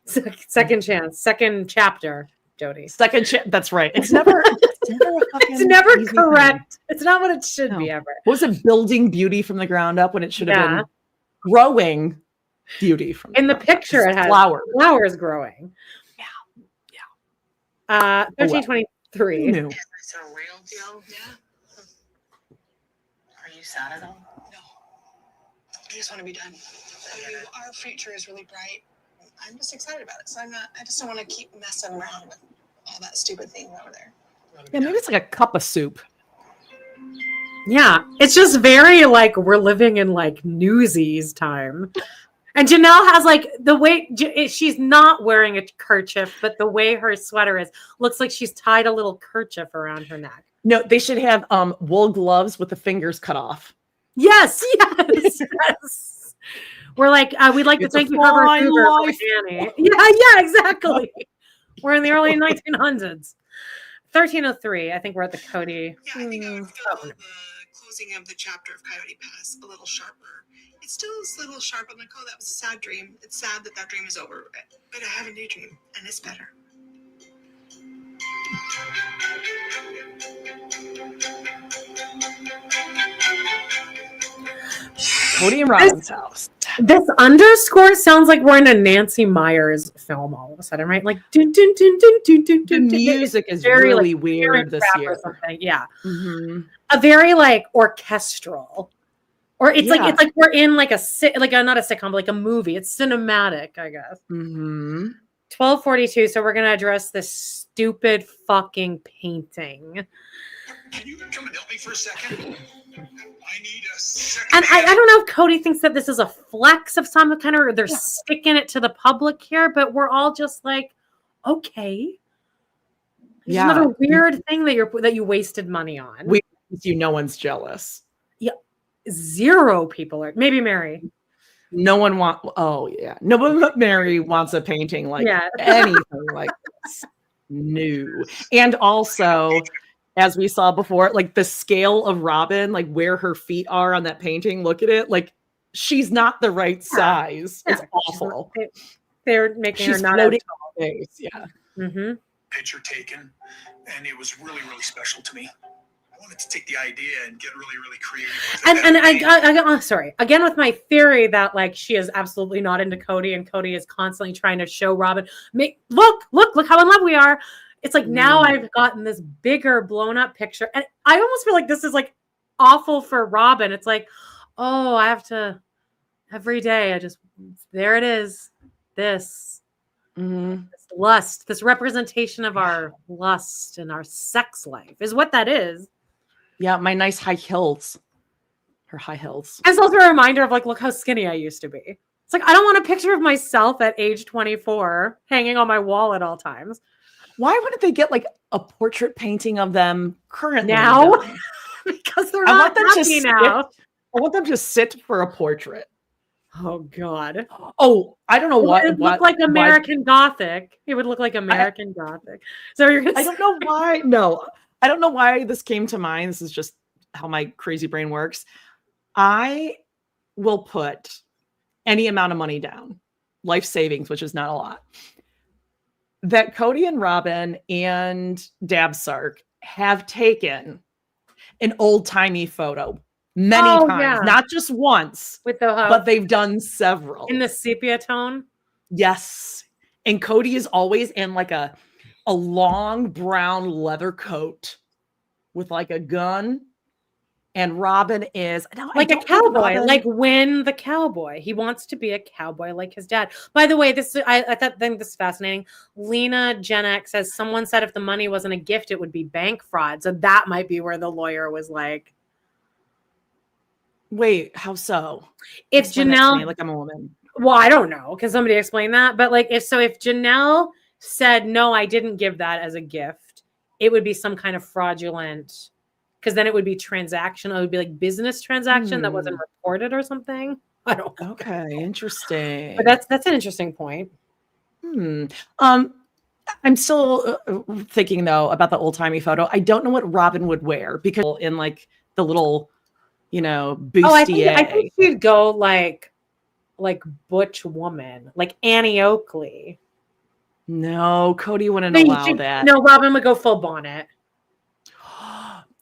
Second chance, second chapter, Jody.
That's right. It's never
correct. It's not what it should be ever.
What was it? Building beauty from the ground up, when it should have been growing beauty from
in the picture. It has flowers growing. Yeah. 1323.
Is this a real deal? Yeah. Are you sad at all? No. I just want to be done. Our future is really bright. I'm just excited about it. So I just don't want to keep messing around with all that stupid thing over there.
Yeah, maybe it's like a cup of soup.
Yeah, it's just very like we're living in like Newsies time. And Janelle has like the way she's not wearing a kerchief, but the way her sweater looks like she's tied a little kerchief around her neck.
No, they should have wool gloves with the fingers cut off.
Yes. We're like, we'd like to thank you for Annie. Yeah, exactly. We're in the early 1900s. 1303. I think we're at the Kody.
Yeah, I think I would feel the closing of the chapter of Coyote Pass a little sharper. It still is a little sharp. I'm like, oh, that was a sad dream. It's sad that dream is over. But I have a new dream, and it's better.
Kody and Robyn's house.
This underscore sounds like we're in a Nancy Myers film all of a sudden, right? Like dun, dun, dun, dun, dun, dun,
the music is very really weird this year.
Yeah, a very like orchestral, or it's like we're in like not a sitcom, but like a movie. It's cinematic, I guess. 1242. So we're gonna address this stupid fucking painting.
Can you come and help me for a second? I need a second.
And I don't know if Kody thinks that this is a flex of some kind, or they're sticking it to the public here, but we're all just like, okay. It's another weird thing that you wasted money on.
No one's jealous.
Yeah. Zero people are. Maybe Meri.
No one wants. Oh yeah, no one but Meri wants a painting like
Yeah.
anything like this. No, and also, as we saw before, like the scale of Robyn, like where her feet are on that painting. Look at it, like she's not the right size.
Yeah.
It's awful.
They're making
She's
her not
floating
as
on space. Yeah.
tall.
Picture taken, and it was really, really special to me. I wanted to take the idea and get really, really creative with it.
And I sorry, again with my theory that like she is absolutely not into Kody, and Kody is constantly trying to show Robyn, look how in love we are. It's like now I've gotten this bigger blown up picture, and I almost feel like this is like awful for Robyn. It's like, oh, I have to every day. There it is. This lust, this representation of our lust and our sex life is what that is.
Yeah, my nice high heels. Her high heels.
It's also a reminder of like, look how skinny I used to be. It's like, I don't want a picture of myself at age 24 hanging on my wall at all times.
Why wouldn't they get like a portrait painting of them currently?
Now? Because they're not happy now.
I want them to sit for a portrait.
Oh God.
Oh, I don't know what.
It would look like American Gothic. It would look like American Gothic. So you're gonna
I don't know why. No, I don't know why this came to mind. This is just how my crazy brain works. I will put any amount of money down, life savings, which is not a lot, that Kody and Robyn and Dabsark have taken an old-timey photo many times,
yeah.
Not just once,
with the
but they've done several.
In the sepia tone?
Yes. And Kody is always in like a long brown leather coat with like a gun. And Robyn is
like a cowboy, like Win the cowboy. He wants to be a cowboy like his dad. By the way, I think this is fascinating. Lena Gen X says someone said if the money wasn't a gift, it would be bank fraud. So that might be where the lawyer was like,
wait, how so?
If Janelle,
like I'm a woman.
Well, I don't know. Can somebody explain that? But like, if Janelle said, no, I didn't give that as a gift, it would be some kind of fraudulent, because then it would be transactional. It would be like business transaction that wasn't reported or something. I don't know.
Okay, interesting.
But that's an interesting point.
I'm still thinking though about the old timey photo. I don't know what Robyn would wear because in like the little, bustier.
Oh, I think she'd go like butch woman, like Annie Oakley.
No, Kody wouldn't allow that.
No, Robyn would go full bonnet.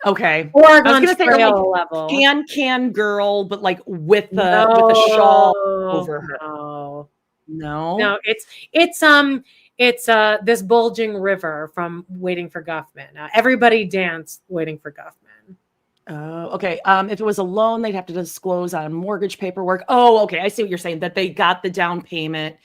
Okay.
Oregon
I was gonna say like
level.
Can girl, but like with the shawl over her. No. It's this bulging river from Waiting for Guffman. Everybody danced Waiting for Guffman. Oh, okay. If it was a loan, they'd have to disclose on mortgage paperwork. Oh, okay. I see what you're saying, that they got the down payment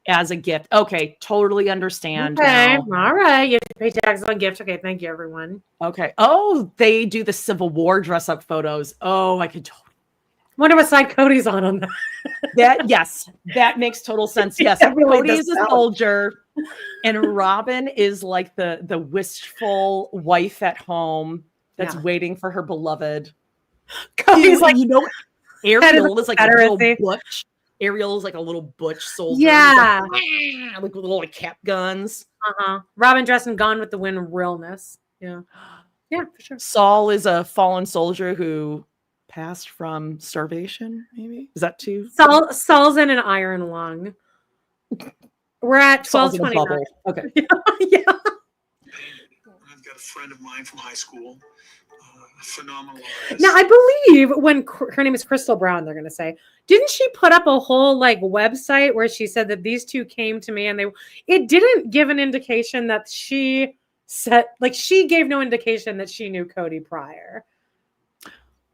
as a gift. Okay, totally understand.
Okay,
now.
All right. You have to pay taxes on gifts. Okay, thank you, everyone.
Okay. Oh, they do the Civil War dress-up photos. Oh, I could totally.
Wonder what side Cody's on that.
Yes, that makes total sense. Yes,
really
Kody is a soldier, and Robyn is like the wistful wife at home that's waiting for her beloved.
Cody's like,
Ariel is like a little butch. Ariel is like a little butch soldier.
Yeah,
like with little like cap guns.
Robyn dressed in Gone with the Wind realness. Yeah, for sure.
Saul is a fallen soldier who passed from starvation. Maybe is that too?
Saul's in an iron lung. We're at 12:29.
Okay.
Yeah.
I've got a friend of mine from high school. Phenomenal artist.
Now I believe when her name is Crystal Brown, they're going to say, didn't she put up a whole like website where she said that these two came to me and it didn't give an indication that she said, like she gave no indication that she knew Kody prior.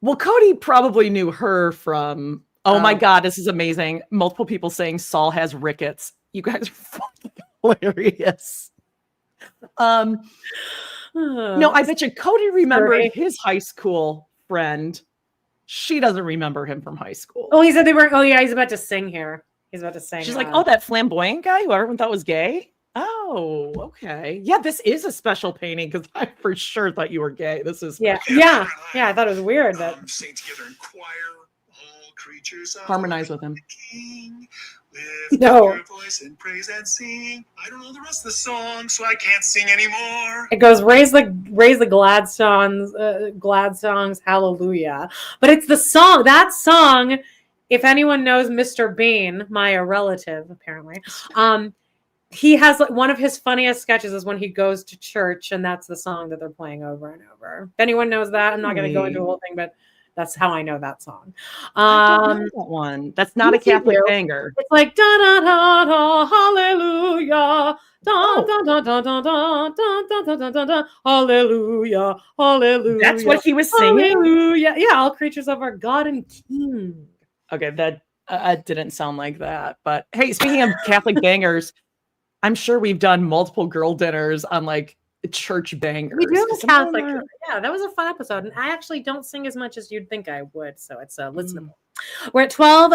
Well, Kody probably knew her from, oh my God, this is amazing. Multiple people saying Saul has rickets. You guys are fucking hilarious. No, I bet you Kody remembered his high school friend. She doesn't remember him from high school.
Oh, he said they were. Oh, yeah, he's about to sing here. He's about to sing.
She's like, oh, that flamboyant guy who everyone thought was gay. Oh, okay. Yeah, this is a special painting because I for sure thought you were gay. This is
yeah. I thought it was weird that
sang together in choir, All creatures
Harmonize with him.
King, lift
No.
up your voice and praise and sing. I don't know the rest of the song, so I can't sing anymore.
It goes raise the glad songs, hallelujah. But it's the song, that song. If anyone knows Mr. Bean, my relative apparently, he has like one of his funniest sketches is when he goes to church, and that's the song that they're playing over and over. If anyone knows that, I'm not going to go into a whole thing, but that's how I know that song.
I don't know that one. That's not a Catholic banger.
It's like da da da da hallelujah. Da, da, da, da, da, da, da, da, da, da, da, hallelujah, hallelujah.
That's what he was singing?
Hallelujah. Yeah, all creatures of our God and King.
Okay, that didn't sound like that. But hey, speaking of Catholic bangers, I'm sure we've done multiple girl dinners on like church bangers.
We do have a Catholic. Yeah, that was a fun episode. And I actually don't sing as much as you'd think I would. So it's listenable. We're at 12.
How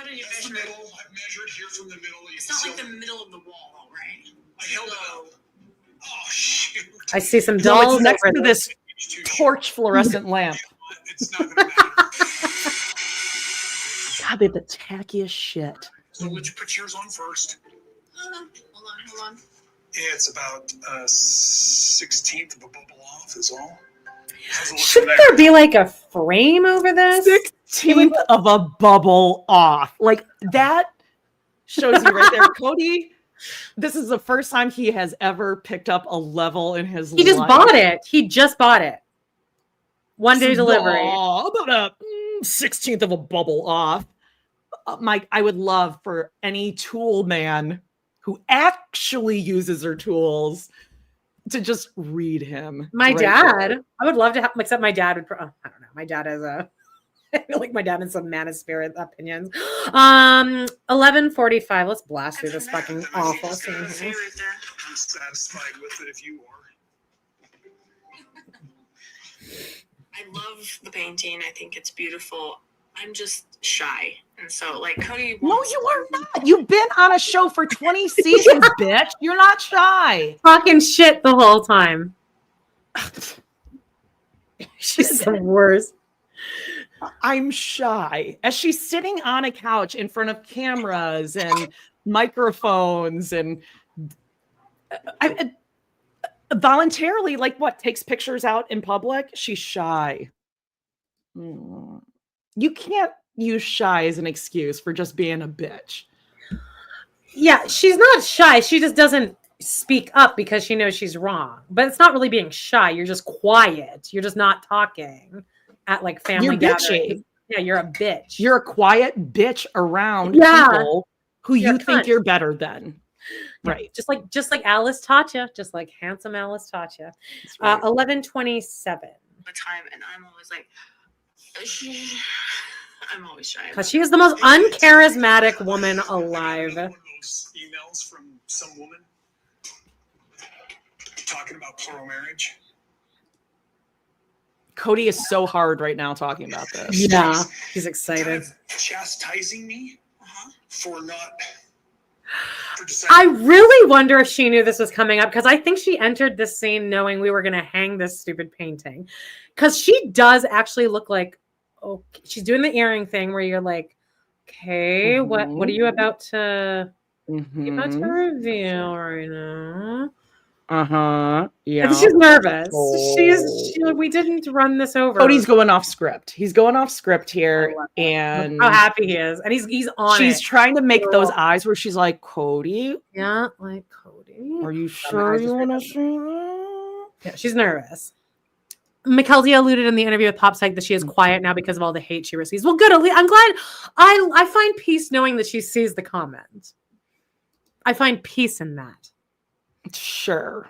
did you
That's the
measure it?
middle. I've measured here from the middle. You
It's
can
not
see
like the middle of the wall, right?
I held it out. Oh, shoot.
I see some
No,
dolls.
it's next
over
to
there.
this torch fluorescent lamp.
It's not going to matter.
God, they have the tackiest shit.
So let's put yours on first.
Hold on.
It's about 16th of a bubble off is all. How's it look
Shouldn't
from
there be like a frame over this?
16th of a bubble off. Like that shows you right there. Kody, this is the first time he has ever picked up a level in his life.
He just bought it. He just bought it. One day delivery.
Oh, about a 16th of a bubble off. Mike, I would love for any tool man who actually uses her tools to just read him.
My
right
dad,
there.
I would love to have, except my dad would, I don't know. My dad has a, I feel like my dad has some man of spirit opinions. 11:45. Let's blast through this fucking awful scene here.
I'm satisfied with it if you are.
I love the painting. I think it's beautiful. I'm just shy. And so, like, Kody
No,
wants
you are not. You've been on a show for 20 seasons, bitch. You're not shy.
Talking shit the whole time. She's the worst.
I'm shy. As she's sitting on a couch in front of cameras and microphones and I voluntarily, like what, takes pictures out in public? She's shy. You can't use shy as an excuse for just being a bitch.
Yeah, she's not shy. She just doesn't speak up because she knows she's wrong. But it's not really being shy. You're just quiet. You're just not talking at like family
You're
gatherings.
bitchy.
Yeah, you're a bitch.
You're a quiet bitch around
Yeah.
people who
You're
you
a
think
cunt.
you're better than.
Yeah,
Right.
Just like Alice taught you. Just like handsome Alice taught you.
That's right.
11:27.
the time, and I'm always like, I'm always shy.
Because she is the most uncharismatic woman alive.
One of those emails from some woman talking about plural marriage.
Kody is so hard right now talking about this.
Yeah, he's
Kind
excited.
of chastising me for not.
I really wonder if she knew this was coming up because I think she entered this scene knowing we were going to hang this stupid painting. Because she does actually look like, oh, she's doing the earring thing where you're like, okay, what are you about to reveal right now?
Yeah.
And she's nervous.
Oh.
We didn't run this over.
Cody's going off script. He's going off script here,
Look
and
how happy he is, and he's on
she's
it.
trying to make those eyes where she's like, Kody,
Yeah, like Kody.
are you
my
sure
eyes
you
just
want to
right
see that?
Yeah, she's nervous. McKelty alluded in the interview with Pop Psych that she is quiet now because of all the hate she receives. Well, good. I'm glad. I find peace knowing that she sees the comment. I find peace in that.
Sure.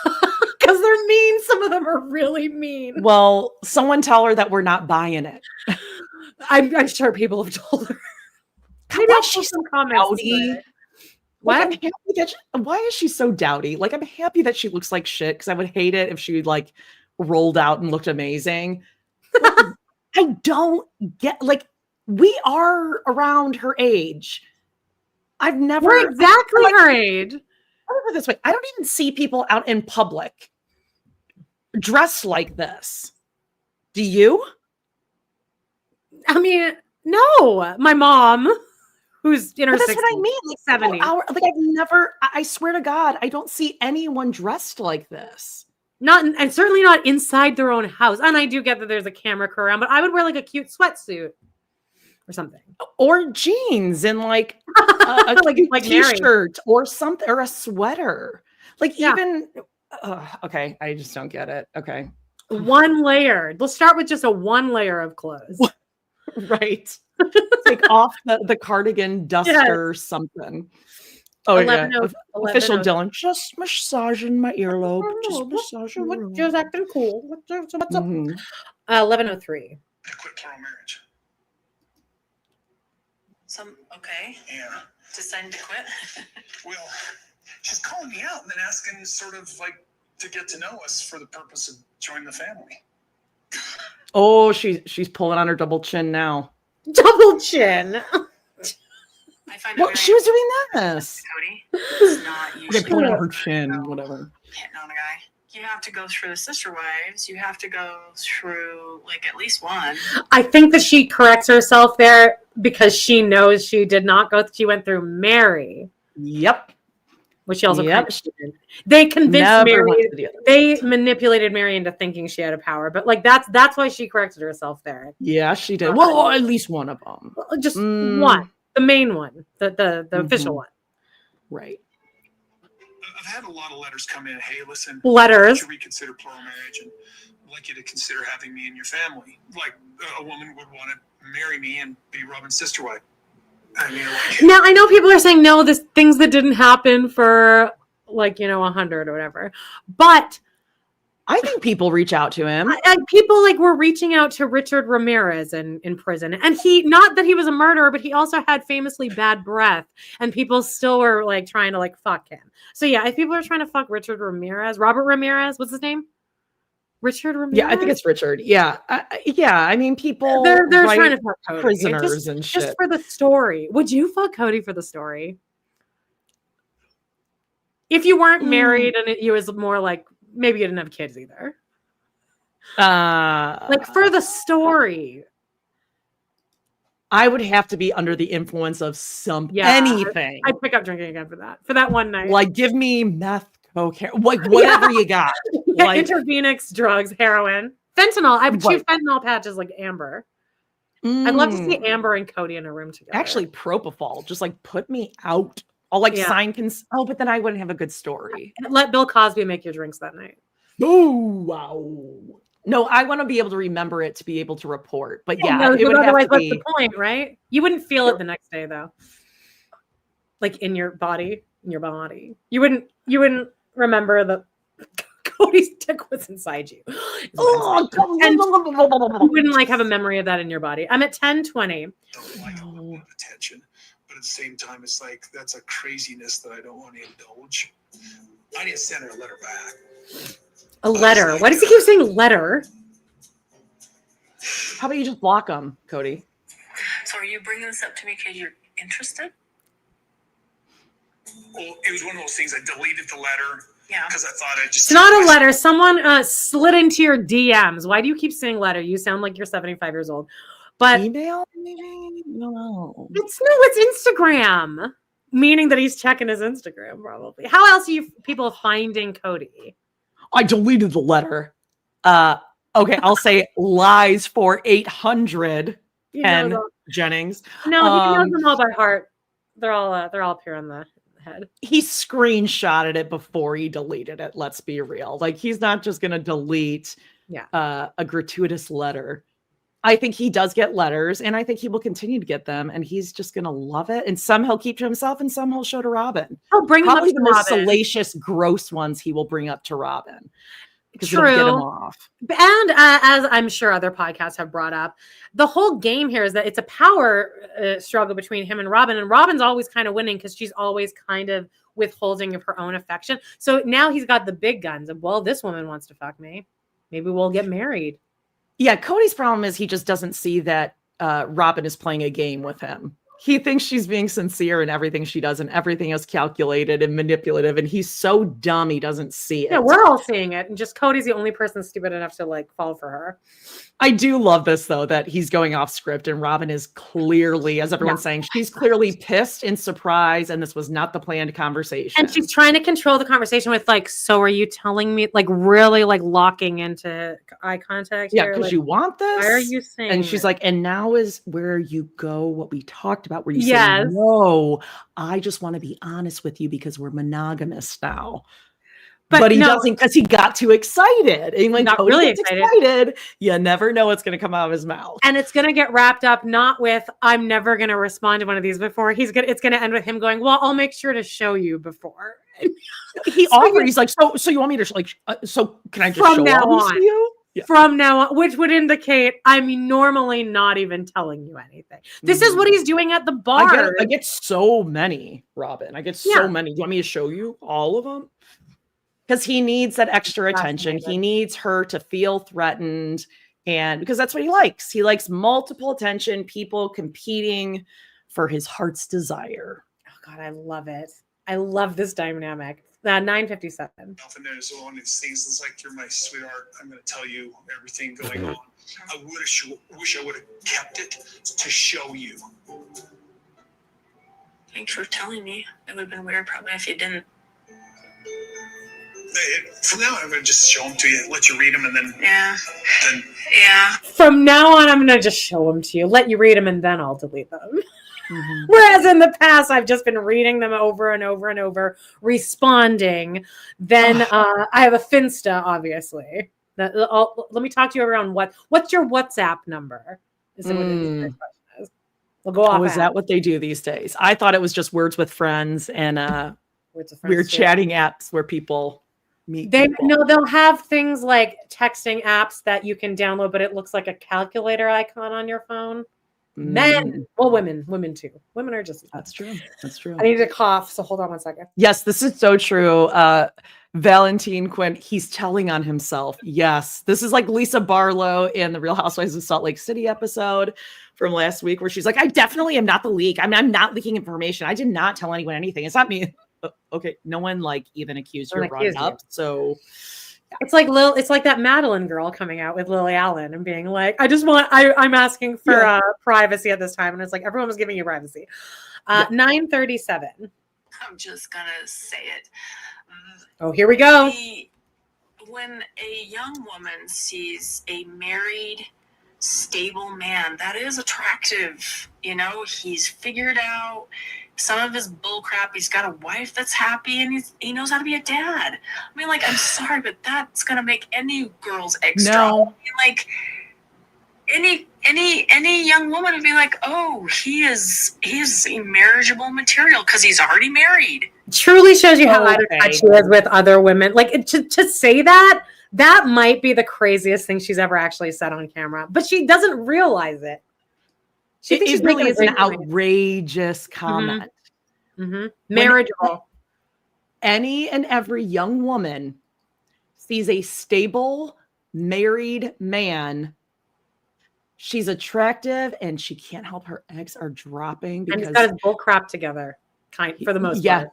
Because they're mean. Some of them are really mean.
Well, someone tell her that we're not buying it.
I'm sure people have told her. Maybe
Why
I'll
is she
put some
so
comments.
dowdy?
today. What?
Like, I'm happy that why is she so dowdy? Like, I'm happy that she looks like shit because I would hate it if she like rolled out and looked amazing. I don't get, like, we are around her age. I've never.
We're exactly
like,
her age.
I'll put it this way. I don't even see people out in public dressed like this. Do you?
I mean, no. My mom, who's in her 60s.
That's what I mean. Like
70.
Like I've never. I swear to God, I don't see anyone dressed like this.
And certainly not inside their own house. And I do get that there's a camera crew around, but I would wear like a cute sweatsuit or something,
or jeans and like like a t-shirt or something, or a sweater. Like even okay, I just don't get it. Okay,
one layer. Let's start with just a one layer of clothes.
Right. Take off the cardigan duster or something. Oh, yeah. Official Dylan. Just massaging my earlobe. Just massaging.
Just acting cool. What's up? 11:03.
Quit plural marriage.
Okay.
Yeah.
Deciding to quit?
Well, she's calling me out and then asking sort of like to get to know us for the purpose of joining the family.
Oh, she's pulling on her double chin now.
Double chin.
I find
what? She was doing this.
Kody is not usually
pulling on her chin, whatever.
Hitting on a guy. You have to go through the sister wives. You have to go through like at least one.
I think that she corrects herself there because she knows she did not go. She went through Meri.
Yep.
Which she also did. They convinced Meri. They manipulated Meri into thinking she had a power, but like that's why she corrected herself there.
Yeah, she did. Well, at least one of them.
Just one, the main one, the official one.
Right.
I've had a lot of letters come in. Hey, listen,
letters.
Should reconsider plural marriage, and I'd like you to consider having me in your family. Like a woman would want to marry me and be Robyn's sister wife. I mean, like,
now I know people are saying no, this things that didn't happen for 100 or whatever, but
I think people reach out to him.
And people were reaching out to Richard Ramirez in prison, and he, not that he was a murderer, but he also had famously bad breath, and people still were trying to fuck him. So yeah, if people are trying to fuck Richard Ramirez, Robert Ramirez, what's his name? Richard Ramirez?
Yeah, I think it's Richard. Yeah. I mean, people
they're trying to fuck Kody.
Prisoners and shit.
Just for the story. Would you fuck Kody for the story? If you weren't married and it was more maybe you didn't have kids either. For the story.
I would have to be under the influence of anything.
I'd pick up drinking again for that. For that one night.
Give me meth, cocaine, whatever you got.
Intravenous drugs, heroin, fentanyl. I would shoot fentanyl patches like Amber. I'd love to see Amber and Kody in a room together.
Actually, propofol. Just put me out. I'll sign but then I wouldn't have a good story.
Let Bill Cosby make your drinks that night.
Oh, wow. No, I want to be able to remember it to be able to report. But it would have to be.
What's the point, right? You wouldn't feel it the next day though. In your body. You wouldn't remember that Kody's dick was inside you. And you wouldn't have a memory of that in your body. I'm at 10:20.
Don't like a little bit of attention. But at the same time, it's that's a craziness that I don't want to indulge. I need to send her a letter back.
A letter? Why does he keep saying letter?
How about you just block him, Kody?
So are you bringing this up to me because you're interested?
Well, it was one of those things. I deleted the letter.
Yeah. Because
I thought I just...
It's not a letter. Someone slid into your DMs. Why do you keep saying letter? You sound like you're 75 years old. But
email, maybe? No.
It's Instagram. Meaning that he's checking his Instagram, probably. How else are you people finding Kody?
I deleted the letter. Okay, I'll say lies for 800. Ken Jennings.
No, he knows them all by heart. They're all up here on the head.
He screenshotted it before he deleted it. Let's be real. He's not just gonna delete a gratuitous letter. I think he does get letters, and I think he will continue to get them, and he's just gonna love it. And some he'll keep to himself, and some he'll show to Robyn.
He'll bring
probably
them
the
up
most
to Robyn.
salacious, gross ones he will bring up to Robyn.
True.
It'll get him off.
And as I'm sure other podcasts have brought up, the whole game here is that it's a power struggle between him and Robyn, and Robyn's always kind of winning because she's always kind of withholding of her own affection. So now he's got the big guns of, well, this woman wants to fuck me. Maybe we'll get married.
Yeah, Kody's problem is he just doesn't see that Robyn is playing a game with him. He thinks she's being sincere in everything she does, and everything is calculated and manipulative. And he's so dumb he doesn't see it.
Yeah, we're all seeing it, and just Cody's the only person stupid enough to like fall for her.
I do love this though, that he's going off script, and Robyn is clearly, as everyone's saying, she's clearly pissed and surprised, and this was not the planned conversation.
And she's trying to control the conversation with like, so are you telling me, like really like locking into eye contact?
Yeah, because you want this.
Why are you saying?
And she's like, and now is where you go, what we talked about, where you
Yes.
say, no, I just want to be honest with you because we're monogamous now. But he doesn't, because he got too excited. And when Kody
really
gets excited, you never know what's going to come out of his mouth.
And it's going to get wrapped up not with, I'm never going to respond to one of these before. It's going to end with him going, well, I'll make sure to show you before.
He offered, he's like, so you want me to, so can I just
from
show
now
all
on
these to you? Yeah.
From now on, which would indicate I'm normally not even telling you anything. This is what he's doing at the bar.
I get so many, Robyn. I get so many. Do you want me to show you all of them? Because he needs that extra attention. He needs her to feel threatened. And because that's what he likes. He likes multiple attention, people competing for his heart's desire.
Oh God, I love it. I love this dynamic. 9:57.
Nothing is one of these things. It's like, you're my sweetheart. I'm going to tell you everything going on. I wish I would have kept it to show you.
Thanks for telling me. It would have been weird probably if you didn't.
From now on, I'm going to just show them to you, let you read them, and then...
Yeah.
Then,
From now on, I'm going to just show them to you, let you read them, and then I'll delete them. Whereas in the past, I've just been reading them over and over and over, responding. Then I have a Finsta, obviously. Let me talk to you around what's your WhatsApp number? Is what the first question is. We'll go off.
Is that what they do these days? I thought it was just Words with Friends and weird chatting apps where people meet.
They'll have things like texting apps that you can download, but it looks like a calculator icon on your phone. Men, well, women too. Women are just
that's true.
I need to cough, so hold on 1 second.
Yes, this is so true. Valentine Quinn, he's telling on himself. Yes, this is like Lisa Barlow in the Real Housewives of Salt Lake City episode from last week, where she's like, I definitely am not the leak. I mean, I'm not leaking information. I did not tell anyone anything. It's not me. Okay, no one like even accused you or brought it up. So
it's like that Madeline girl coming out with Lily Allen and being like, I'm asking for privacy at this time. And it's like, everyone was giving you privacy. 9:37.
I'm just going to say it.
Oh, here we go.
When a young woman sees a married, stable man, that is attractive. You know, he's figured out some of his bull crap. He's got a wife that's happy, and he knows how to be a dad. I mean, like, I'm sorry, but that's gonna make any girl's eggs drop. I mean, like, any young woman would be like, oh, he's a marriageable material because he's already married.
Truly shows you how out of touch she is with other women. Like, to say that might be the craziest thing she's ever actually said on camera, but she doesn't realize it. She thinks
it really is an outrageous comment.
Marriageable.
Any and every young woman sees a stable, married man, she's attractive, and she can't help her eggs are dropping because
and he's got his bull crap together, for the most part.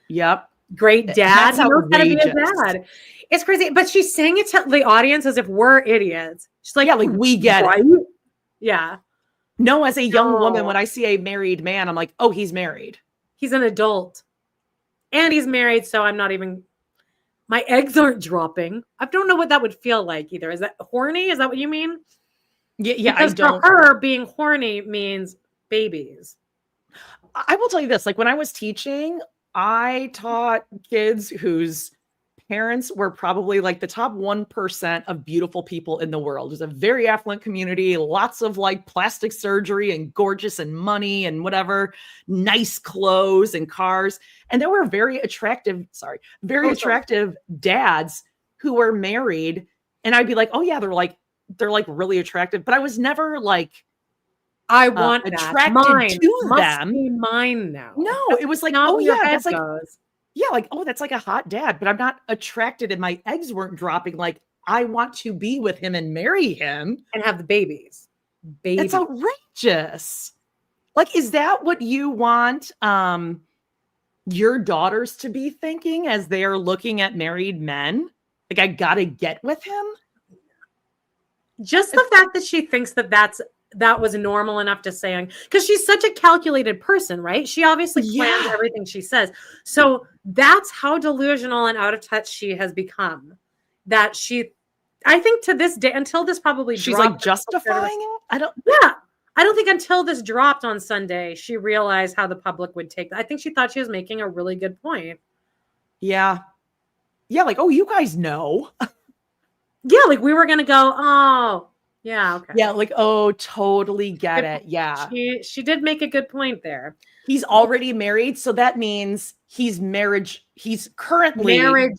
Yep.
Great dad.
That's outrageous.
Dad. It's crazy, but she's saying it to the audience as if we're idiots. She's like,
yeah, like we get it.
Yeah.
No, as a young woman, when I see a married man, I'm like, oh, he's married.
He's an adult. And he's married, so I'm not even... My eggs aren't dropping. I don't know what that would feel like either. Is that horny? Is that what you mean?
Yeah,
because for her, being horny means babies.
I will tell you this. Like, when I was teaching, I taught kids whose parents were probably like the top 1% of beautiful people in the world. It was a very affluent community, lots of like plastic surgery and gorgeous and money and whatever, nice clothes and cars. And there were very attractive dads who were married. And I'd be like, oh yeah, they're like really attractive. But I was never like,
I want
attracted
mine.
to
Must
them.
be mine now.
No, it was like,
oh yeah,
that's like, yeah, like, oh, that's like a hot dad, but I'm not attracted and my eggs weren't dropping. Like, I want to be with him and marry him.
And have the babies.
It's outrageous. Like, is that what you want your daughters to be thinking as they are looking at married men? Like, I gotta get with him?
Just the fact that she thinks that was normal enough to say, because she's such a calculated person, right? She obviously plans everything she says. So that's how delusional and out of touch she has become. That I think to this day, until this probably
she's
dropped,
like justifying it. I
don't think until this dropped on Sunday, she realized how the public would take that. I think she thought she was making a really good point.
Yeah. Yeah, like, oh, you guys know.
Yeah, like we were gonna go, oh, yeah, okay.
Yeah, like, oh, totally get it. Yeah.
She did make a good point there.
He's already married, so that means he's currently marriage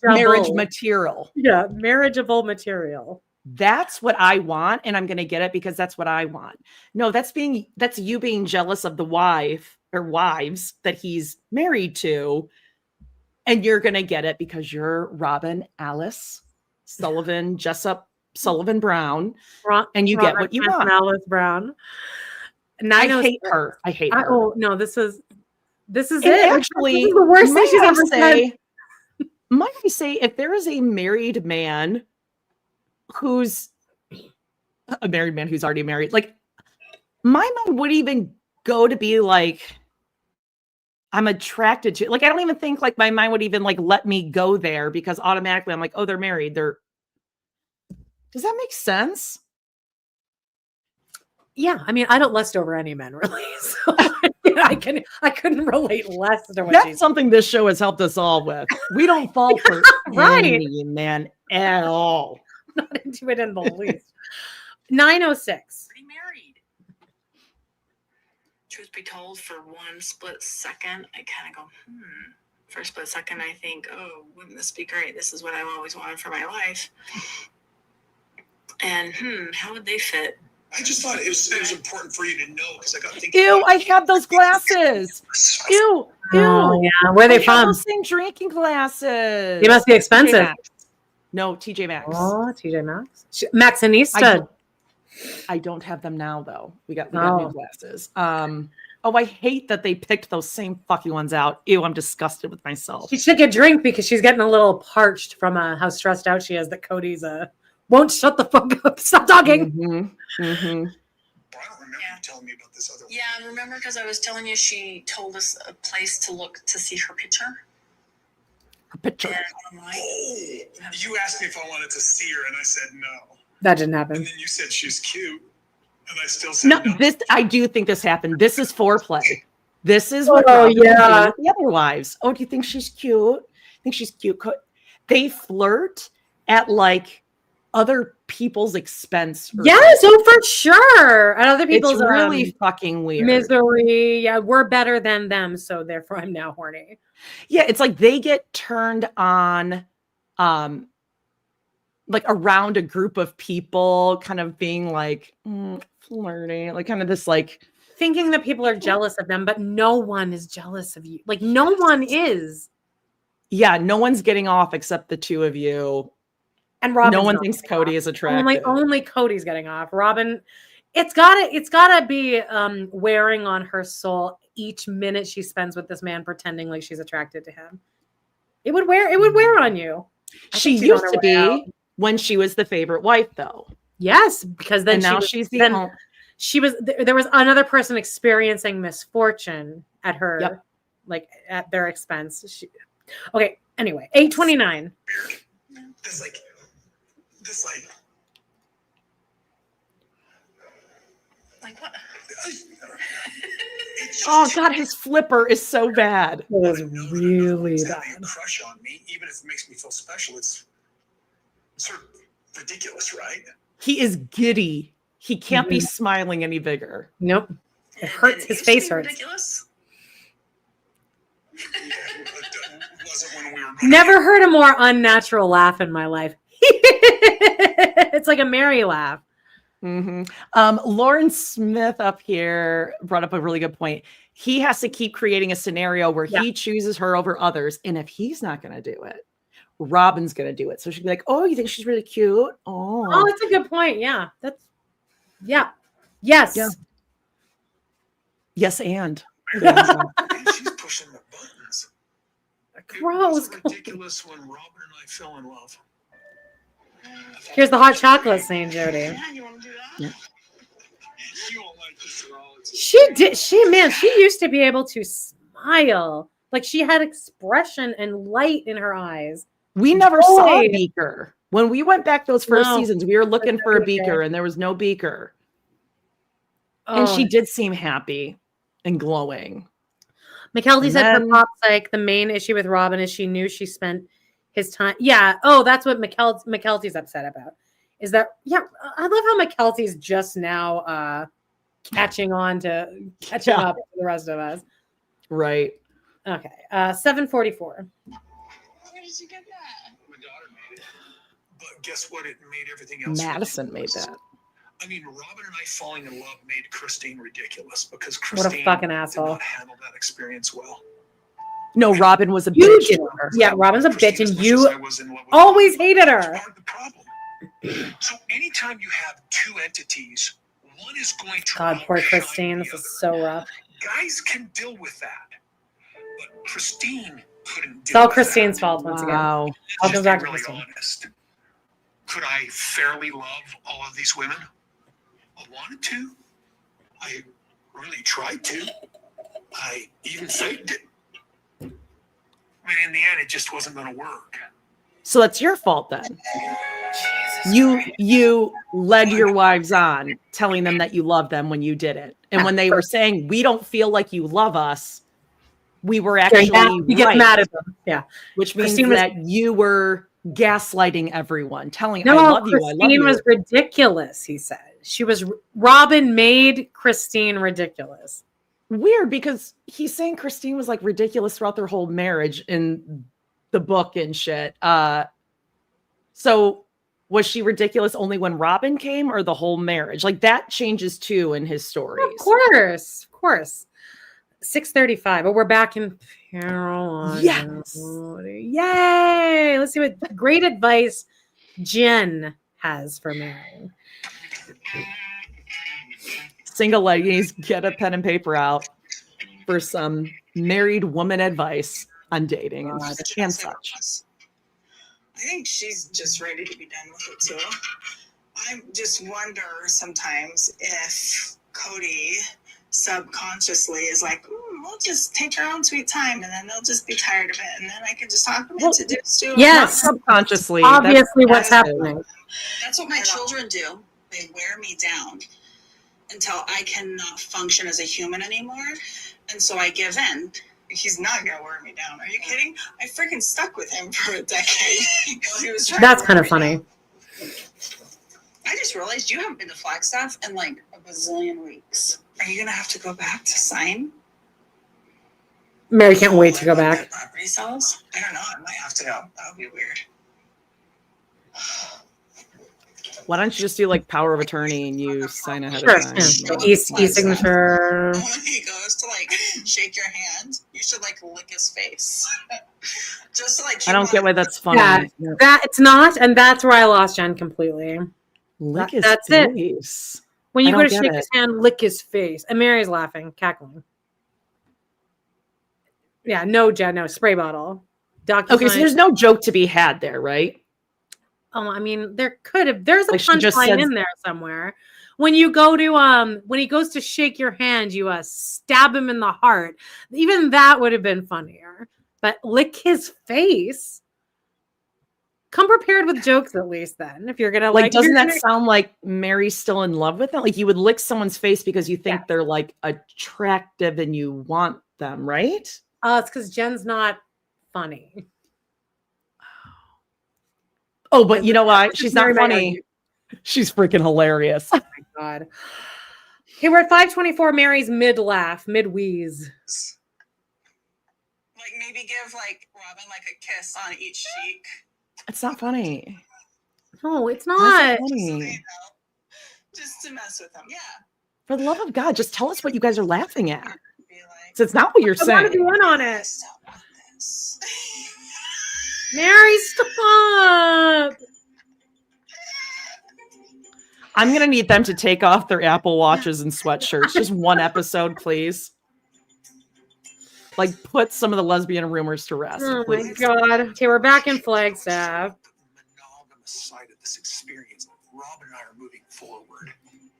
material.
Yeah, marriageable material.
That's what I want, and I'm gonna get it because that's what I want. No, that's you being jealous of the wife or wives that he's married to, and you're gonna get it because you're Robyn, Alice, Sullivan, Jessup, Sullivan Brown, and you get what you want.
Alice Brown.
I hate her. I hate her.
Oh no, this is it.
Actually,
this is the worst thing she's ever said.
Might I say, if there is a married man who's already married, like my mind would even go to be like, I'm attracted to, like, I don't even think like my mind would even like let me go there because automatically I'm like, oh, they're married. Does that make sense?
Yeah, I mean, I don't lust over any men really, so I couldn't relate less to what
that's something this show has helped us all with. We don't fall for any man at all.
Not into it in the least. 906.
Married. Truth be told, for one split second, I kind of go, For a split second, I think, oh, wouldn't this be great? This is what I've always wanted for my life. And how would they fit?
I just thought it was important for you to know because I got thinking.
Ew, I have those glasses. Ew.
Oh, yeah. Where are they from?
Those same drinking glasses.
They must be expensive.
No, TJ Maxx.
Oh, TJ Maxx. Maxxinista.
I don't have them now, though. We got new glasses. I hate that they picked those same fucking ones out. Ew, I'm disgusted with myself.
She should get a drink because she's getting a little parched from how stressed out she is that Kody's won't shut the fuck up. Stop talking.
I don't remember you telling me about this other one.
Yeah, remember because I was telling you she told us a place to look to see her picture?
Her picture.
And I'm like,
you asked me if I wanted to see her, and I said no.
That didn't happen.
And then you said she's cute, and I still said no.
I do think this happened. This is foreplay. This is what Robyn did with the other wives. Oh, do you think she's cute? I think she's cute. They flirt at like other people's expense.
Yes, for sure. At other people's,
it's really fucking weird.
Misery. Yeah, we're better than them, so therefore I'm now horny.
Yeah, it's like they get turned on, like around a group of people, kind of being like flirty, like kind of this like
thinking that people are jealous of them, but no one is jealous of you. Like no one is.
Yeah, no one's getting off except the two of you.
And Robyn,
no one thinks Kody is attractive.
Only Cody's getting off. Robyn, it's gotta be wearing on her soul each minute she spends with this man, pretending like she's attracted to him. It would wear on you.
She used to be when she was the favorite wife, though.
Yes, because then
now she's the.
She was. There was another person experiencing misfortune at her, like at their expense. Okay. Anyway, 829.
This
like what?
Oh God, his flipper is so bad.
It was really bad.
Having a crush on me, even if it makes me feel special, it's sort of ridiculous, right?
He is giddy. He can't be smiling any bigger.
Nope. It hurts. His face hurts.
Ridiculous.
Wasn't when we were
Never heard a more unnatural laugh in my life. It's like a Meri laugh.
Lauren Smith up here brought up a really good point. He has to keep creating a scenario where he chooses her over others. And if he's not going to do it, Robyn's going to do it. So she'll be like, oh, you think she's really cute? Oh,
that's a good point. Yeah. Yes. Yeah.
Yes, and.
And she's pushing the buttons.
Gross.
It was ridiculous when Robyn and I fell in love.
Here's the hot chocolate scene, Jody.
Yeah, you want to do that?
Yeah.
You won't like this at all.
She used to be able to smile. Like she had expression and light in her eyes.
We never saw a
Boy.
beaker. When we went back those first
No.
seasons, we were looking for a
Okay.
beaker and there was no beaker. And
Oh.
she did seem happy and glowing.
McKelty
And
said
then-
for Pop's sake, the main issue with Robyn is she knew she spent his time. Yeah. Oh, that's what McKelty's upset about. Is that, yeah, I love how McKelty's just now catching up to the rest of us.
Right.
Okay. 7:44.
Where did you get that?
My daughter made it. But guess what? It made everything else.
Madison made
ridiculous.
that.
I mean, Robyn and I falling in love made Christine ridiculous because
What a
Christine
fucking
did
asshole.
not handle that experience well.
No, Robyn was a
You
bitch.
did.
to her.
Yeah, Robyn's a
Christine,
bitch,
as
and
much
you
as I was in love with
always
her,
hated
that's
her.
part of the problem. So anytime you have two entities, one is going to
God, poor
outshine
Christine.
the
This is
other.
so rough.
Guys can deal with that, but Christine couldn't
It's
deal
all
with
Christine's
that.
fault once again.
Wow.
I'll
Let's
come
just
back
be
to
really
Christine.
honest. Could I fairly love all of these women? I wanted to. I really tried to. I even faked it. I mean, in the end, it just wasn't going to work.
So that's your fault then. You led your wives on, telling them that you love them when you did it. And when they were saying, we don't feel like you love us, we were actually
You get
right,
mad at them. Yeah.
which means
Christine was-
that you were gaslighting everyone, telling,
No,
I love you, I love
Christine
you.
was ridiculous, he said. Robyn made Christine ridiculous.
Weird, because he's saying Christine was like ridiculous throughout their whole marriage in the book and shit. So was she ridiculous only when Robyn came, or the whole marriage? Like that changes too in his stories.
Of course. 6:35. But we're back in Carolina.
Yes.
Yay! Let's see what great advice Jen has for Meri.
Single ladies, get a pen and paper out for some married woman advice on dating and such.
I think she's just ready to be done with it too. I just wonder sometimes if Kody subconsciously is like, we'll just take our own sweet time, and then they'll just be tired of it, and then I can just talk them into doing.
Yes.
Not subconsciously.
Obviously, what's
that's-
happening.
That's what my children do. They wear me down until I cannot function as a human anymore, and so I give in. He's not gonna wear me down. Are you kidding? I freaking stuck with him for a decade. While he was trying
That's
to
kind
wear
of
me
funny.
down. I just realized you haven't been to Flagstaff in like a bazillion weeks. Are you gonna have to go back to sign?
Meri can't wait to go back.
Property sales? I don't know. I might have to go. That would be weird.
Why don't you just do like power of attorney and you sign ahead
Sure.
of time?
Yeah. E-signature.
When he goes to like shake your hand, you should like lick his face. Just to, like.
I don't get why that's funny.
Yeah. That it's not, and that's where I lost Jen completely.
Lick his
That's it.
face.
When you
I
go to
don't get
shake
it.
his hand, lick his face. And Mary's laughing, cackling. Yeah, no, Jen, no. Spray bottle.
Okay, so there's no joke to be had there, right?
Oh, I mean, there's a
Like she just
punchline
said-
in there somewhere. When you go to when he goes to shake your hand, you stab him in the heart. Even that would have been funnier. But lick his face. Come prepared with jokes at least then. If you're gonna
Like, doesn't
you're
that
gonna-
sound like Mary's still in love with him? Like you would lick someone's face because you think
Yeah.
they're like attractive and you want them, right?
it's because Jen's not funny.
Oh, but you know what? She's not
Mary might
funny.
argue.
She's freaking hilarious.
God. Okay, we're at 5:24. Mary's mid laugh, mid wheeze.
Like maybe give like Robyn like a kiss on each cheek.
It's not funny.
No, it's
That's
not.
not
So they
funny.
know. Just to mess with them. Yeah.
For the love of God, just tell us what you guys are laughing at.
Be like,
So it's not what you're
I want to be
saying.
in on
I
it.
still want this.
Mary, stop.
I'm going to need them to take off their Apple Watches and sweatshirts. Just one episode, please. Like, put some of the lesbian rumors to rest.
Oh
please.
my God. Okay, we're back in Flagstaff.
The monogamous side of this experience. Robyn and I are moving forward.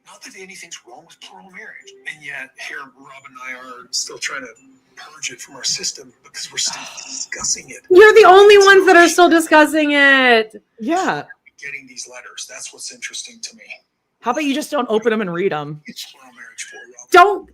Not that anything's wrong with plural marriage. And yet, here, Robyn and I are still trying to purge it from our system because we're still discussing it.
You're the only ones that are still discussing it.
Yeah.
Getting these letters, that's what's interesting to me.
How about you just don't open them and read them?
It's plural marriage for Robyn.
Don't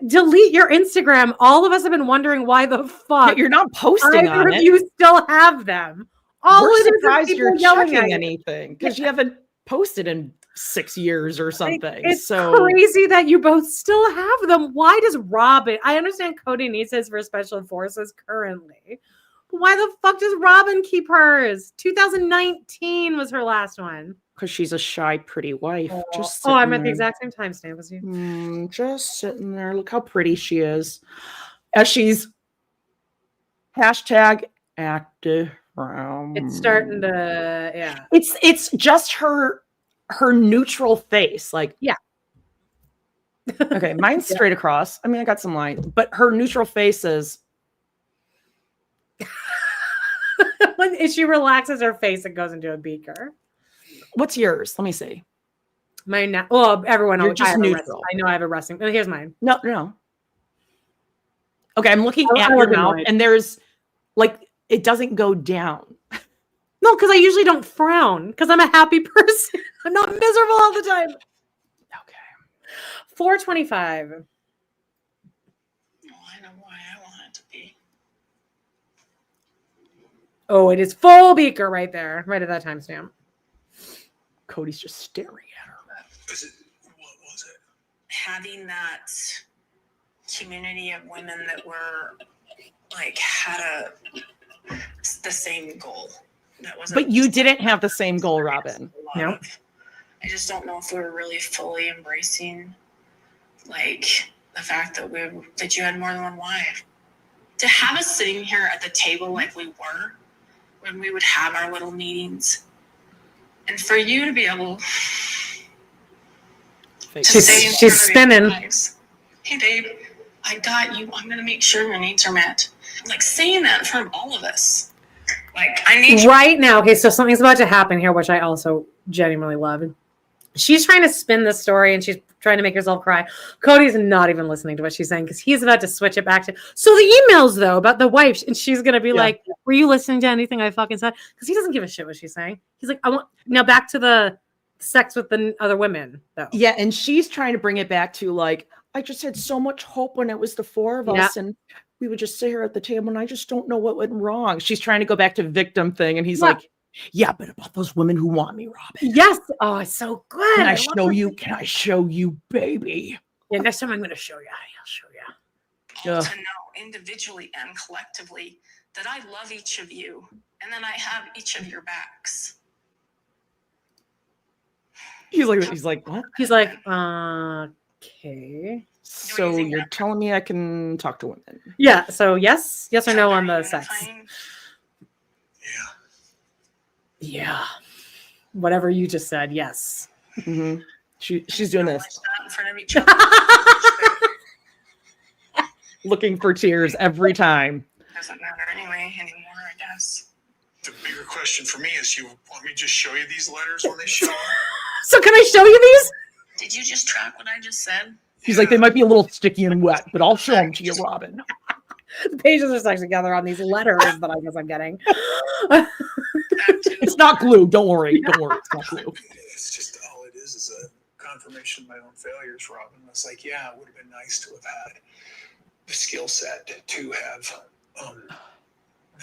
delete your Instagram. All of us have been wondering why the fuck
You're not posting
either
on
of
it.
you still have them. All
We're
it is
surprised
people
you're
yelling at
checking
you.
anything because you haven't posted in 6 years or something.
It's
so
crazy that you both still have them. Why does Robyn? I understand Kody needs his for special forces currently. But why the fuck does Robyn keep hers? 2019 was her last one.
because she's a shy, pretty wife. Just
Oh, I'm
sitting
at the
there.
exact same timestamp as you.
Just sitting there. Look how pretty she is. As she's hashtag active.
It's starting to, yeah.
It's just her neutral face. Like,
Yeah.
Okay, mine's straight across. I mean, I got some lines, but her neutral face is.
When she relaxes her face, it goes into a beaker.
What's yours? Let me see.
Mine now. Well, everyone
You're
knows
just
I have a
neutral.
wrestling. I know I have a wrestling. Oh, here's mine.
No. Okay, I'm looking
I
at your
look at
mouth,
mine.
and there's like it doesn't go down.
No, because I usually don't frown because I'm a happy person. I'm not miserable all the time.
Okay.
425.
Oh, I know why I want it to be.
Oh, it is full beaker right there, right at that timestamp.
Kody's just staring at her.
What was it?
Having that community of women that were like had the same goal. That wasn't.
But you didn't have the same goal, Robyn.
No.
I just don't know if we were really fully embracing, like the fact that you had more than one wife. To have us sitting here at the table like we were, when we would have our little meetings, and for you to be able to say in
She's
front of your
spinning.
guys, "Hey, babe, I got you. I'm gonna make sure your needs are met." Like saying that in front of all of us. Like I need you.
Right now, okay, so something's about to happen here, which I also genuinely love. She's trying to spin the story and she's trying to make herself cry. Kody's not even listening to what she's saying because he's about to switch it back to. So the emails, though, about the wife, and she's going to be like, were you listening to anything I fucking said? Because he doesn't give a shit what she's saying. He's like, I want, now back to the sex with the other women, though.
Yeah, and she's trying to bring it back to like, I just had so much hope when it was the four of us and we would just sit here at the table and I just don't know what went wrong. She's trying to go back to victim thing and he's like, yeah, but about those women who want me, Robyn.
Yes. Oh, it's so good.
Can I show you? Can I show you, baby?
Yeah, next time I'm going to show you. I'll show you.
All to know individually and collectively that I love each of you and then I have each of your backs.
He's like, what?
He's like, okay.
So you're telling me I can talk to women?
Yeah. So yes or no on the sex. Yeah. Whatever you just said. Yes.
Mm-hmm. She's doing this.
In front of each other.
Looking for tears every time.
Doesn't matter anymore, I guess.
The bigger question for me is, you want me to just show you these letters when they show up?
So can I show you these?
Did you just track what I just said?
He's like, they might be a little sticky and wet, but I'll show them to you, Robyn.
The pages are stuck together on these letters that I guess I'm getting.
It's not glue. Don't worry. Don't worry. It's not glue.
It's just all it is a confirmation of my own failures, Robyn. It's like, yeah, it would have been nice to have had the skill set to have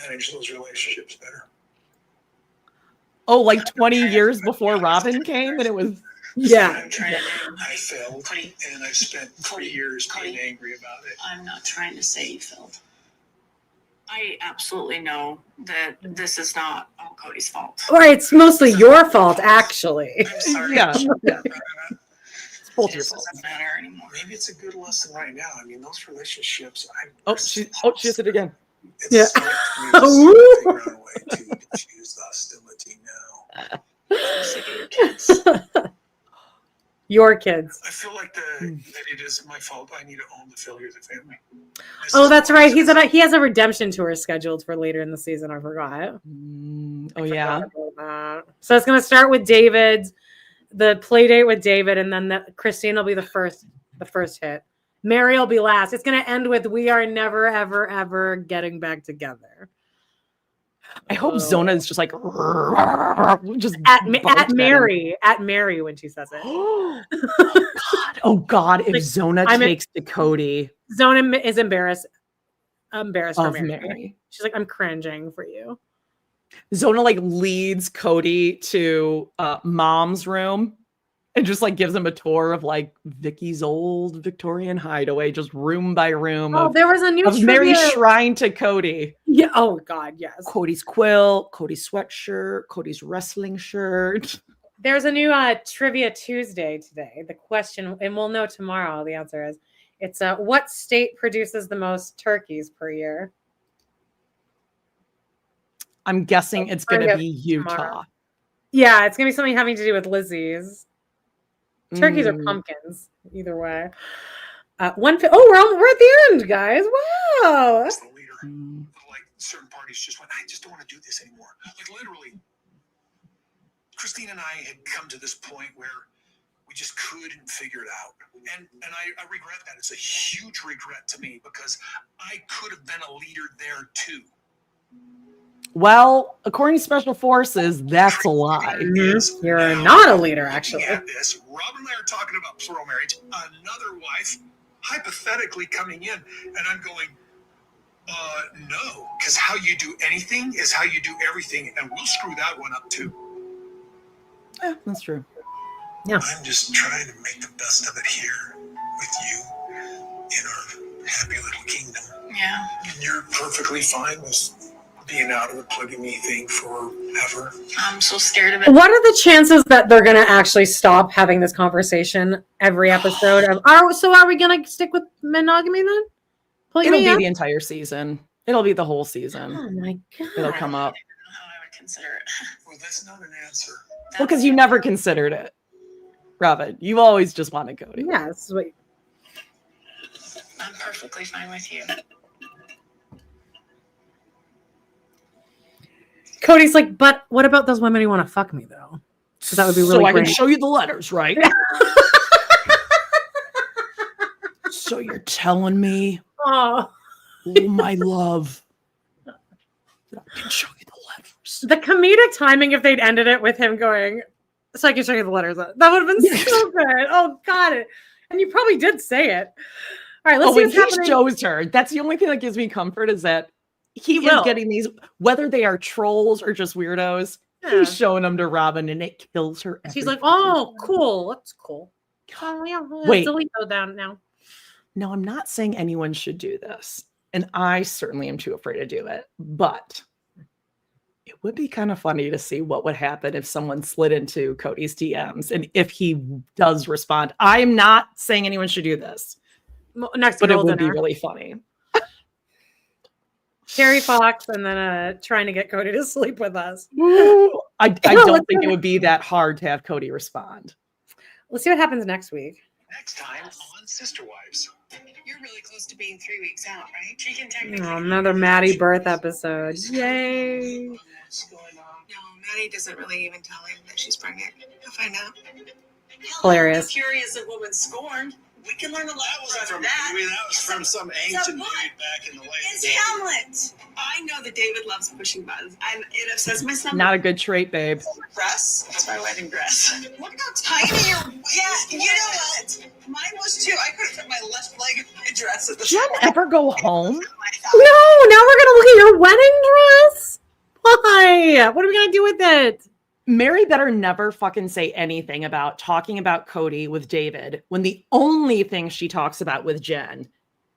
managed those relationships better.
Oh, like 20 years before Robyn came and it was...
Yeah.
I'm trying to do. I failed, and I've spent 3 years being angry about it.
I'm not trying to say you failed. I absolutely know that this is not all Kody's fault.
Or it's mostly your fault, actually.
I'm sorry.
Yeah. It's both
It
your
just
fault.
doesn't matter anymore.
Maybe it's a good lesson right now. I mean, those relationships.
She did it again.
It's
Yeah.
like for me to figure out a way to diffuse the hostility now.
I'm sick of your kids.
Your kids.
I feel like that it is my fault. I need to own the failure of the family.
Oh, that's right. He has a redemption tour scheduled for later in the season. I forgot.
Oh, yeah.
So it's going to start with the play date with David, and then Christine will be the first hit. Meri will be last. It's going to end with "We are never, ever, ever getting back together."
I hope Zona is just like just
at Meri when she says it.
Oh God! If Zona takes to Kody,
Zona is embarrassed for
Meri.
Meri. She's like, "I'm cringing for you."
Zona like leads Kody to mom's room and just like gives him a tour of like Vicky's old Victorian hideaway, just room by room.
Oh, there was a new
Meri's shrine to Kody.
Yeah. Oh God, yes.
Cody's quilt, Cody's sweatshirt, Cody's wrestling shirt.
There's a new Trivia Tuesday today. The question, and we'll know tomorrow. The answer is, it's what state produces the most turkeys per year?
I'm guessing it's going to be Utah.
Tomorrow. Yeah, it's going to be something having to do with Lizzie's. Turkeys or pumpkins, either way. We're at the end, guys. Wow.
As the leader, like certain parties just went, I just don't want to do this anymore. Like literally, Christine and I had come to this point where we just couldn't figure it out. And I regret that. It's a huge regret to me because I could have been a leader there too.
Well, according to Special Forces, that's a lie.
You're not a leader, actually.
At this, Robyn and I are talking about plural marriage. Another wife, hypothetically coming in, and I'm going, no, because how you do anything is how you do everything, and we'll screw that one up too.
Yeah, that's true.
Yeah.
I'm just trying to make the best of it here with you in our happy little kingdom.
Yeah.
And you're perfectly fine with being out of the polygamy thing forever.
I'm so scared of it.
What are the chances that they're going to actually stop having this conversation every episode? Are we going to stick with monogamy then? Polygamy,
It'll be the entire season. It'll be the whole season.
Oh my God.
It'll come up.
I don't know how I would consider it.
Well, that's not an answer.
Well, because you never considered it, Robyn. You always just wanted Kody.
Yeah, this is what
I'm perfectly fine with you.
Cody's like, but what about those women who want to fuck me though? Because that would be really
So I
great.
can show you the letters, right? So you're telling me,
Oh,
my love, that I can show you the letters.
the comedic timing if they'd ended it with him going, so I can show you the letters. That would have been so good. Oh, got it. And you probably did say it. All right, let's see what's happening.
Joe's turn. That's the only thing that gives me comfort is that he is getting these, whether they are trolls or just weirdos, he's showing them to Robyn and it kills her.
She's like, oh, cool. That's cool. Oh, yeah.
Wait.
Delete those down now.
No, I'm not saying anyone should do this. And I certainly am too afraid to do it. But it would be kind of funny to see what would happen if someone slid into Kody's DMs and if he does respond. I'm not saying anyone should do this. But it would be really funny.
Terry Fox and then trying to get Kody to sleep with us.
I don't think it would be that hard to have Kody respond.
Let's see what happens next week.
Next time on Sister Wives.
You're really close to being 3 weeks out, right? She can technically.
Oh, another Maddie birth episode. Yay.
What's going on?
No, Maddie doesn't really even tell him that she's pregnant. He'll find out.
Hilarious.
The fury is a woman scorned. We can learn a lot from
That
that.
was from some ancient dude back in the way.
It's Hamlet. I know that David loves pushing buttons. It upsets my stomach.
Not a good trait, babe.
Dress. It's my wedding dress. Look how tiny your waist. Yeah, you know what? Mine was too. I couldn't fit my left leg in my dress at the
Jen ever go home?
No, now we're going to look at your wedding dress? Why? What are we going to do with it?
Meri better never fucking say anything about talking about Kody with David when the only thing she talks about with Jen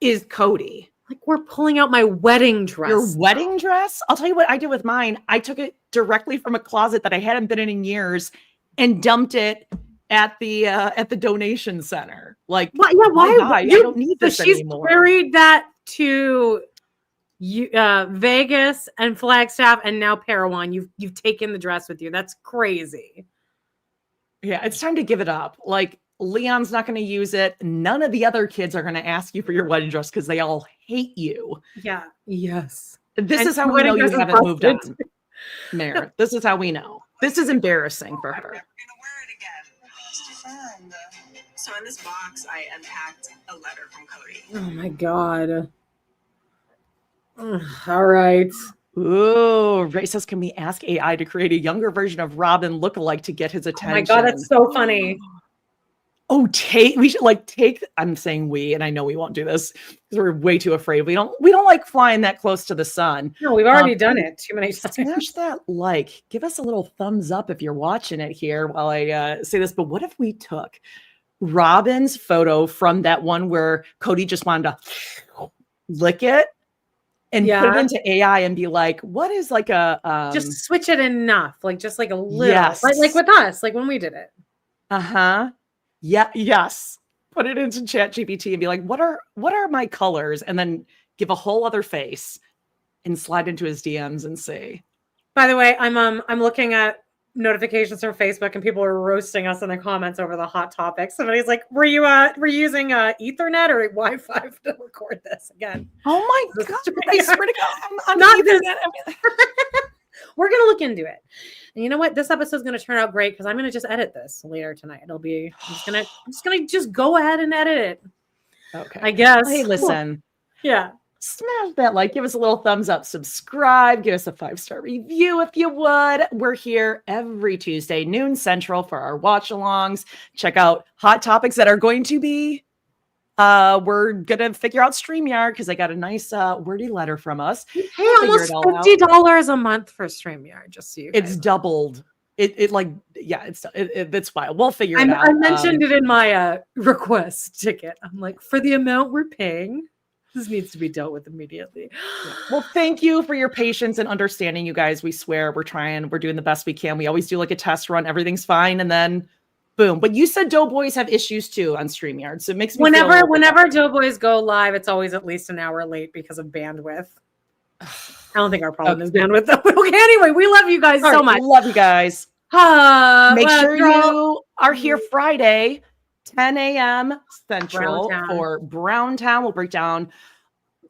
is Kody.
Like, we're pulling out my wedding dress.
Your wedding dress? I'll tell you what I did with mine. I took it directly from a closet that I hadn't been in years and dumped it at the donation center. Like,
why?
I don't need this anymore.
She's carried that to Vegas and Flagstaff and now Parowan. You've taken the dress with you. That's crazy.
Yeah, it's time to give it up. Like Leon's not going to use it. None of the other kids are going to ask you for your wedding dress because they all hate you.
Yeah. Yes.
This
And
is how we
wedding
know you
dress is
haven't moved on,
busted.
Mayor. This is how we know. This is embarrassing for her.
We're gonna wear it again. So in this box, I unpacked a letter from Kody.
Oh my God. Ugh, all right.
Ooh, Ray says, can we ask AI to create a younger version of Robyn lookalike to get his attention?
Oh my God, that's so funny.
Oh, we should take, I'm saying we, and I know we won't do this because we're way too afraid. We don't like flying that close to the sun.
No, we've already done it too many times.
Smash that like. Give us a little thumbs up if you're watching it here while I say this. But what if we took Robyn's photo from that one where Kody just wanted to lick it and put it into AI and be like, what is like a
just switch it enough, like just like a little,
yes.
like with us, like when we did it.
Yeah, yes. Put it into ChatGPT and be like, what are my colors? And then give a whole other face and slide into his DMs and see.
By the way, I'm looking at notifications from Facebook and people are roasting us in the comments over the hot topics. Somebody's like, were you using Ethernet or Wi-Fi to record this again?
Oh my God. I swear to God, I'm
not
Ethernet.
We're gonna look into it. And you know what? This episode is gonna turn out great because I'm gonna just edit this later tonight. I'm just gonna go ahead and edit it.
Okay.
I guess.
Hey, listen.
Yeah.
Smash that like, give us a little thumbs up, subscribe, give us a 5-star review if you would. We're here every Tuesday, noon Central for our watch-alongs. Check out hot topics that are going to be, we're going to figure out StreamYard because they got a nice wordy letter from us.
Hey, almost $50 a month for StreamYard, just so you guys
It's doubled. It's wild. We'll figure it out.
I mentioned it in my request ticket. I'm like, for the amount we're paying, this needs to be dealt with immediately.
Yeah. Well, thank you for your patience and understanding, you guys. We swear we're doing the best we can. We always do like a test run. Everything's fine. And then boom. But you said Doughboys have issues too on StreamYard. So it makes me
whenever Doughboys go live, it's always at least an hour late because of bandwidth. I don't think our problem is bandwidth though. Okay, anyway, we love you guys so much.
Love you guys. Make sure you are here Friday, 10 a.m. Central for Browntown. We'll break down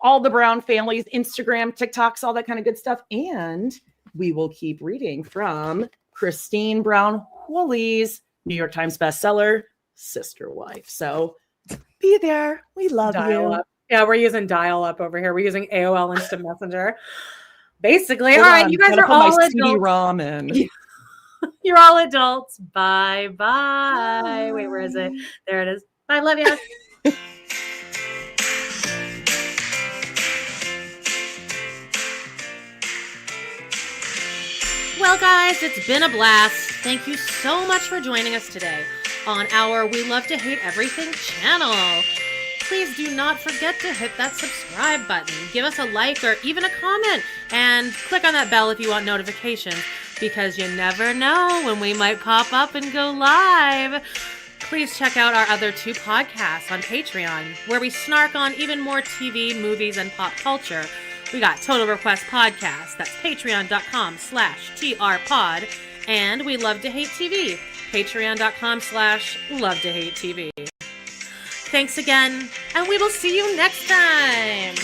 all the Brown families, Instagram, TikToks, all that kind of good stuff. And we will keep reading from Christine Brown Woolley's New York Times bestseller, Sister Wife. So be there. We love you.
Yeah, we're using dial-up over here. We're using AOL Instant Messenger. Basically, all right, you guys are all adults. CD-ROM in. You're all adults. Bye. Wait, where is it? There it is. Bye, love you. Well, guys, it's been a blast. Thank you so much for joining us today on our We Love to Hate Everything channel. Please do not forget to hit that subscribe button. Give us a like or even a comment and click on that bell if you want notifications because you never know when we might pop up and go live. Please check out our other 2 podcasts on Patreon where we snark on even more TV, movies, and pop culture. We got Total Request Podcast. That's patreon.com/trpod. And We Love to Hate TV. Patreon.com/Love to Hate TV. Thanks again, and we will see you next time.